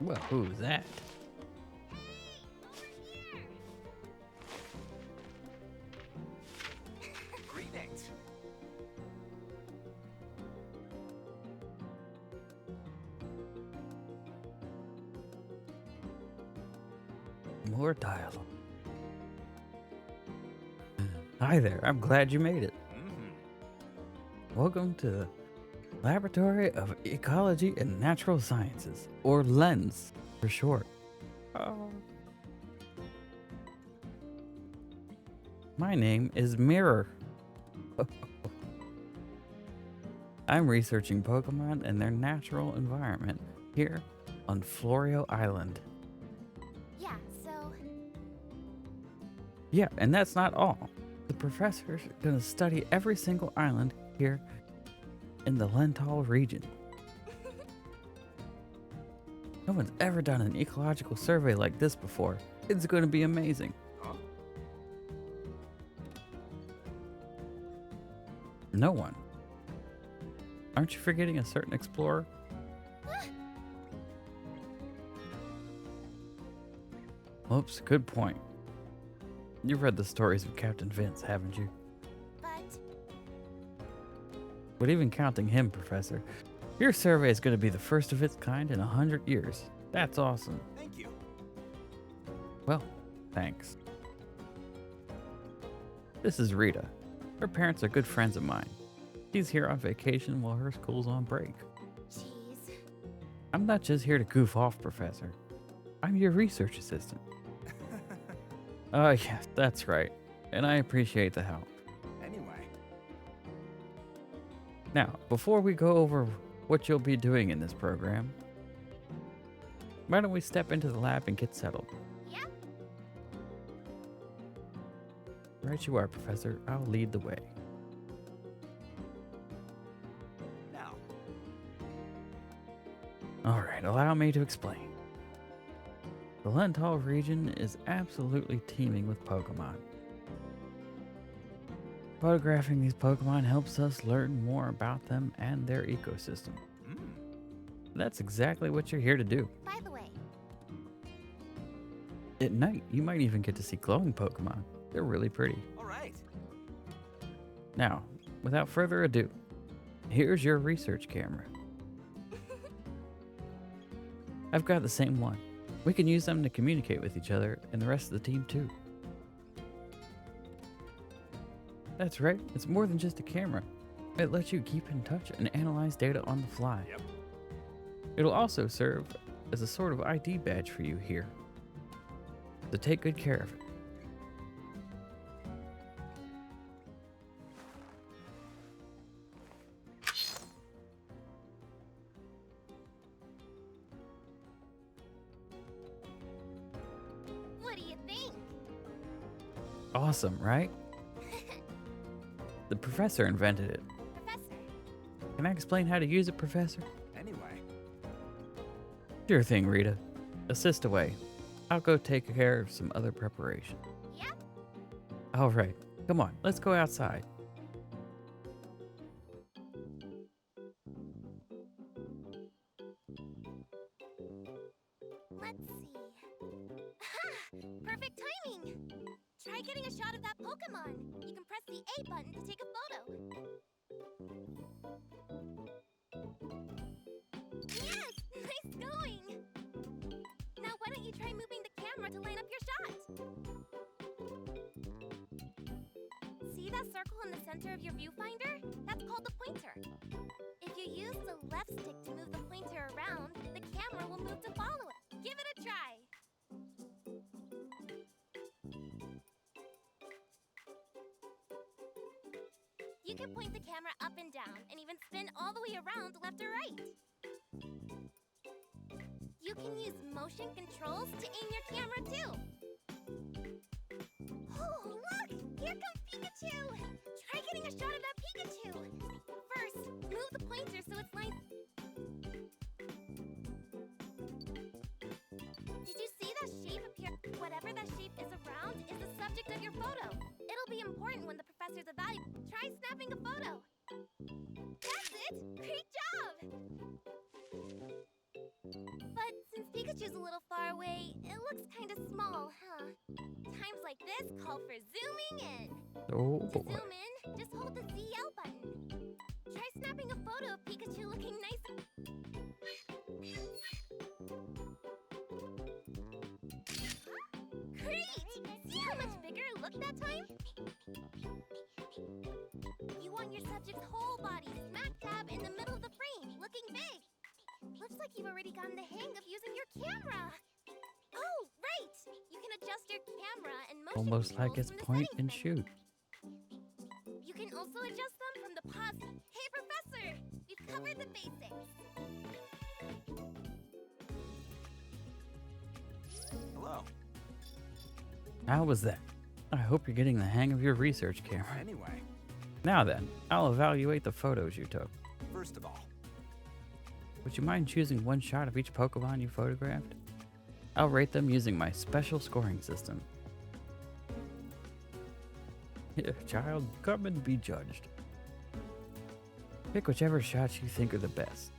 Well, who's that? Greetings. More dialogue. Hi there, I'm glad you made it. Welcome to the Laboratory of Ecology and Natural Sciences, or LENS for short. My name is Mirror. I'm researching Pokemon and their natural environment here on Florio Island. Yeah, so... Yeah, and that's not all. The professor's gonna study every single island here in the Lental region. No one's ever done an ecological survey like this before. It's gonna be amazing. No one. Aren't you forgetting a certain explorer? Oops, good point. You've read the stories of Captain Vince, haven't you? But even counting him, Professor, your survey is going to be the first of its kind in 100 years. That's awesome. Thank you. Well, thanks. This is Rita. Her parents are good friends of mine. She's here on vacation while her school's on break. Jeez. I'm not just here to goof off, Professor. I'm your research assistant. Yes, that's right. And I appreciate the help. Anyway. Now, before we go over what you'll be doing in this program, why don't we step into the lab and get settled? Yeah. Right you are, Professor. I'll lead the way. Now. All right, allow me to explain. The Lental region is absolutely teeming with Pokemon. Photographing these Pokemon helps us learn more about them and their ecosystem. That's exactly what you're here to do. By the way, At night, you might even get to see glowing Pokemon. They're really pretty. All right. Now, without further ado, here's your research camera. I've got the same one. We can use them to communicate with each other and the rest of the team too. That's right, it's more than just a camera. It lets you keep in touch and analyze data on the fly. Yep. It'll also serve as a sort of ID badge for you here. So take good care of it. what do you think? Awesome, right? The professor invented it. Professor, Can I explain how to use it, Professor? Anyway. Sure thing, Rita. Assist away. I'll go take care of some other preparation. yep. All right, come on, let's go outside. Let's see. Ha! Perfect timing! Try getting a shot of that Pokemon. You can press the A button to take a photo. Yes! Nice going! Now why don't you try moving the camera to line up your shot? See that circle in the center of your viewfinder? That's called the pointer. If you use the left stick to move the pointer around, the camera will move to follow it. Give it a try. You can point the camera up and down and even spin all the way around left or right. You can use motion controls to aim your camera too. Oh, look! Here comes Pikachu! Try getting a shot of that Pikachu! First, move the pointer so it's lined. Did you see that shape appear? Whatever that shape is around is the subject of your photo. It'll be important when the professor's evaluating. Try snapping a photo. That's it! Great job! But since Pikachu's a little far away, it looks kind of small, huh? Times like this call for zooming in. Oh To boy. zoom in, just hold the ZL button. Try snapping a photo of Pikachu looking nice. Great! See how much bigger it looked that time? You want your subject's whole body smack dab in the middle of the frame, looking big. Looks like you've already gotten the hang of using your camera. Oh, right! You can adjust your camera and motion Almost like controls it's from the point settings and menu. shoot. You can also adjust them from the pause. Hey, Professor! We've covered the basics. Hello. How was that? I hope you're getting the hang of your research camera. Anyway. Now then, I'll evaluate the photos you took. First of all. Would you mind choosing one shot of each Pokemon you photographed? I'll rate them using my special scoring system. Here, child, come and be judged. Pick whichever shots you think are the best.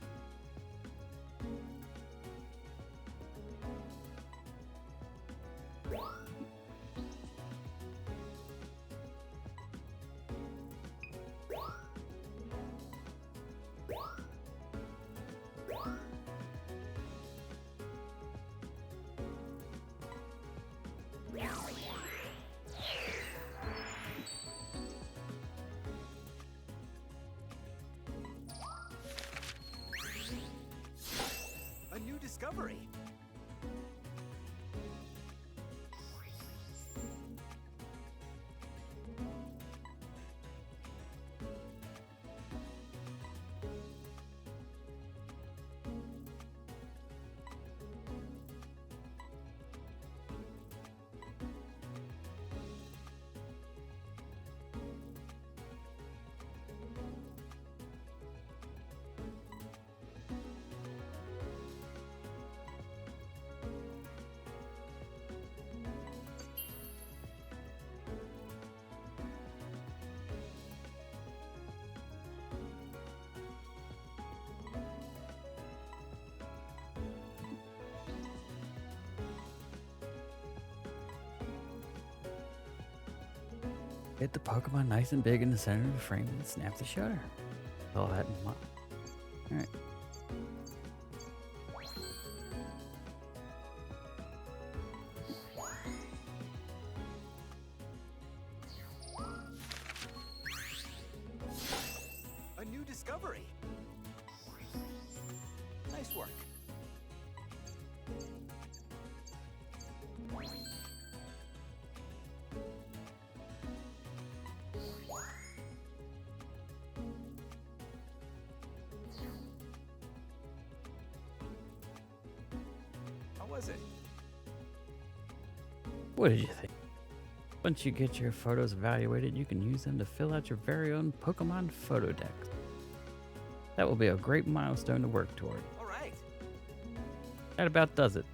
Hit the Pokemon nice and big in the center of the frame and snap the shutter. With all that in mind. Alright. A new discovery. Nice work. How was it? What did you think? Once you get your photos evaluated, you can use them to fill out your very own Pokemon photo deck. That will be a great milestone to work toward. All right. That about does it.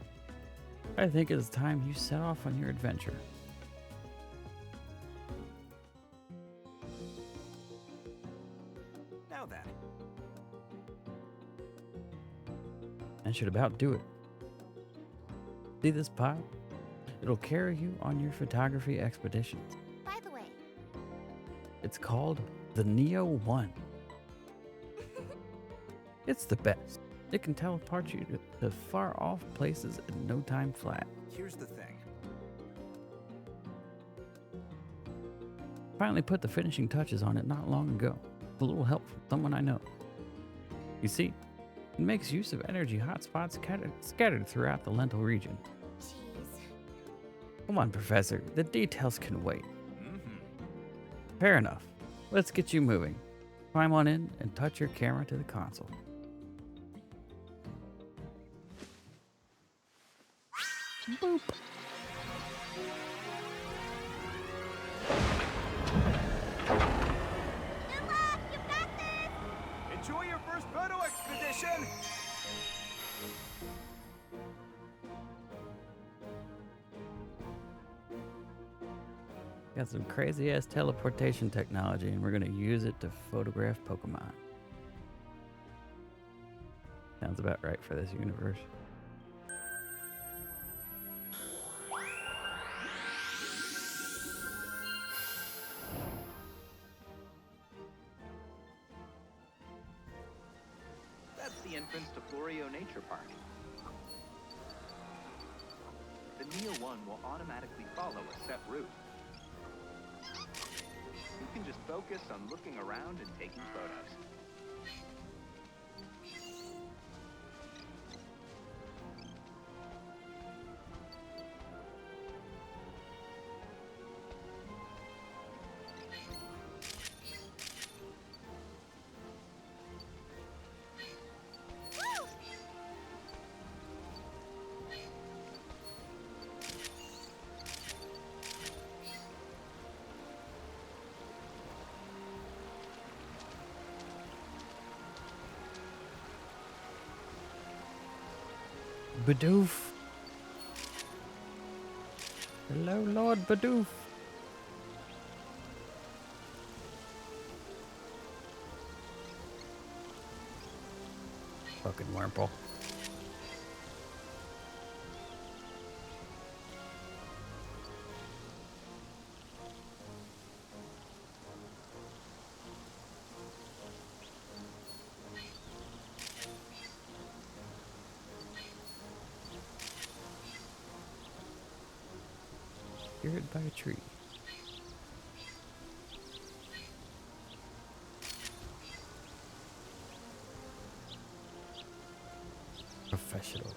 I think it is time you set off on your adventure. Now then. That should about do it. See this pile? It'll carry you on your photography expeditions. By the way, It's called the Neo 1. It's the best. It can teleport you to far off places in no time flat. Here's the thing. Finally put the finishing touches on it not long ago. With a little help from someone I know. You see, it makes use of energy hotspots scattered throughout the Lentil region. jeez. Come on, Professor. The details can wait. Mm-hmm. Fair enough. Let's get you moving. Climb on in and touch your camera to the console. Boop. Good luck! You got this! Enjoy your first photo expedition! Got some crazy ass teleportation technology, and we're gonna use it to photograph Pokemon. Sounds about right for this universe. That's the entrance to Florio Nature Park. The Neo 1 will automatically follow a set route. You can just focus on looking around and taking photos. Bidoof. Hello, Lord Bidoof. Fucking Wurmple. Scared by a tree. Professional.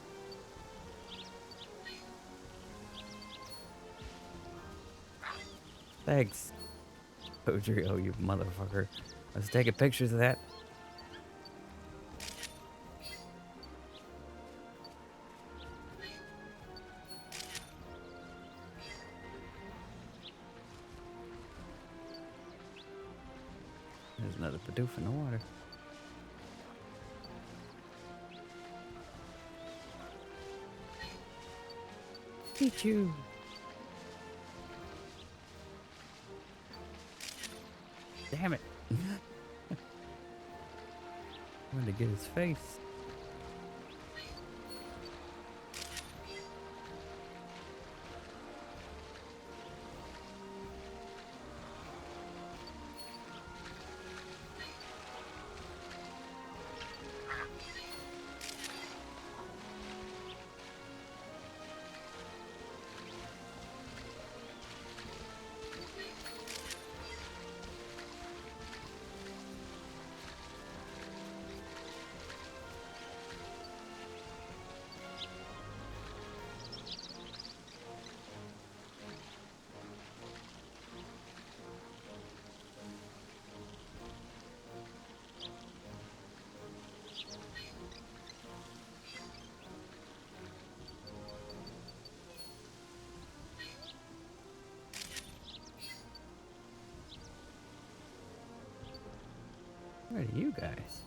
Thanks. Podrio, you motherfucker. I was taking pictures of that. There's another Bidoof in the water. Pikachu. Damn it. Wanted to get his face. What are you guys?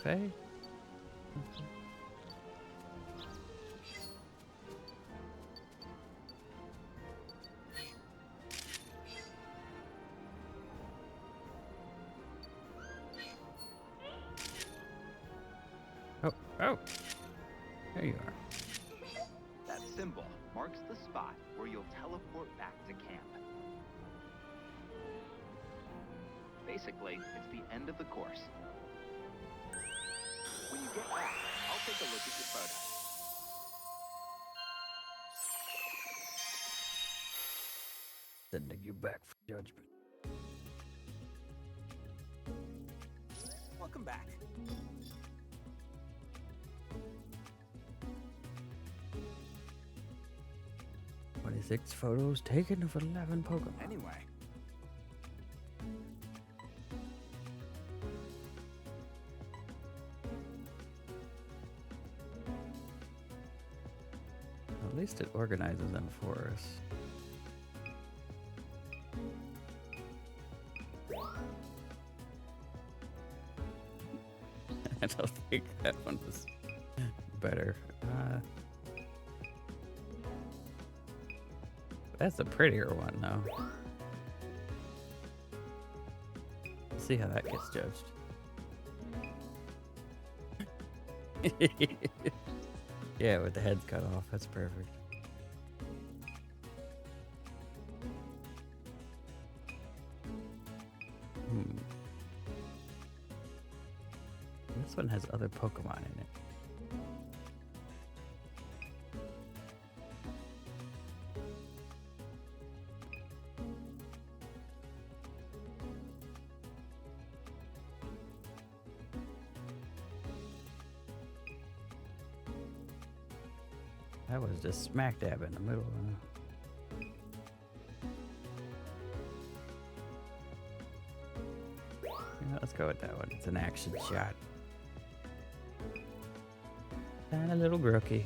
Faye? Oh, there you are. That symbol marks the spot where you'll teleport back to camp. Basically, it's the end of the course. When you get back, I'll take a look at your photo. Sending you back for judgment. Welcome back. Six photos taken of 11 Pokemon. Anyway. At least it organizes them for us. I don't think that one was better. That's the prettier one, though. Let's see how that gets judged. Yeah, with the heads cut off. That's perfect. This one has other Pokemon in it. That was just smack dab in the middle. Yeah, let's go with that one. It's an action shot. And a little Grookie.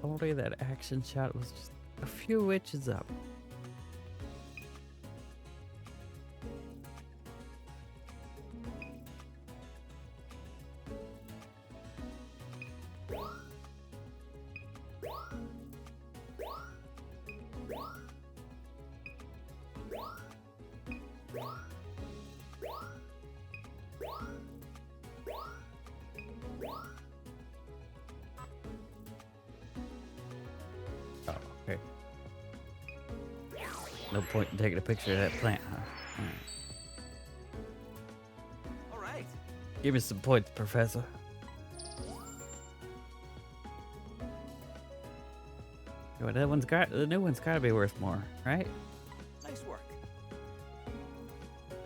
Only that action shot was just a few inches up. Okay. No point in taking a picture of that plant, huh? All right. Give me some points, Professor. Well, that one's got the new one's got to be worth more, right? Nice work.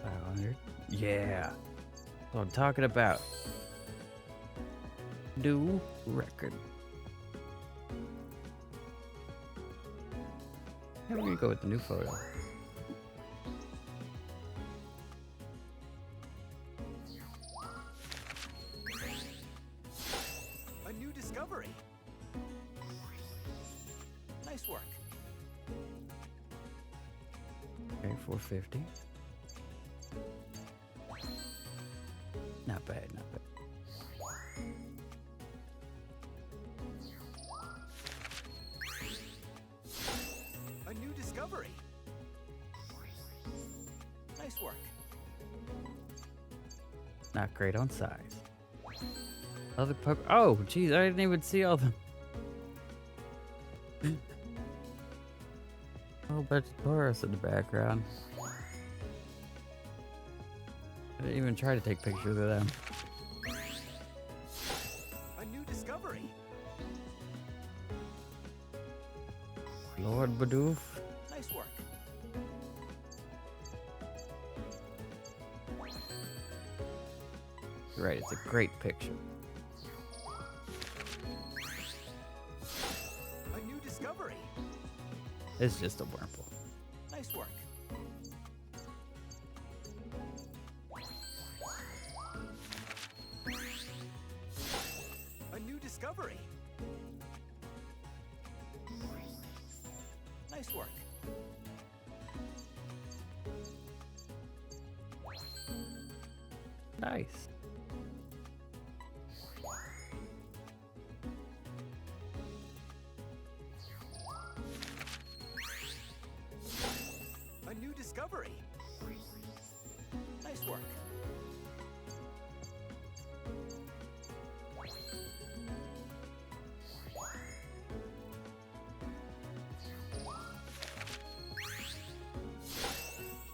500. Yeah. That's what I'm talking about. New record. Yeah, we're gonna go with the new photo. A new discovery. Nice work. Okay, 450. Not bad, not bad. A new discovery. Nice work. Not great on size. Other oh, geez, I didn't even see all them. A whole bunch of tourists in the background. I didn't even try to take pictures of them. A new discovery. Lord Bidoof. Nice work. You're right, it's a great picture. A new discovery. It's just a Wurmple. Nice work. A new discovery. Nice work. Nice. A new discovery. Nice work.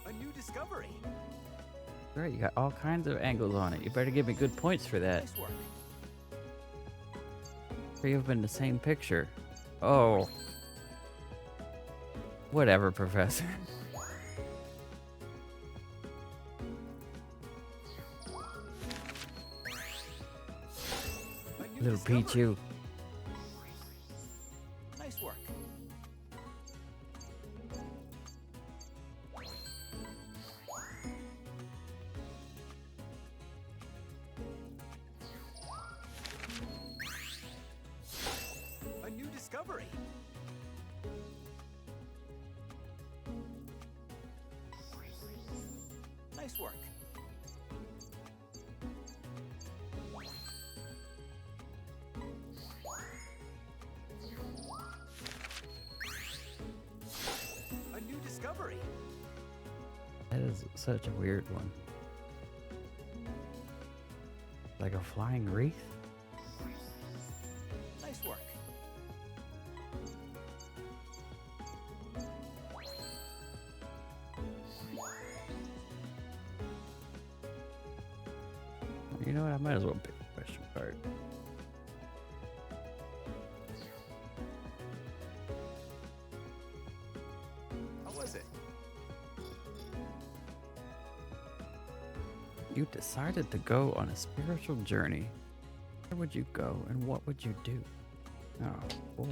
A new discovery. Right, you got all kinds of angles on it. You better give me good points for that. Nice work. Three of them in the same picture. Oh. Whatever, Professor. A new Little discovery. Pichu. Nice work. A new discovery. Nice work. A new discovery. That is such a weird one. Like a flying wreath? Nice work. You know what? I might as well pick a question card. How was it? You decided to go on a spiritual journey. Where would you go and what would you do? Oh, boy.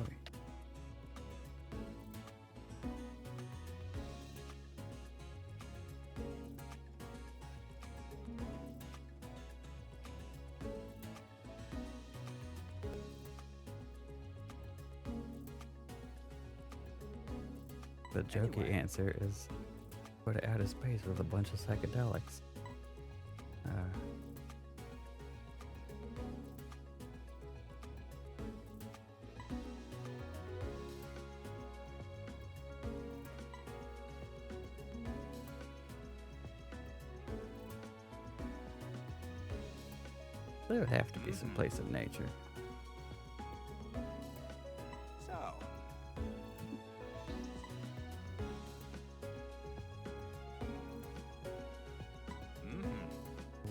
The jokey Anyway. answer is go to outer space with a bunch of psychedelics. There would have to be some place of nature. So,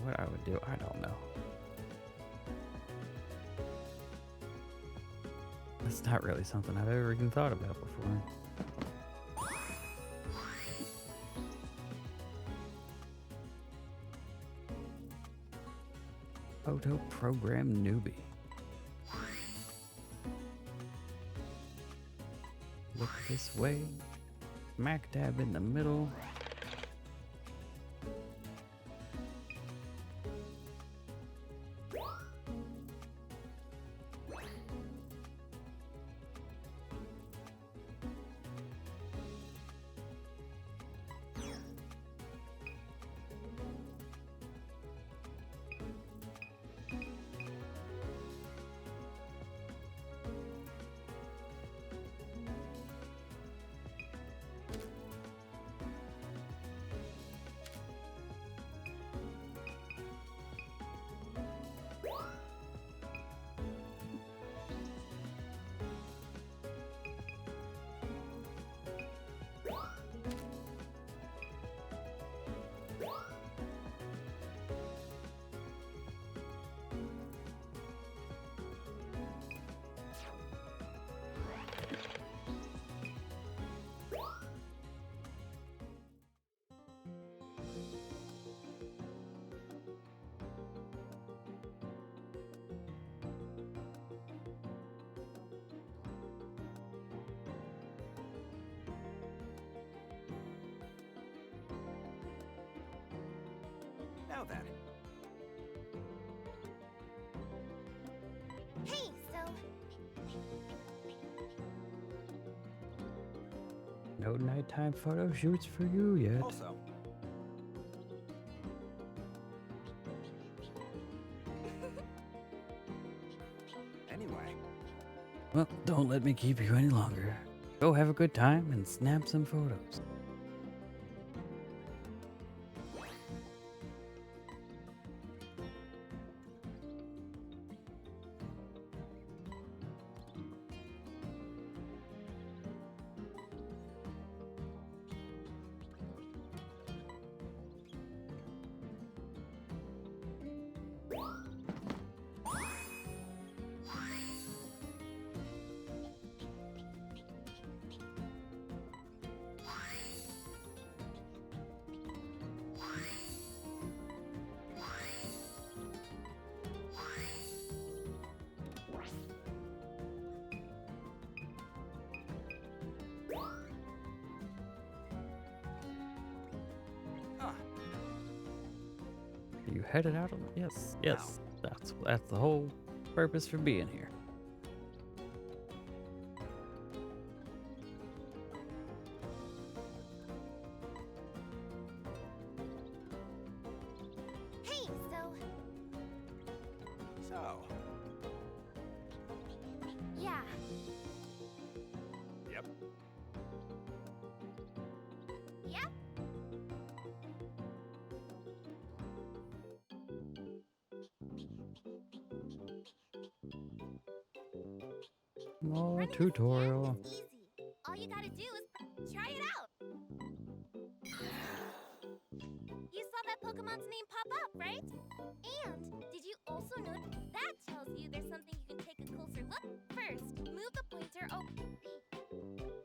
What I would do, I don't know. That's not really something I've ever even thought about before. Photo program newbie. Look this way. Smack dab in the middle. Now then. Hey, so No nighttime photo shoots for you yet. Also. Anyway. Well, don't let me keep you any longer. Go have a good time and snap some photos. You headed out on yes, yes. That's the whole purpose for being here. hey, So. yeah. Yep. Yep. More Running a tutorial. scan is easy. All you gotta do is try it out. You saw that Pokemon's name pop up, right? And did you also note that tells you there's something you can take a closer look? First, move the pointer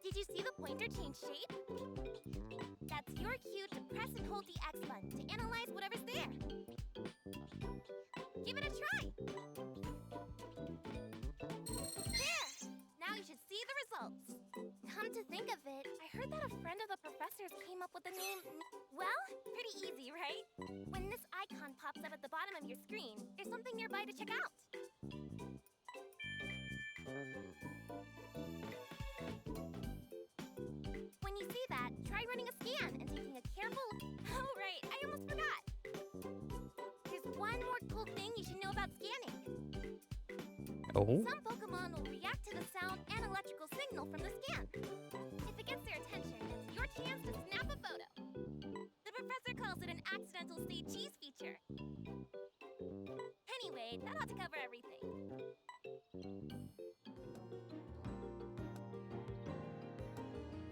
Did you see the pointer change shape? That's your cue to press and hold the X button to analyze whatever's there. Give it a try. There! Now you should see the results. Come to think of it, I heard that a friend of the professor's came up with the name... Well, pretty easy, right? When this icon pops up at the bottom of your screen, there's something nearby to check out. When you see that, try running a scan and taking a careful... Oh, right, I almost forgot. There's one more cool thing you should know about scanning. Oh. Some Pokemon will react to the sound and electrical signal from the scan. If it gets their attention, it's your chance to snap a photo. The professor calls it an accidental say cheese feature. Anyway, that ought to cover everything.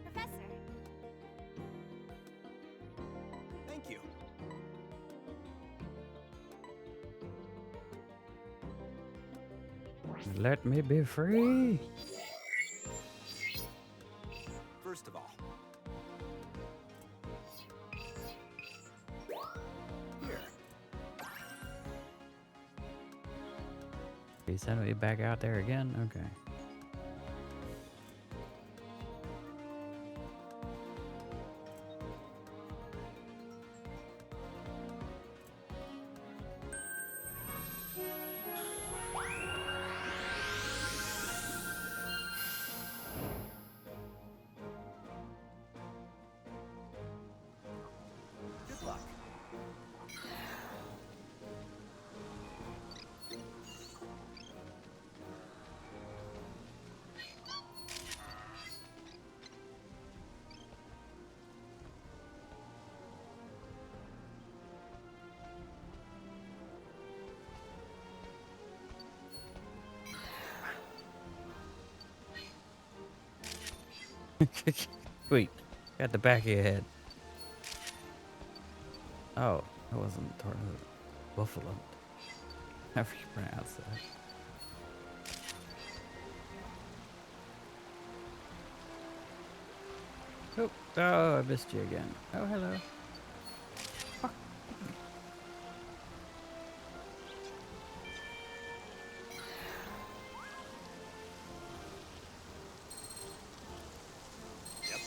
Professor. Thank you. Let me be free. First of all. Here. You sent me back out there again? Okay. Good luck. Wait, got the back of your head. Oh, that wasn't buffalo. However you pronounce that. Oh, I missed you again. Oh, hello. Fuck. Yep.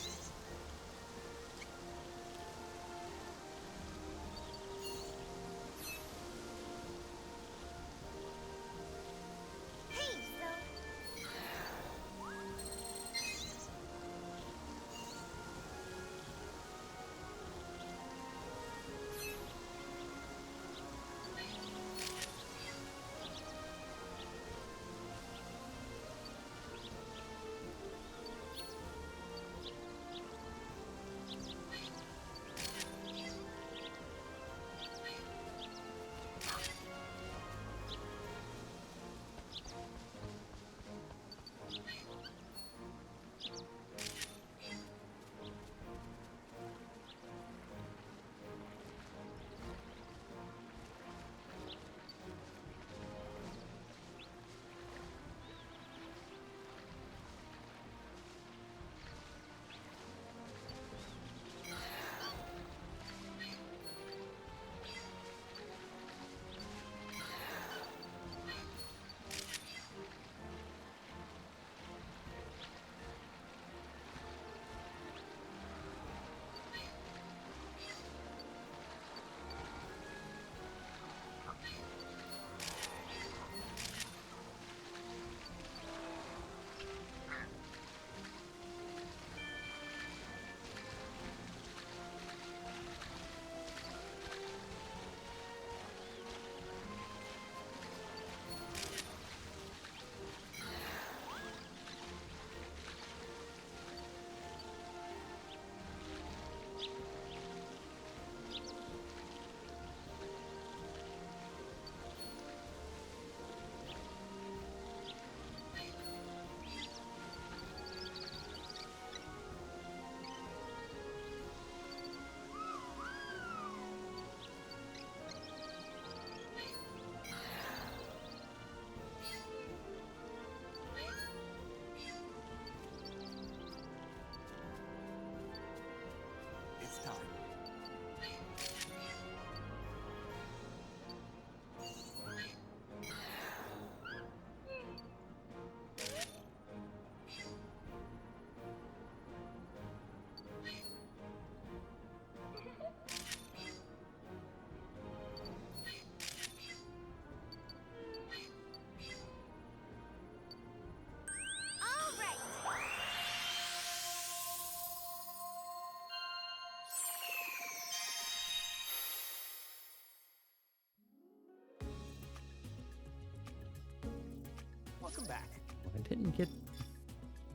Welcome back. I didn't get.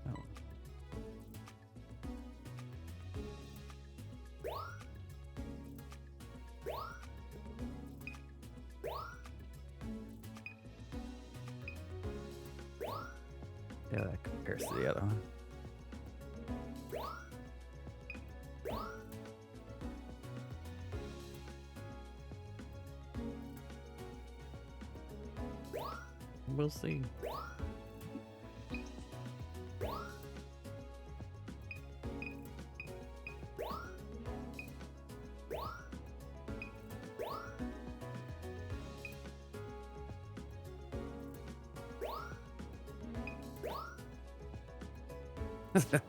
Oh. Yeah, that compares to the other one. We'll see.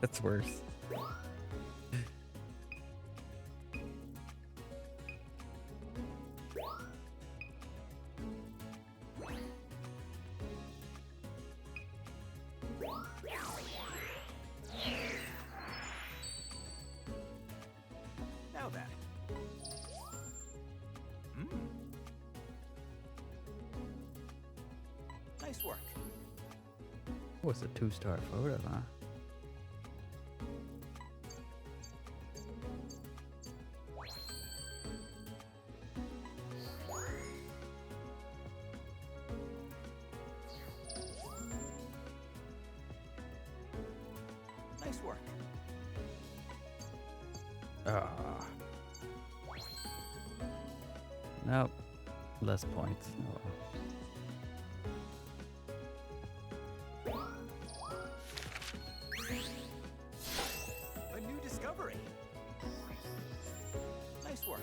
That's worse. Now then. Nice work. What's a 2-star photo, huh? Nice work. Ah. Nope. Less points. Oh, well. A new discovery. Nice work.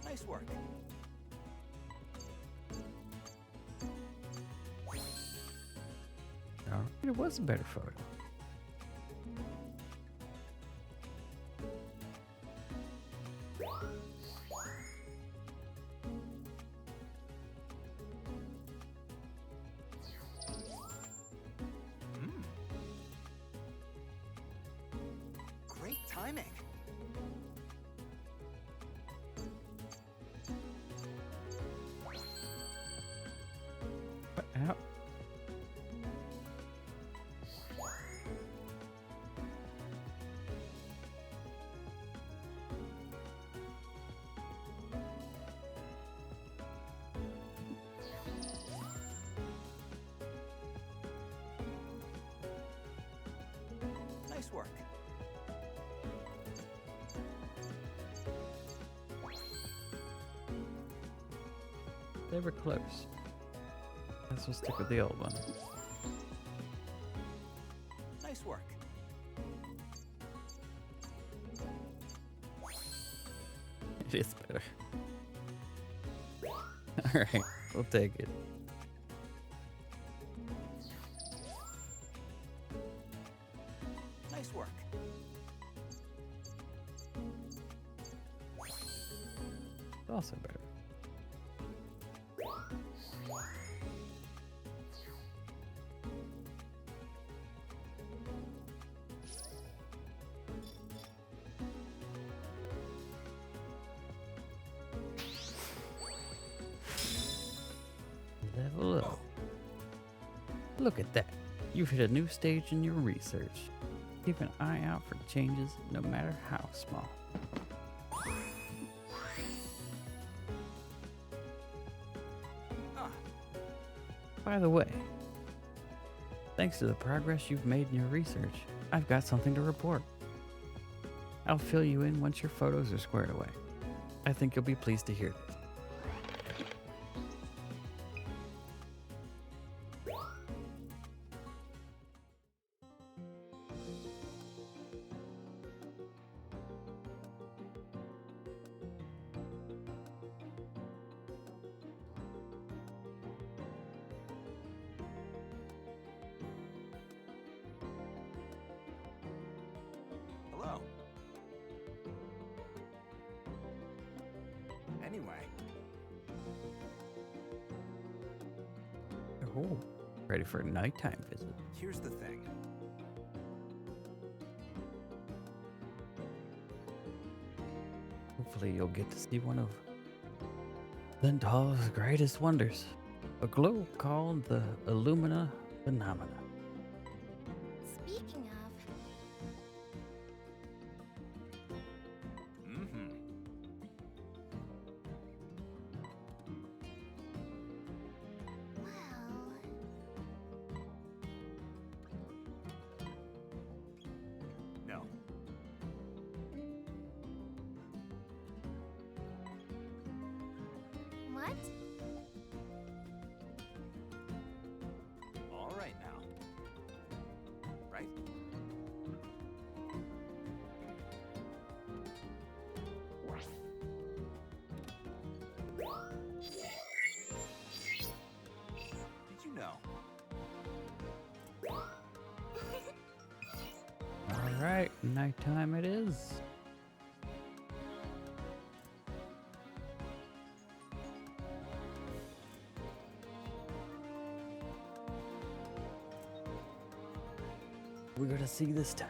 Nice work. Alright, it was a better photo. Great timing. Ow. Nice work. They were close. Guess we'll stick with the old one. Nice work. It is better. Alright, we'll take it. Nice work. It's also better. Level up. Look at that. You've hit a new stage in your research. Keep an eye out for changes, no matter how small. By the way, thanks to the progress you've made in your research, I've got something to report. I'll fill you in once your photos are squared away. I think you'll be pleased to hear this. Hello. Anyway. Oh, ready for a nighttime visit. Here's the thing. hopefully you'll get to see one of Lindall's greatest wonders, a globe called the Illumina Phenomena. Speaking of, No. what? All right now. Right? Did you know? All right, nighttime it is. We're gonna see this time.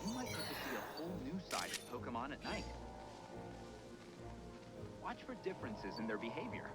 You might get to see a whole new side of Pokemon at night. Watch for differences in their behavior.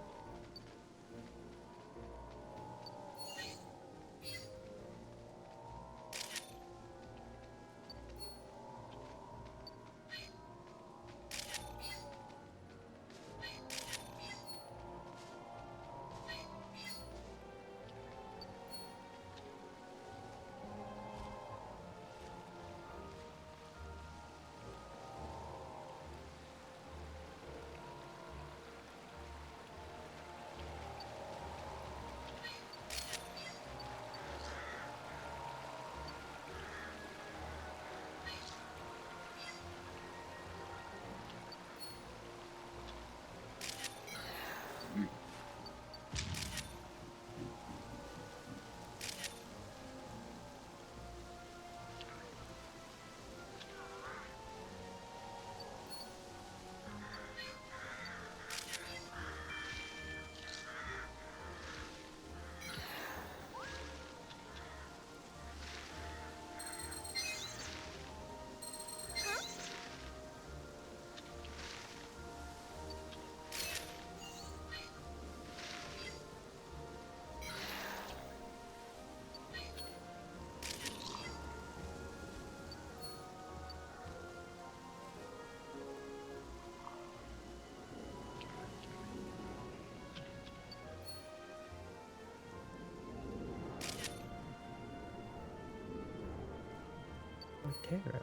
Terra.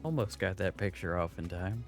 Almost got that picture off in time.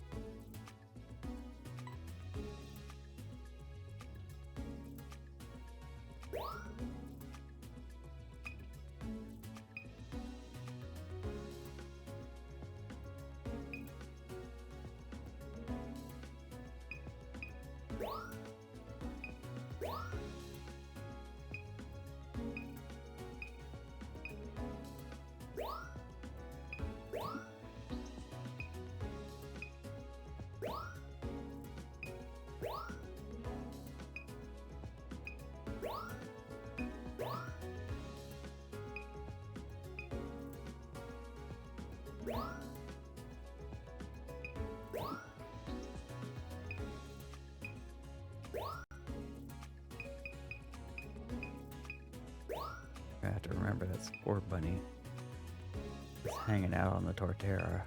I have to remember that sport bunny is hanging out on the Torterra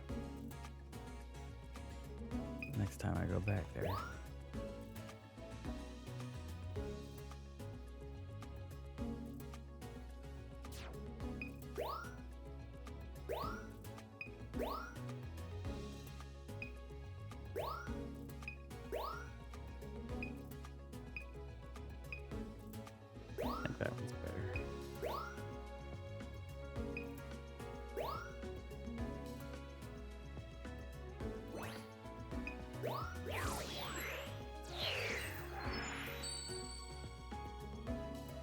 next time I go back there. I think that one's better.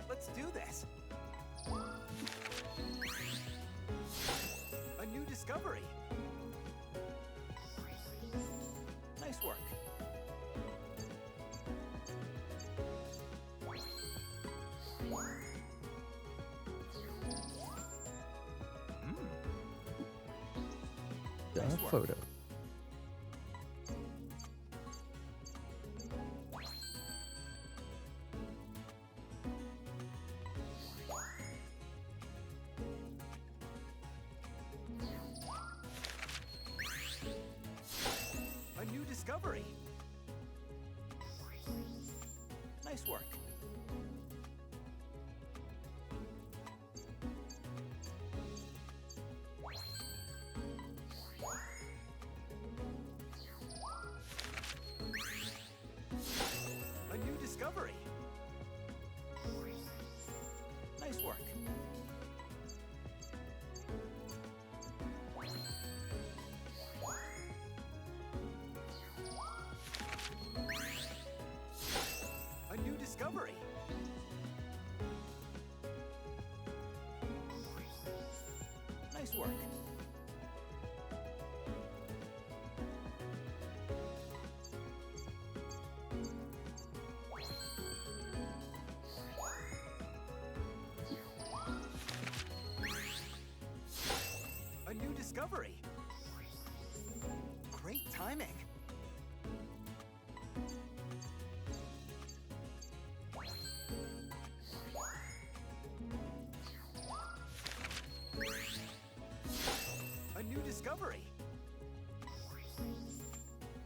Let's do this. A new discovery. Nice work. A photo. A new discovery. Nice work. A new discovery. Nice work. A new discovery. Nice work. A new discovery. Great timing. A new discovery.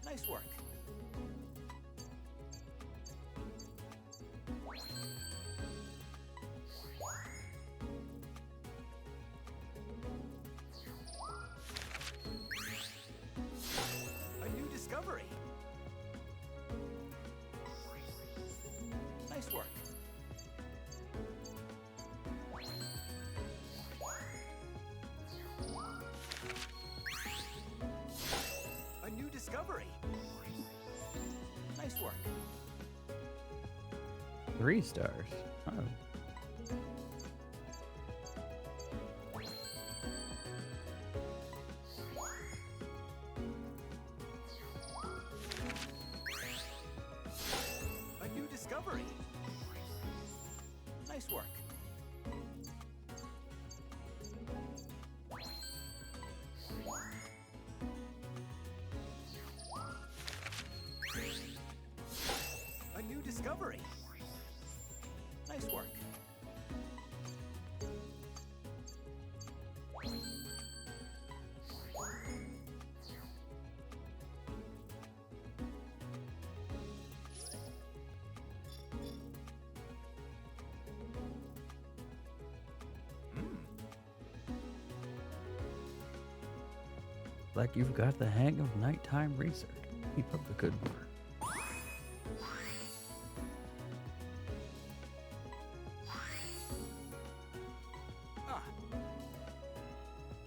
Nice work. A new discovery. Nice work. A new discovery. Nice work. 3 stars. Oh. A new discovery. Nice work. A new discovery. Nice work. Like you've got the hang of nighttime research. Keep up the good work.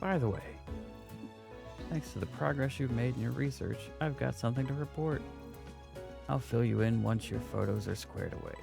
By the way, thanks to the progress you've made in your research, I've got something to report. I'll fill you in once your photos are squared away.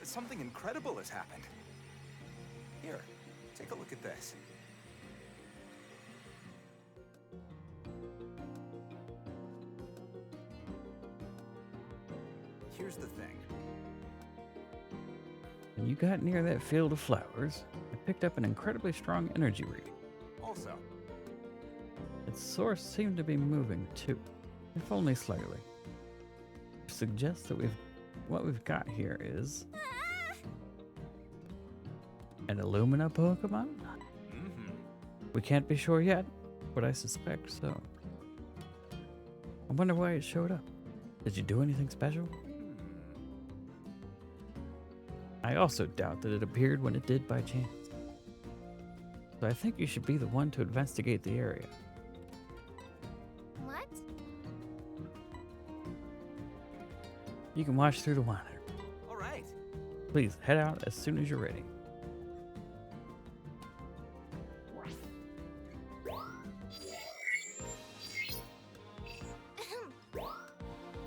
Something incredible has happened. Here, take a look at this. Here's the thing. When you got near that field of flowers, I picked up an incredibly strong energy reading. Also, Its source seemed to be moving too, if only slightly. Which suggests that what we've got here is an Illumina Pokemon? We can't be sure yet, but I suspect so. I wonder why it showed up. Did you do anything special? I also doubt that it appeared when it did by chance. So I think you should be the one to investigate the area. What? You can watch through the monitor. all right. Please head out as soon as you're ready.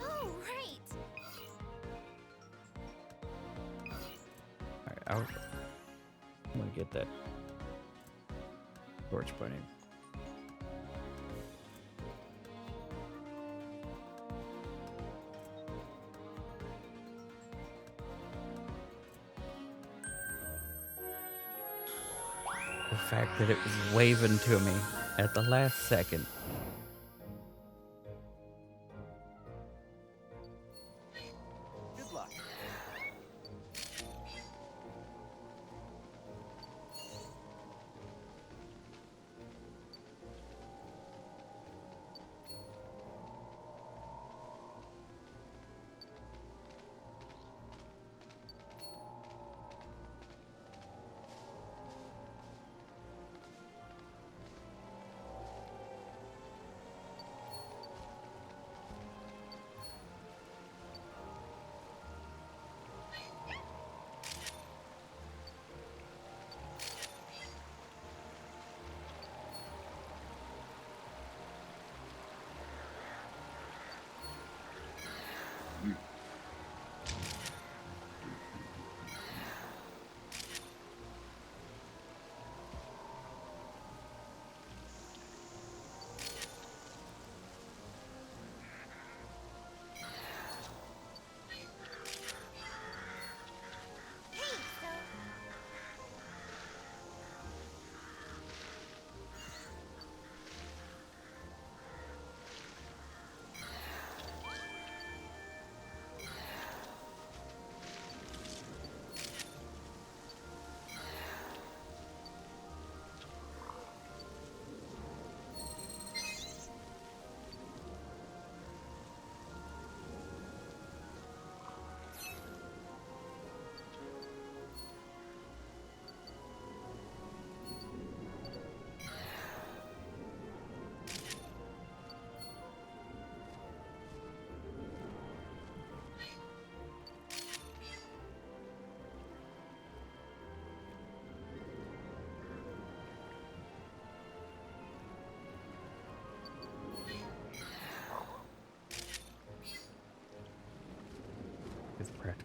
Oh, right. Alright, I'm gonna get that torch bunny. The fact that it was waving to me at the last second. Good luck.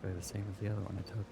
exactly the same as the other one I took.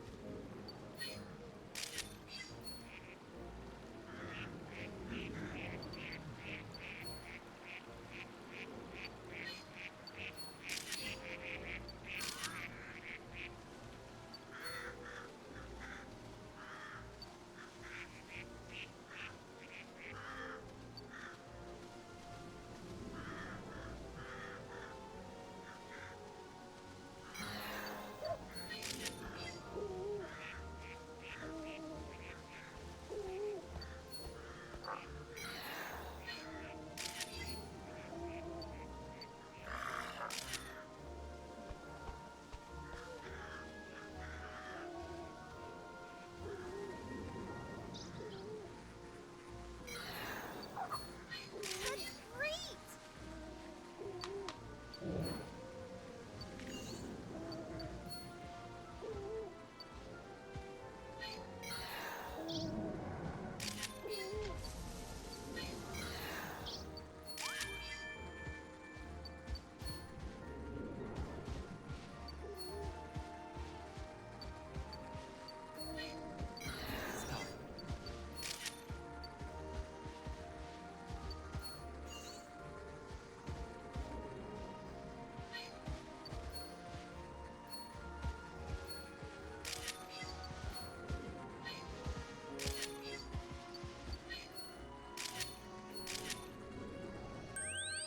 That's great!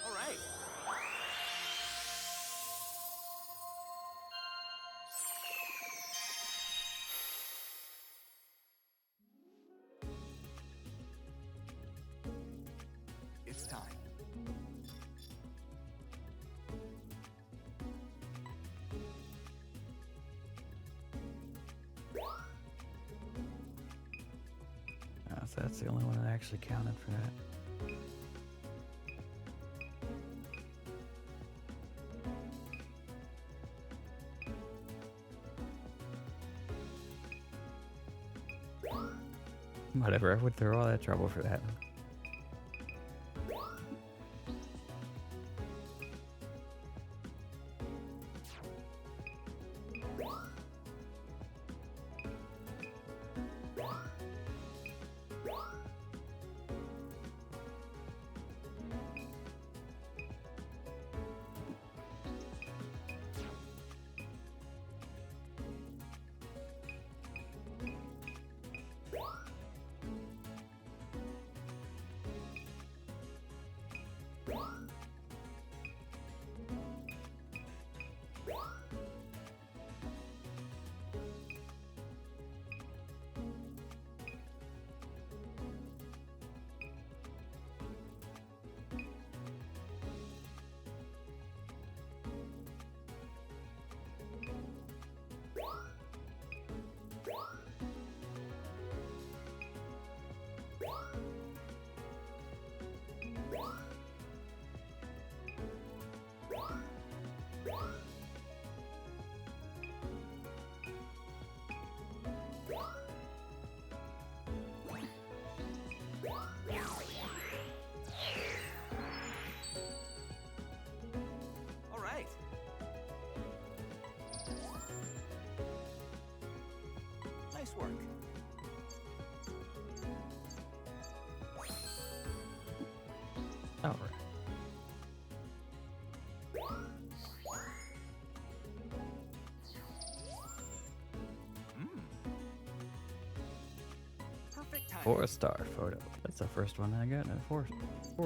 All right. It's time. So that's the only one that actually counted for that. Whatever, I would throw all that trouble for that. All right. Nice work. All right. Perfect time. 4-star photo. That's the first one I got at 4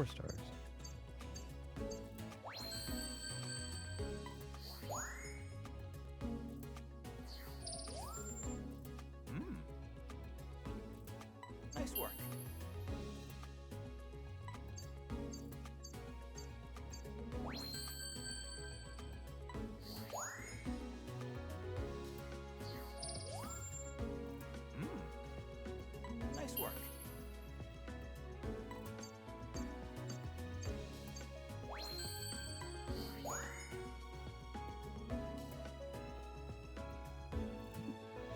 stars. Nice work. Nice work.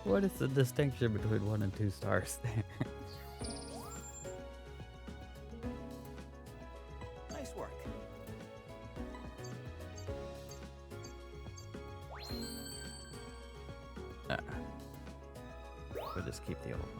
What is the distinction between 1 and 2 stars there? Nice work. We'll just keep the old one.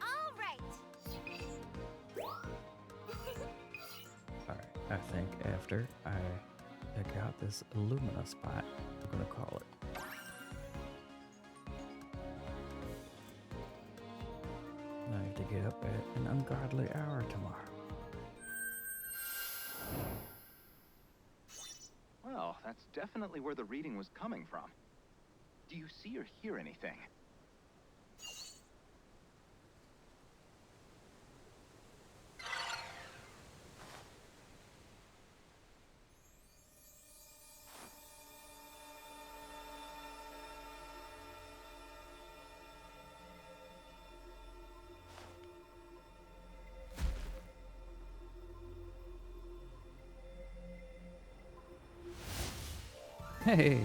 All right. Alright, I think after I check out this Illumina spot, I'm gonna call it. I have to get up at an ungodly hour tomorrow. Well, that's definitely where the reading was coming from. Do you see or hear anything? Hey!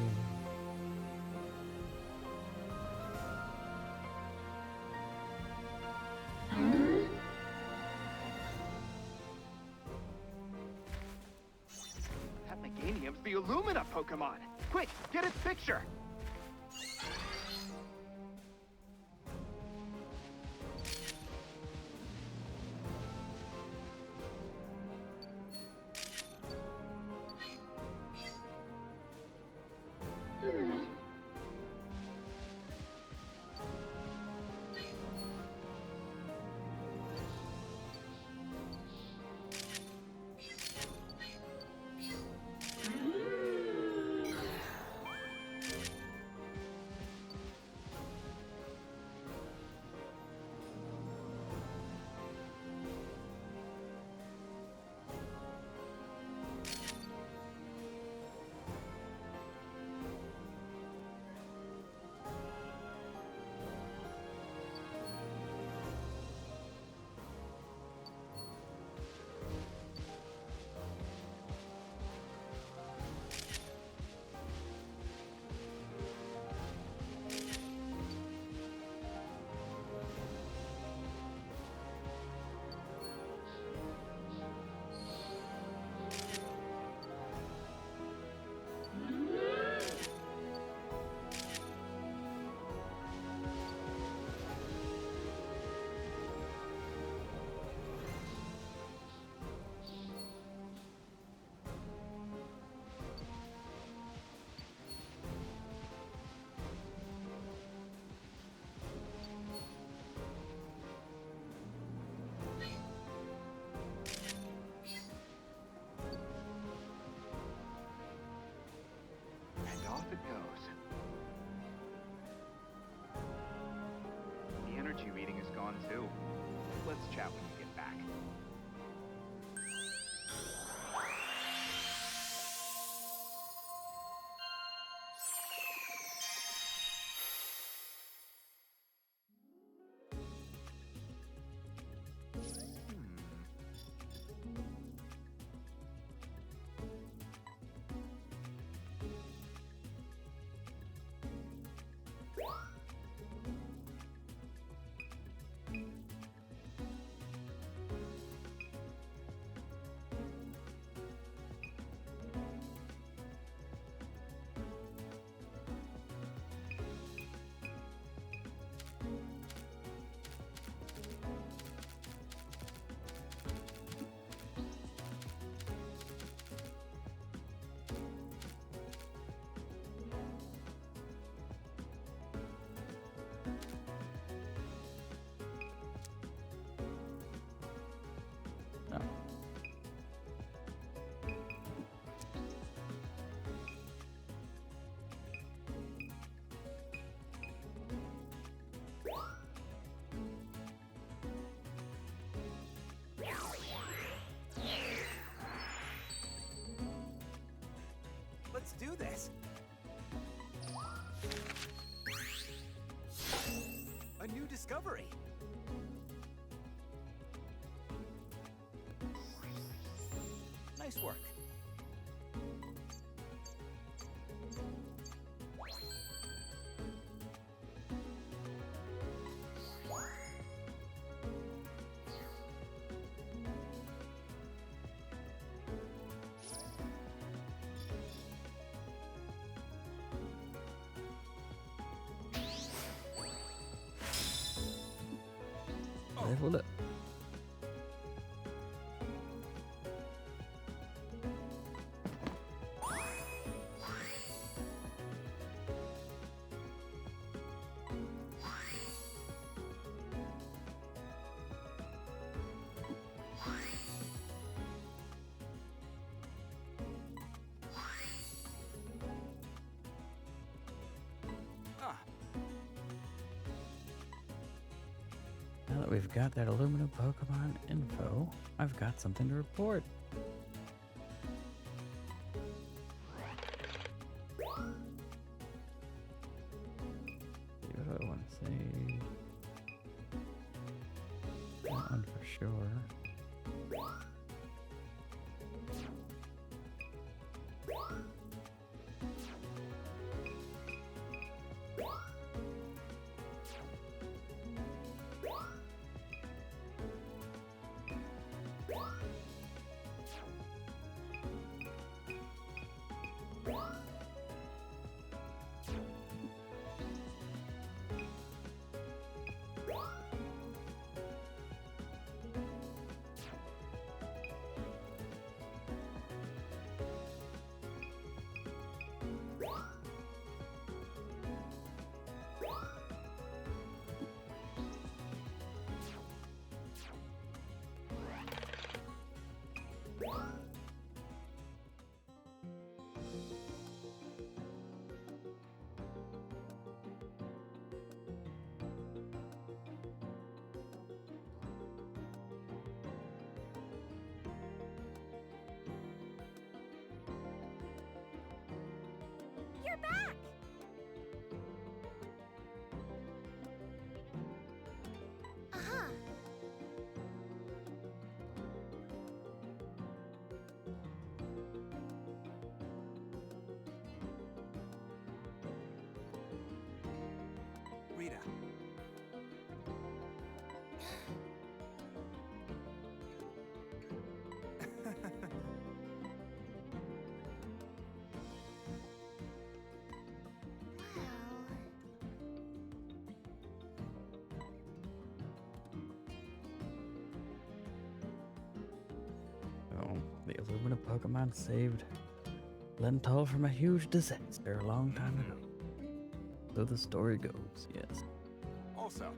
That Meganium's the Illumina Pokemon! Quick, get its picture! And off it goes. The energy reading is gone too. Let's chat when you get back. guys. A new discovery. Nice work. Level up. Now that we've got that aluminum Pokemon info, I've got something to report. What do I want to say? That one for sure. You're back! Uh-huh. Rita. Oh, the aluminum Pokemon saved Lental from a huge disaster a long time ago. So the story goes, yes. Also,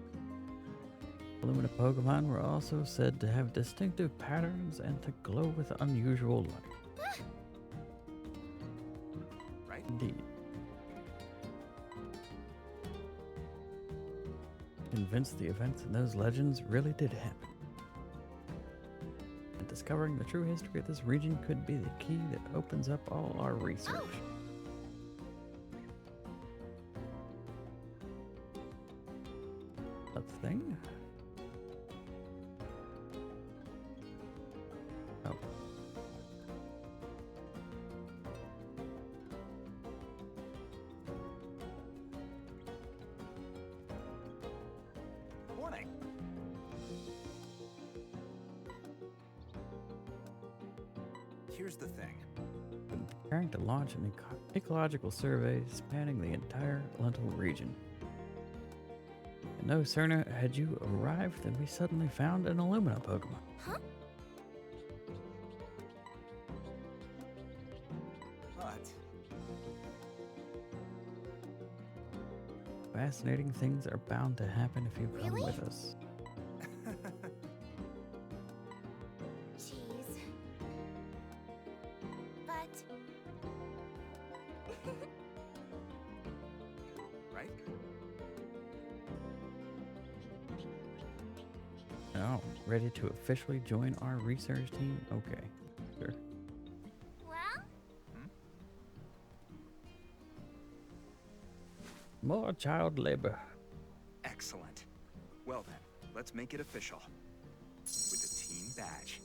Aluminum Pokemon were also said to have distinctive patterns and to glow with unusual light. right? Indeed. Convinced the events in those legends really did happen. And discovering the true history of this region could be the key that opens up all our research. That's the thing. Oh. Warning. Here's the thing. Been preparing to launch an ecological survey spanning the entire Lental region. And no sooner had you arrived than we suddenly found an Illumina Pokemon. Huh? But Fascinating things are bound to happen if you come Really? with us. Jeez. But... right? Oh, ready to officially join our research team? Okay, sure. Well? More child labor. Excellent. Well then, let's make it official. With a team badge.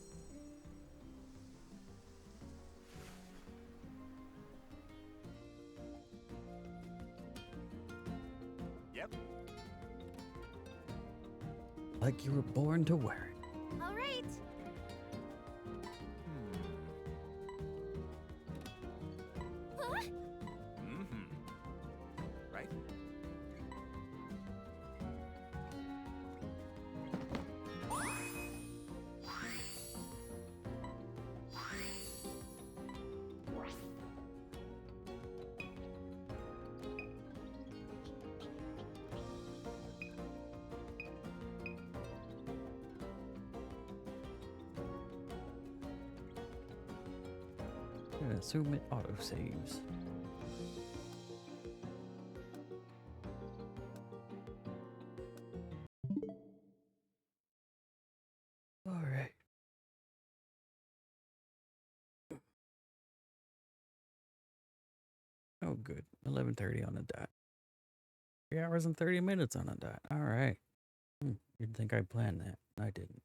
Yep. Like you were born to wear it. All right. Huh? Right? I'm gonna assume it autosaves. All right. Oh, good. 11:30 on the dot. 3 hours and 30 minutes on the dot. All right. You'd think I planned that. I didn't.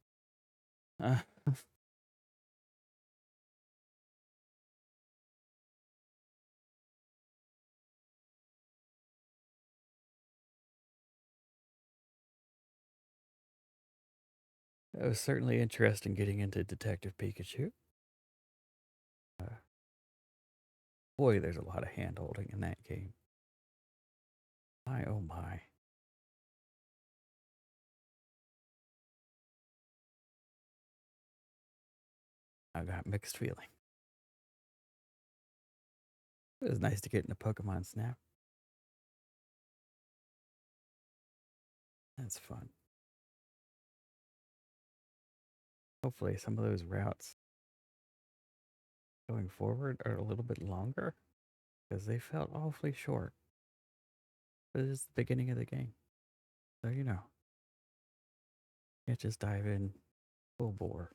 It was certainly interesting getting into Detective Pikachu. Boy, there's a lot of hand-holding in that game. My, oh my. I got mixed feeling. It was nice to get into Pokemon Snap. That's fun. Hopefully some of those routes going forward are a little bit longer, because they felt awfully short. But it's the beginning of the game. So, you know. Can't just dive in full bore.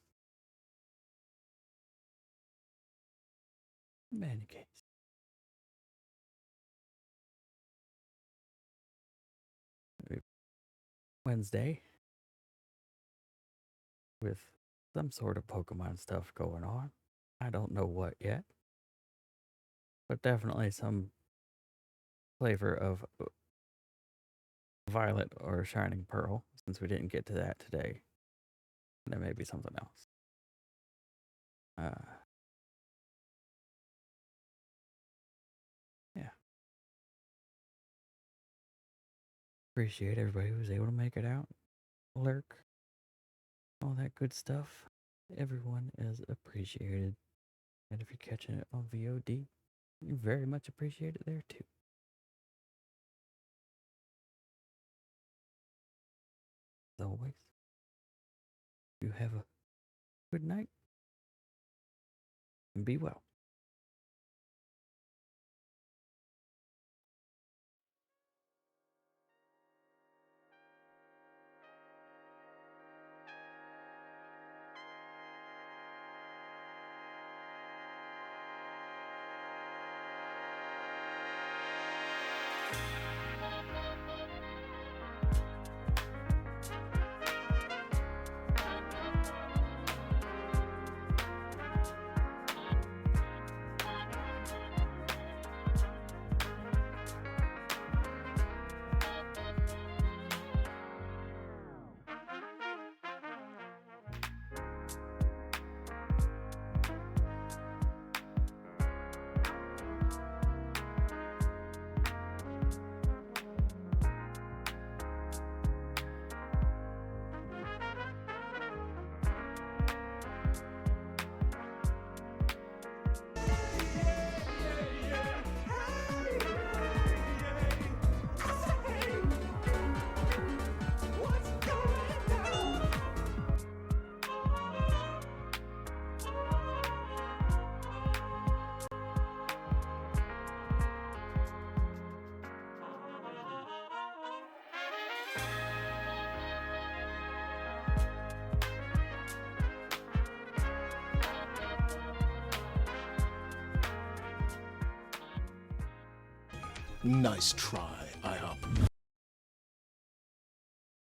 In any case. Wednesday. With some sort of Pokemon stuff going on. I don't know what yet. But definitely some flavor of Violet or Shining Pearl, since we didn't get to that today. There may be something else. Yeah. Appreciate everybody who was able to make it out. Lurk. All that good stuff. Everyone is appreciated. And if you're catching it on VOD, you very much appreciate it there too. As always, you have a good night and be well. Nice try. IHOP.